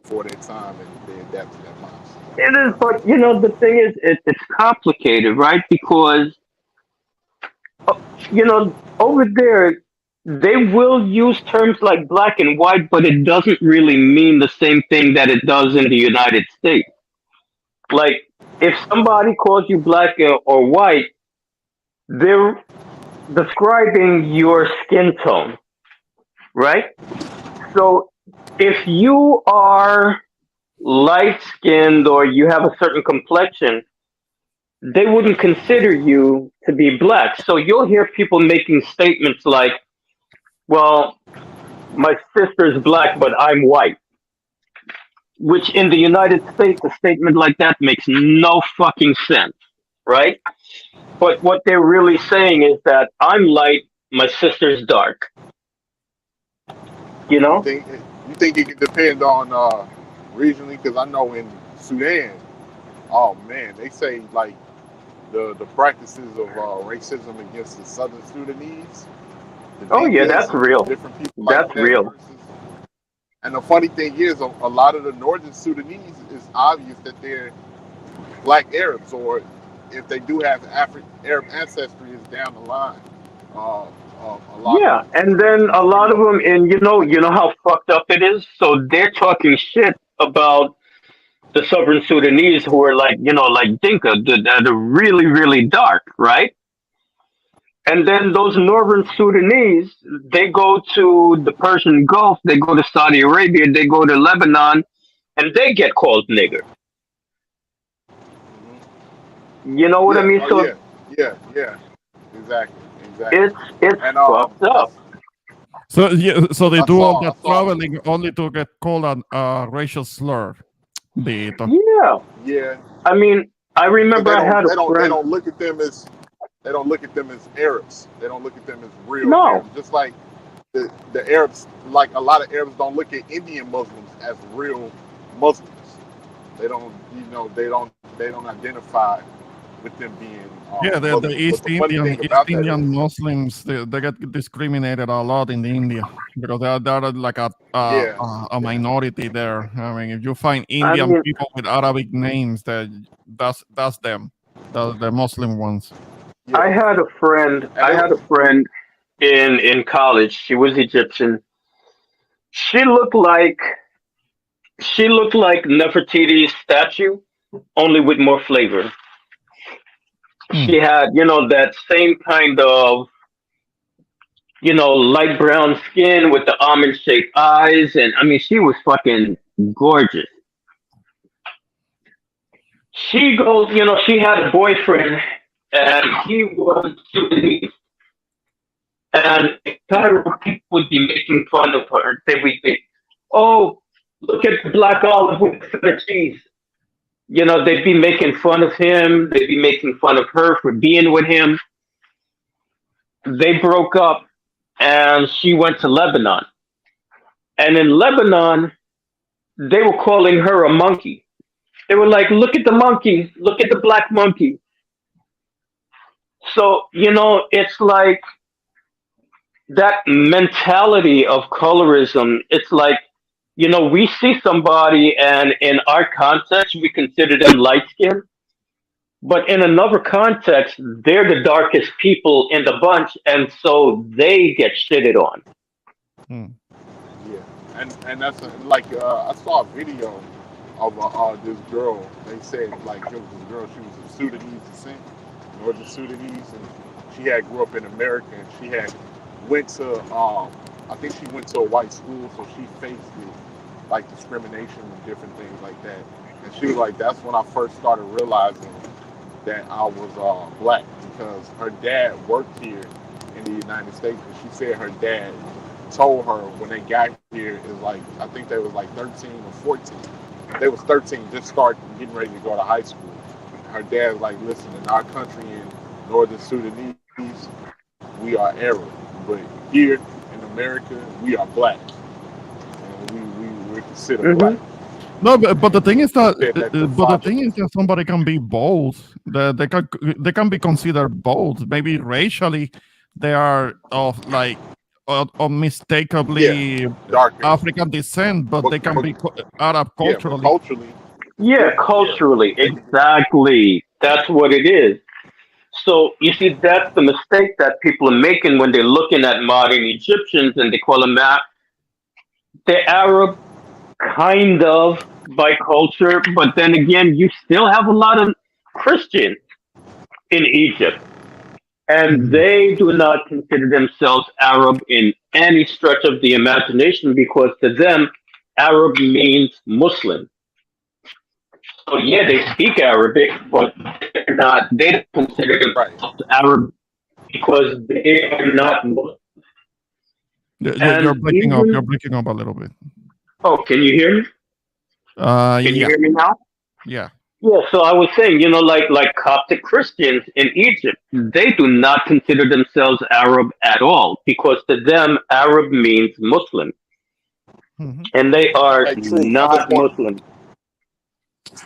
for their time and they adapt to that mindset. it is, but the thing is, it's complicated, right? Because over there, they will use terms like black and white, but it doesn't really mean the same thing that it does in the United States. Like, if somebody calls you black or white, they're describing your skin tone, right? So if you are light skinned or you have a certain complexion, they wouldn't consider you to be black. So you'll hear people making statements like, well, my sister's black, but I'm white. Which in the United States, a statement like that makes no fucking sense, right? But what they're really saying is that I'm light, my sister's dark, you You know? think you think it can depend on regionally? Because I know in Sudan, oh man, they say like the practices of racism against the Southern Sudanese, the Oh, yeah, Dinkas that's and real. different people like That's that real. versus. And the funny thing is, a lot of the Northern Sudanese is obvious that they're Black Arabs, or if they do have Arab ancestry, is down the line. A lot of Yeah, them, and then a you lot of know, them, and you know how fucked up it is. So they're talking shit about the Southern Sudanese who are like, like Dinka, that are really, really dark, right? And then those Northern Sudanese, they go to the Persian Gulf, they go to Saudi Arabia, they go to Lebanon, and they get called nigger. hmm You know what I yeah, mean? oh So yeah, yeah, yeah, exactly, exactly. it's And fucked that's up. So yeah, so they I do all saw, that I saw, traveling only to get called a racial slur. Dito. Yeah. yeah, I mean, I because remember I had a they friend. don't look at them as they don't look at them as Arabs. They don't look at them as real No. Arabs. Just like the Arabs, like a lot of Arabs don't look at Indian Muslims as real Muslims. They don't, they don't identify with them being Yeah, the Muslims. But the funny thing East about that Indian is, Muslims they get discriminated a lot in India because they're like yeah, a yeah, minority there. I mean, if you find I Indian mean, people with Arabic names, that's them, the Muslim ones. I yeah, had a friend. and I it had was, a friend in college. She was Egyptian. She looked like she looked like Nefertiti's statue, only with more flavor. Hmm. She had, that same kind of, light brown skin with the almond shaped eyes, and I mean, she was fucking gorgeous. She goes, she had a boyfriend, and he was Sudanese, and Cairo people would be making fun of her. They would be, oh, look at the black olive with the feta cheese. They'd be making fun of him. They'd be making fun of her for being with him. They broke up, and she went to Lebanon. And in Lebanon, they were calling her a monkey. They were like, look at the monkey, look at the black monkey. So, it's like that mentality of colorism. It's like, we see somebody and in our context, we consider them light skinned. But in another context, they're the darkest people in the bunch. And so they get shitted on. Hmm. yeah, and that's like I saw a video of this girl. They said like it was this girl. She was of Sudanese descent, Northern Sudanese, and she had grew up in America. And she had went to I think she went to a white school, so she faced it like discrimination and different things like that. And she was like, that's when I first started realizing that I was black because her dad worked here in the United States, and she said her dad told her when they got here is like I think they was like 13 or 14. They was 13, just start getting ready to go to high school. Her dad was like, listen, in our country in Northern Sudanese, we are Arab, but here in America we are black, and we're considered Hmm. black. No, but the thing is that Said that to but the Faja. thing is that somebody can be both. They can be considered both. Maybe racially, they are of like Yeah, unmistakably darker, African descent, but they can but be Arab yeah, but culturally. culturally, Yeah, yeah, culturally. they can Exactly. That's what it is. So you see, that's the mistake that people are making when they're looking at modern Egyptians and they call them they're Arab, kind of by culture, but then again, you still have a lot of Christians in Egypt, and Mhm. they do not consider themselves Arab in any stretch of the imagination because to them, Arab means Muslim. So yeah, they speak Arabic, but they're not. They don't consider right. themselves Arab because they are not Muslim. You're And breaking up. You're even breaking up a little bit. oh, can you hear me? Can you Yeah, hear me now? yeah. Yeah, so I was saying, like Coptic Christians in Egypt, they do not consider themselves Arab at all because to them, Arab means Muslim, Hmm. and they are Hey, truth. not Muslim.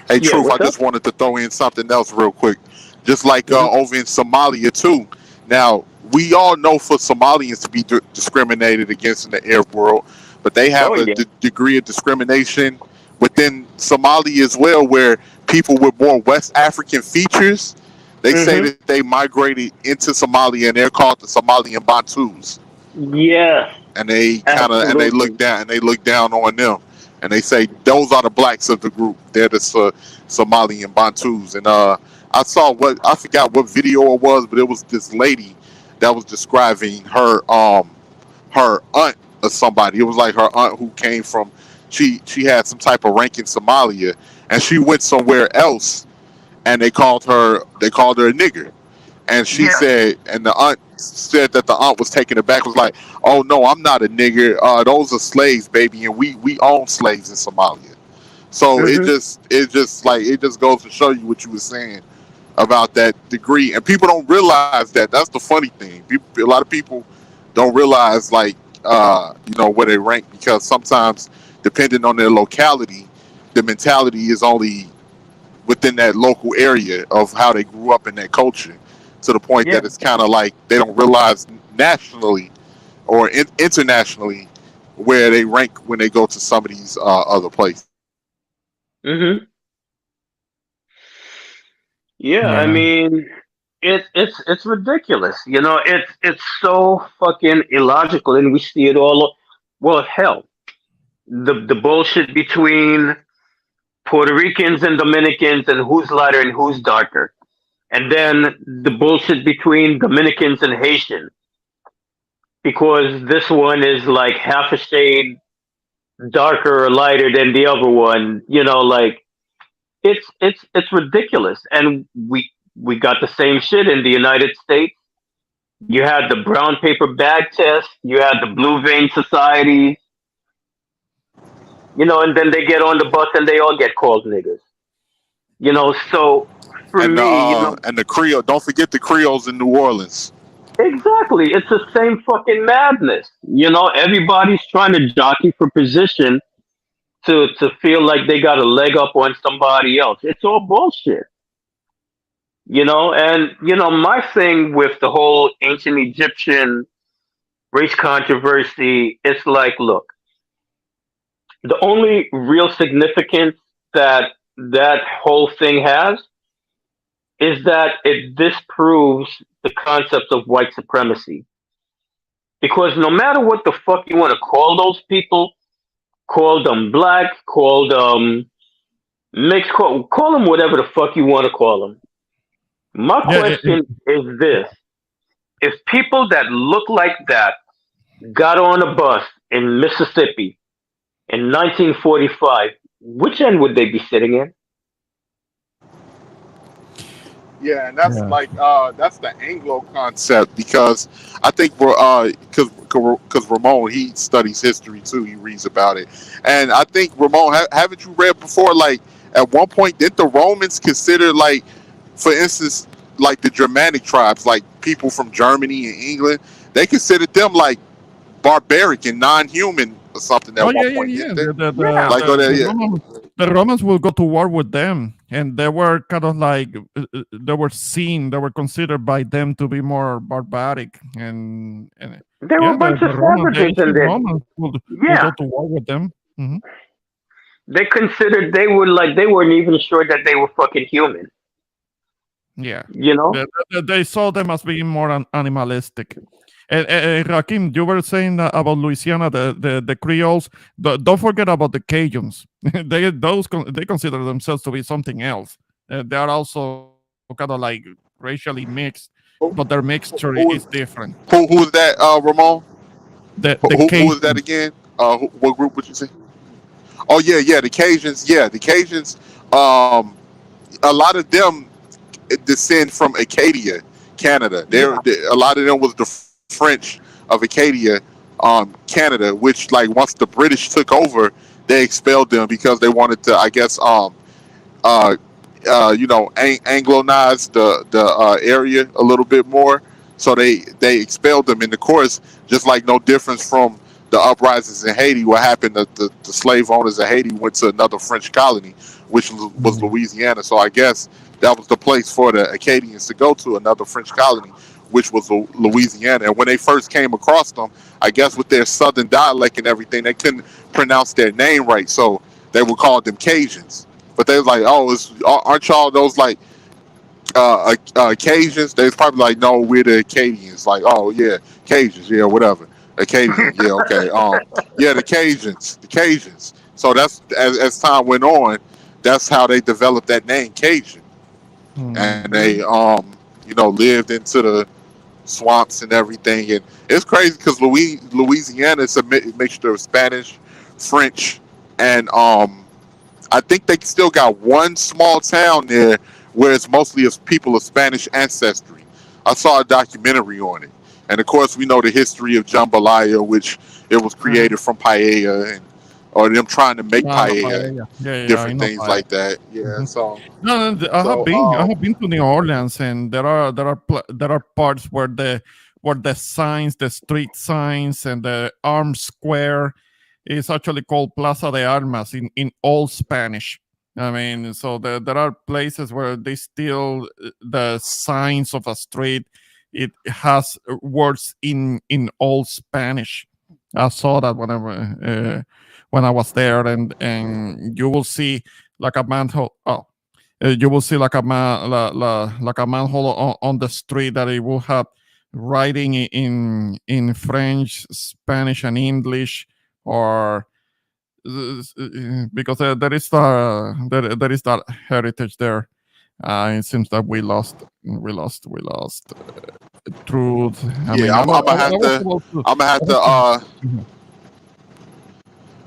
Hey, Yeah, truth. I what's up? just wanted to throw in something else real quick. Just like Hmm. over in Somalia too. Now we all know for Somalians to be discriminated against in the Arab world, but they Oh have a yeah. degree of discrimination within Somalia as well, where people with more West African features. They say Hmm. that they migrated into Somalia and they're called the Somalian Bantus, Yes, and they kind of and they look absolutely. down and they look down on them, and they say those are the blacks of the group. They're the Somalian Bantus. And I saw what I forgot what video it was, but it was this lady that was describing her aunt or somebody. It was like her aunt who came from she had some type of rank in Somalia, and she went somewhere else, and they called her a nigger, and she Yeah. said, and the aunt said that the aunt was taken aback, was like, "Oh no, I'm not a nigger. Those are slaves, baby, and we own slaves in Somalia." So Hmm. it just like it just goes to show you what you were saying about that degree, and people don't realize that. That's the funny thing. People, a lot of people don't realize like where they rank, because sometimes depending on their locality, the mentality is only within that local area of how they grew up in that culture, to the point Yeah. that it's kind of like they don't realize nationally or internationally where they rank when they go to some of these other places. Hmm. Yeah. I Yeah. mean, it's ridiculous. It's so fucking illogical, and we see it all. Well, hell, the bullshit between Puerto Ricans and Dominicans, and who's lighter and who's darker, and then the bullshit between Dominicans and Haitians, because this one is like half a shade darker or lighter than the other one. Like it's ridiculous, and we got the same shit in the United States. You had the brown paper bag test, you had the blue vein society, and then they get on the bus and they all get called niggers. So for me, And the Creole. Don't forget the Creoles in New Orleans. exactly, it's the same fucking madness. Everybody's trying to jockey for position to feel like they got a leg up on somebody else. It's all bullshit. And my thing with the whole ancient Egyptian race controversy, it's like, look, the only real significance that that whole thing has is that it disproves the concept of white supremacy. Because no matter what the fuck you want to call those people, call them black, call them mixed, call them whatever the fuck you want to call them. My Yeah. question is this: if people that look like that got on a bus in Mississippi in 1945, which end would they be sitting in? Yeah, and that's Yeah. like that's the Anglo concept, because I think we're because Ramon, he studies history too. He reads about it, and I think Ramon, haven't you read before? Like at one point, did the Romans consider, like, for instance, like the Germanic tribes, like people from Germany and England, they considered them like barbaric and non-human or something Oh at one yeah, yeah, point, yeah. didn't they? Yeah. Like, oh, yeah. The Romans will go to war with them, and they were kind of like they were considered by them to be more barbaric, and They were yeah, a bunch of The savages in ancient there. Romans will Yeah. go to war with them. Hmm. They considered they were like they weren't even sure that they were fucking human. Yeah, You know? they saw them as being more animalistic. Rakim, you were saying about Louisiana, the Creoles. Don't forget about the Cajuns. They consider themselves to be something else. They are also kind of like racially mixed, but their mixture is Who different. who was that, Ramon? The Who was that Cajuns. again? What group would you say? Oh yeah, yeah, the Cajuns. Yeah, the Cajuns. Um, a lot of them descend from Acadia, Canada. Yeah. A lot of them was the French of Acadia, Canada. Which, like, once the British took over, they expelled them because they wanted to, I guess, uh, Anglonize the area a little bit more. So they expelled them in the course, just like no difference from the uprisings in Haiti. What happened? The slave owners of Haiti went to another French colony, which was Mhm. Louisiana. So I guess that was the place for the Acadians to go to, another French colony, which was Louisiana. And when they first came across them, I guess with their southern dialect and everything, they couldn't pronounce their name right, so they would call them Cajuns. But they was like, "Oh, aren't y'all those, like, Cajuns?" They was probably like, "No, we're the Acadians." Like, "Oh yeah, Cajuns, yeah, whatever, Acadian, yeah, okay, yeah, the Cajuns." So that's, as time went on, that's how they developed that name, Cajun, and Mhm. they lived into the swamps and everything. And it's crazy because Louisiana is a mixture of Spanish, French, and I think they still got one small town there where it's mostly of people of Spanish ancestry. I saw a documentary on it, And of course, we know the history of jambalaya, which it was Mhm. created from paella, and or them trying to make Ah, paella and paella. Yeah, yeah, I different know things paella. like that. Yeah. Mhm. So No, no, so I have been to New Orleans, and there are parts where the signs, the street signs, and the arms square is actually called Plaza de Armas in all Spanish. I mean, so there are places where they still the signs of a street. It has words in all Spanish. I saw that when I was there, and you will see like a manhole. Oh, you will see like like a manhole on the street that it will have writing in French, Spanish, and English, or because there is that heritage there. It seems that we lost truth. I yeah, mean, I'm gonna I have was to about to. I'm gonna I have was to Mhm.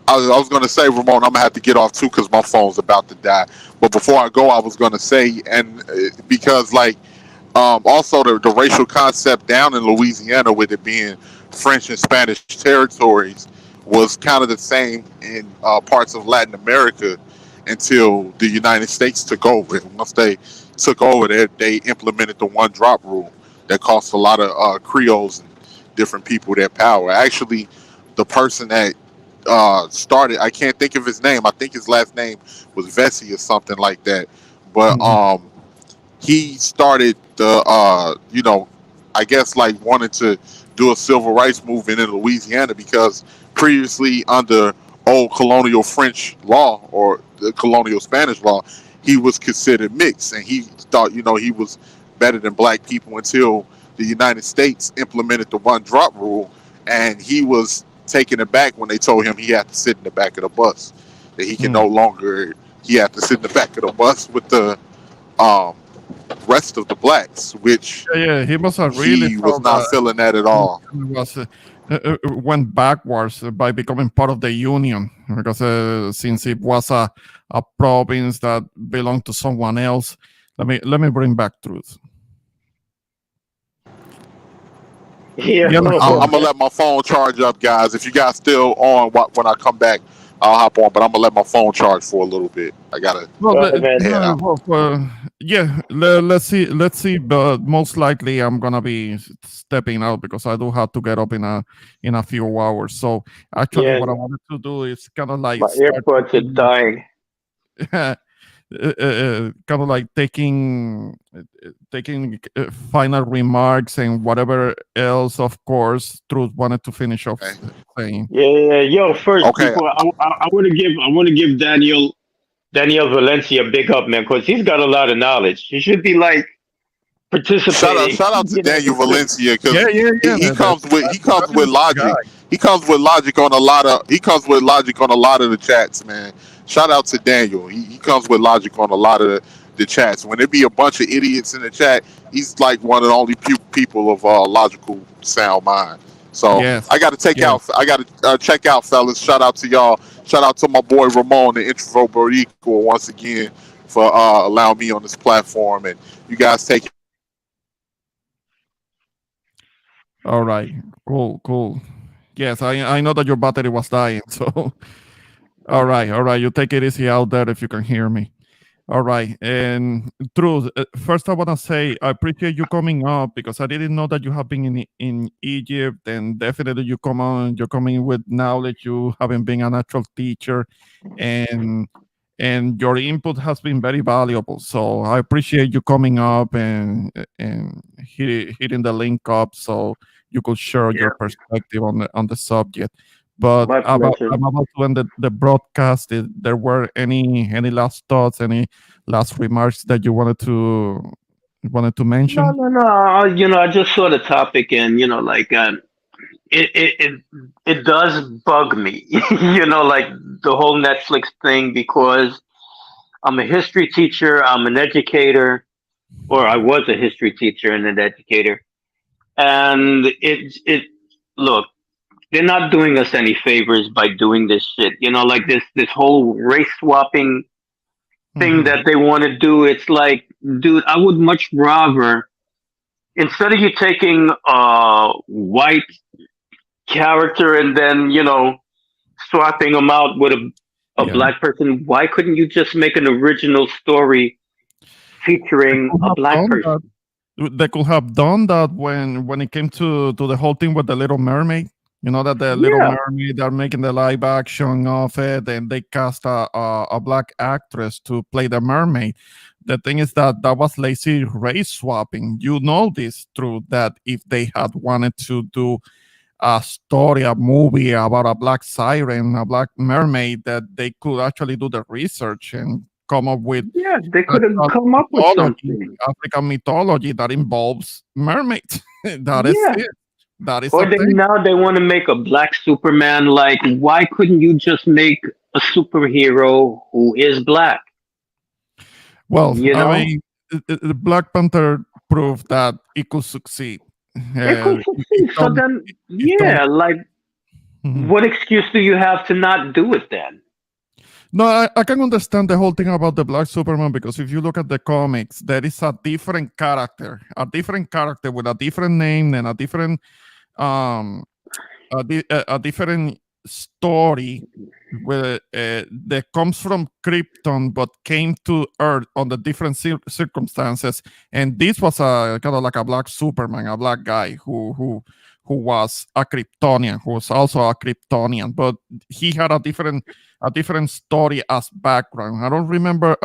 I was going to say, Ramon, I'm going to have to get off too because my phone's about to die. But before I go, I was going to say, and because like also the racial concept down in Louisiana, with it being French and Spanish territories, was kind of the same in parts of Latin America until the United States took over. And once they took over, they implemented the one drop rule that cost a lot of Creoles and different people their power. Actually, the person that started, I can't think of his name. I think his last name was Vesey or something like that. But Mhm. he started the I guess like wanted to do a civil rights movement in Louisiana because previously under old colonial French law or the colonial Spanish law, he was considered mixed, and he thought he was better than black people until the United States implemented the one drop rule, and he was taken aback when they told him he had to sit in the back of the bus, that he can no Mm. longer he had to sit in the back of the bus with the um rest of the blacks, which Yeah, yeah, he must have really he was felt not that feeling that at he all. was went backwards by becoming part of the union because since it was a province that belonged to someone else. Let me bring back truth. Yeah. Yeah, I'm gonna let my phone charge up, guys. If you guys still on when I come back, I'll hop on. But I'm gonna let my phone charge for a little bit. I gotta well, All right, man. head out. yeah. Let's see. Let's see. But most likely, I'm gonna be stepping out because I do have to get up in a few hours. So actually, Yeah, what I wanted to do is kind of like my start AirPods are taking dying. kind of like taking final remarks and whatever else. Of course, Truth wanted to finish off Okay. saying. Yeah, yeah, yeah. Yo, first Okay. before I want to give Daniel Valencia a big up, man, because he's got a lot of knowledge. He should be like participating. Shout out to Daniel Valencia Yeah, because yeah, yeah. he comes That with is the logic. guy. He comes with logic on a lot of the chats, man. Shout out to Daniel. He comes with logic on a lot of the chats. When there be a bunch of idiots in the chat, he's like one of the only people of logical sound mind. So Yes, I got to take yes. out. I got to check out, fellas. Shout out to y'all. Shout out to my boy Ramon, the introvert Boricua, once again for allowing me on this platform. And you guys take All right. Cool, cool. Yes, I know that your battery was dying. So, all right, all right. You take it easy out there if you can hear me. All right. And Truth, first I want to say I appreciate you coming up because I didn't know that you have been in Egypt, and definitely you're coming with knowledge. You haven't been a natural teacher, and your input has been very valuable. So I appreciate you coming up and hitting the link up so you could share your Yeah, perspective on the subject. But my pleasure. I'm about to end the broadcast. If there were any last thoughts, any last remarks that you wanted to No, mention? no, no. I just saw the topic, and like it it it, it does bug me. Like the whole Netflix thing because I'm a history teacher. I'm an educator, or I was a history teacher and an educator. And it look, they're not doing us any favors by doing this shit. Like this whole race swapping thing Mhm. that they want to do. It's like, dude, I would much rather instead of you taking a white character and then swapping them out with a Yeah. black person, why couldn't you just make an original story featuring Could a have black done that. person? They could have done that when it came to the whole thing with the Little Mermaid. You know that the Little Yeah, Mermaid are making the live action of it, and they cast a black actress to play the mermaid. The thing is that that was lazy race swapping. You know this through that if they had wanted to do a story, a movie about a black siren, a black mermaid, that they could actually do the research and come up with yeah, they a could have come up with something. African mythology that involves mermaids. That is Yeah. it. That is Or a they thing. now they want to make a black Superman. Like, why couldn't you just make a superhero who is black? Well, You I know, mean, Black Panther proved that it could succeed. it could It succeed. So done, then, it done. yeah, like, Mhm. what excuse do you have to not do it then? No, I can understand the whole thing about the Black Superman because if you look at the comics, there is a different character with a different name and a different um a different story that comes from Krypton but came to Earth under different circumstances. And this was a kind of like a black Superman, a black guy who was a Kryptonian, who was also a Kryptonian, but he had a different story as background. I don't remember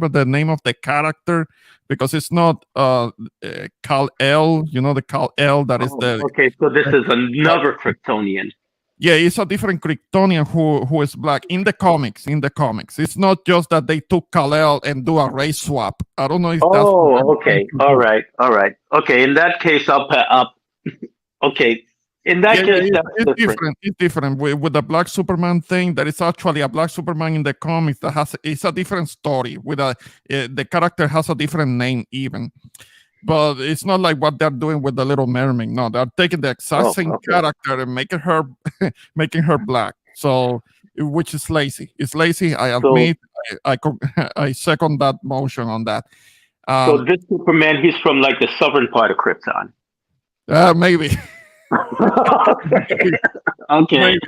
the name of the character because it's not Kal-El, you know, the Kal-El that is Oh, okay. So this is the another Kryptonian. yeah, it's a different Kryptonian who is black in the comics. In the comics, it's not just that they took Kal-El and do a race swap. I don't know if that's what they're Oh, trying okay. to All do. right. All right. Okay. In that case, I'll put up. Okay. In Yeah, that yeah, case, that's it's different. different. It's different with the Black Superman thing. There is actually a Black Superman in the comics that has it's a different story. With the character has a different name even. But it's not like what they're doing with the Little Mermaid. No, they're taking the exact Oh, same okay. character and making her black. So, which is lazy. It's lazy. I So, admit. I second that motion on that. so Um, this Superman, he's from like the southern part of Krypton. maybe, Okay. Okay. maybe.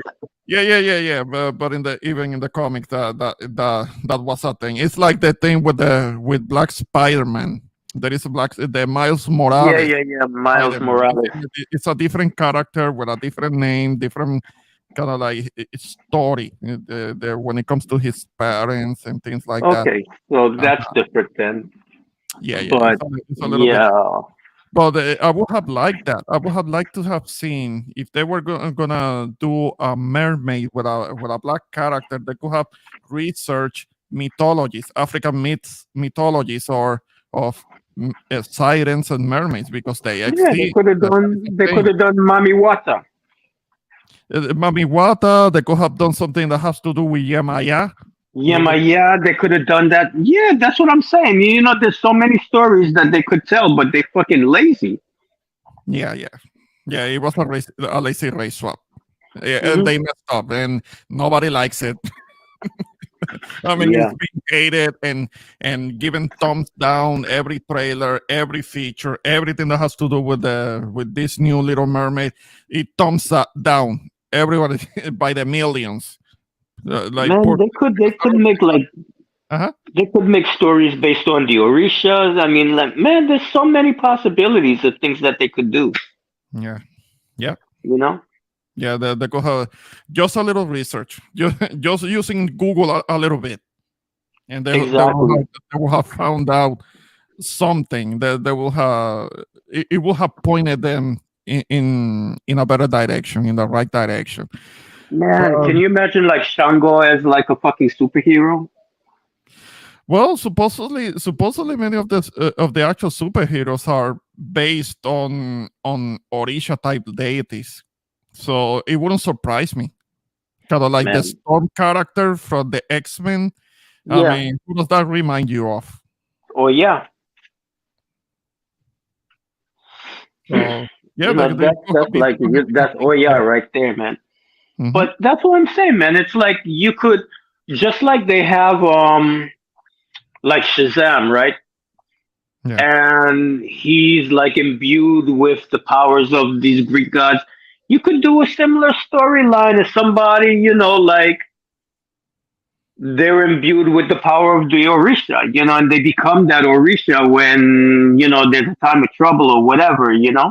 Yeah. But in the even in the comic, that was a thing. It's like the thing with Black Spider-Man. There is a the Miles Yeah, Morales yeah, yeah. Miles Spider-Man. Morales. It's a different character with a different name, different kind of like story when it comes to his parents and things like that. Okay, so that's Uh-huh. different then. Yeah. But It's a little bit. yeah, But I would have liked that. I would have liked to have seen if they were gonna do a mermaid with a black character. They could have researched mythologies, African mythologies, or of sirens and mermaids because they yeah, they exist. could have That is done. the They could thing. have done Mami Wata. Mami Wata, they could have done something that has to do with Yemaya. Yeah, my yeah, they could have done that. Yeah, that's what I'm saying. You know, there's so many stories that they could tell, but they fucking lazy. Yeah. It was a lazy race swap. Yeah, and Hmm. they messed up, and nobody likes it. I mean, it's Yeah, being hated and given thumbs down. Every trailer, every feature, everything that has to do with this new Little Mermaid, it thumbs down. Everybody by the millions. Like man, poor. they could make like Uh-huh. they could make stories based on the Orishas. I mean, like man, there's so many possibilities of things that they could do. Yeah. Yeah. You know? Yeah, they could have just a little research, just using Google a little bit, and Exactly. they will have found out something that they will have it will have pointed them in a better direction, in the right direction. Man, But can you imagine like Shango as like a fucking superhero? well, supposedly many of the actual superheroes are based on Orisha type deities, so it wouldn't surprise me. Kind of like the Man. Storm character from the X-Men. I Yeah. mean, who does that remind you of? Oh yeah. So yeah, You know, that's like that's oh yeah, right there, man. Mhm. But that's what I'm saying, man. It's like you could just like they have like Shazam, right? and he's like imbued with the powers of these Greek gods. You could do a similar storyline as somebody, like they're imbued with the power of the Orisha, and they become that Orisha when, there's a time of trouble or whatever. I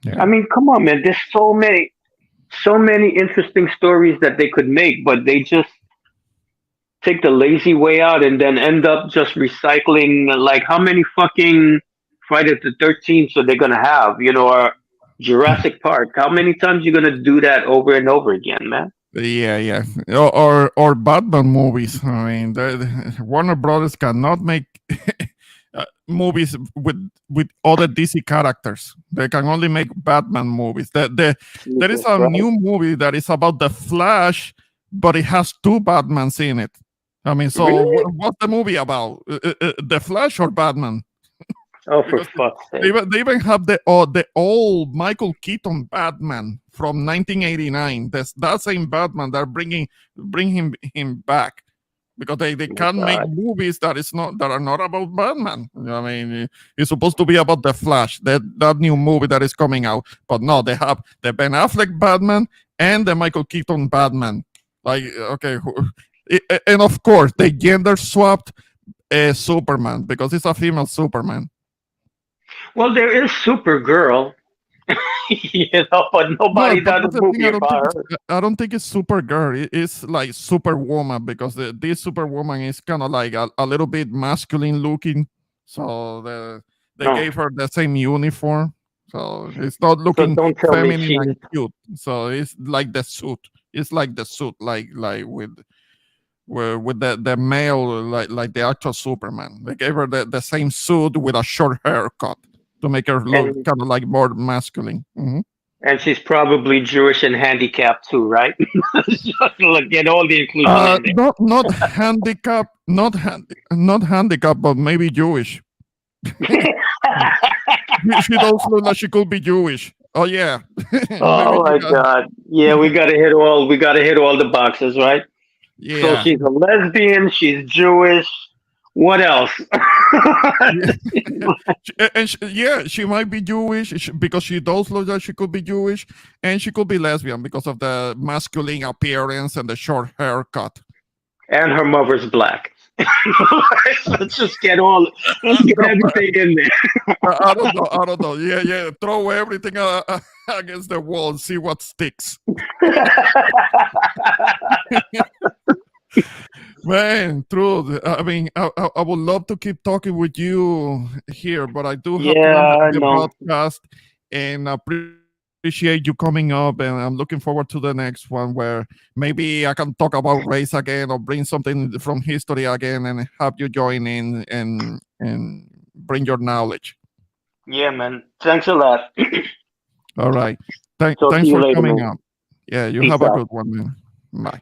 Yeah. mean, come on, man. There's so many interesting stories that they could make, but they just take the lazy way out and then end up just recycling like how many fucking Friday the 13th are they gonna have, or Jurassic Park? How many times you gonna do that over and over again, man? Yeah. Or Batman movies. I mean, Warner Brothers cannot make movies with other DC characters. They can only make Batman movies. There is a Right? new movie that is about the Flash, but it has two Batmans in it. I mean, so Really? what's the movie about? The Flash or Batman? Oh, for Because fuck's they sake. even have the old Michael Keaton Batman from 1989. That same Batman. They're bring him back because they Oh my can't make God. movies that are not about Batman. I mean, it's supposed to be about the Flash, that new movie that is coming out. But no, they have the Ben Affleck Batman and the Michael Keaton Batman. Like, okay, and of course they gender swapped Superman because it's a female Superman. Well, there is Supergirl, but No, nobody but does a that's the thing. movie about her. I don't think it's Supergirl. It's like Superwoman because this Superwoman is kind of like a little bit masculine looking. So they No. gave her the same uniform. So it's not So looking don't tell me feminine she's and cute. So it's like the suit. It's like the suit, like with the male, like the actual Superman. They gave her the same suit with a short haircut to make her look and kind of like more masculine. Mhm. and she's probably Jewish and handicapped too, right? Just look, get all the inclusion in there. Not handicap, not handicap, but maybe Jewish. She does look like she could be Jewish. Oh yeah, maybe Oh my God. Yeah, we gotta hit all the boxes, right? So yeah. she's a lesbian, she's Jewish. What else? Yeah, she might be Jewish because she does look like she could be Jewish, and she could be lesbian because of the masculine appearance and the short haircut. And her mother's black. let's just get all let's get everything in there. I don't know. Yeah. Throw everything against the wall and see what sticks. Man, true. I mean, I would love to keep talking with you here, but I do have to end Yeah, the no. broadcast, and I appreciate you coming up. And I'm looking forward to the next one where maybe I can talk about race again or bring something from history again and have you join in and bring your knowledge. Yeah, man. Thanks a lot. All right. Talk to Thanks you for later, coming man. up. Yeah, you Peace have a out. good one, man. Bye.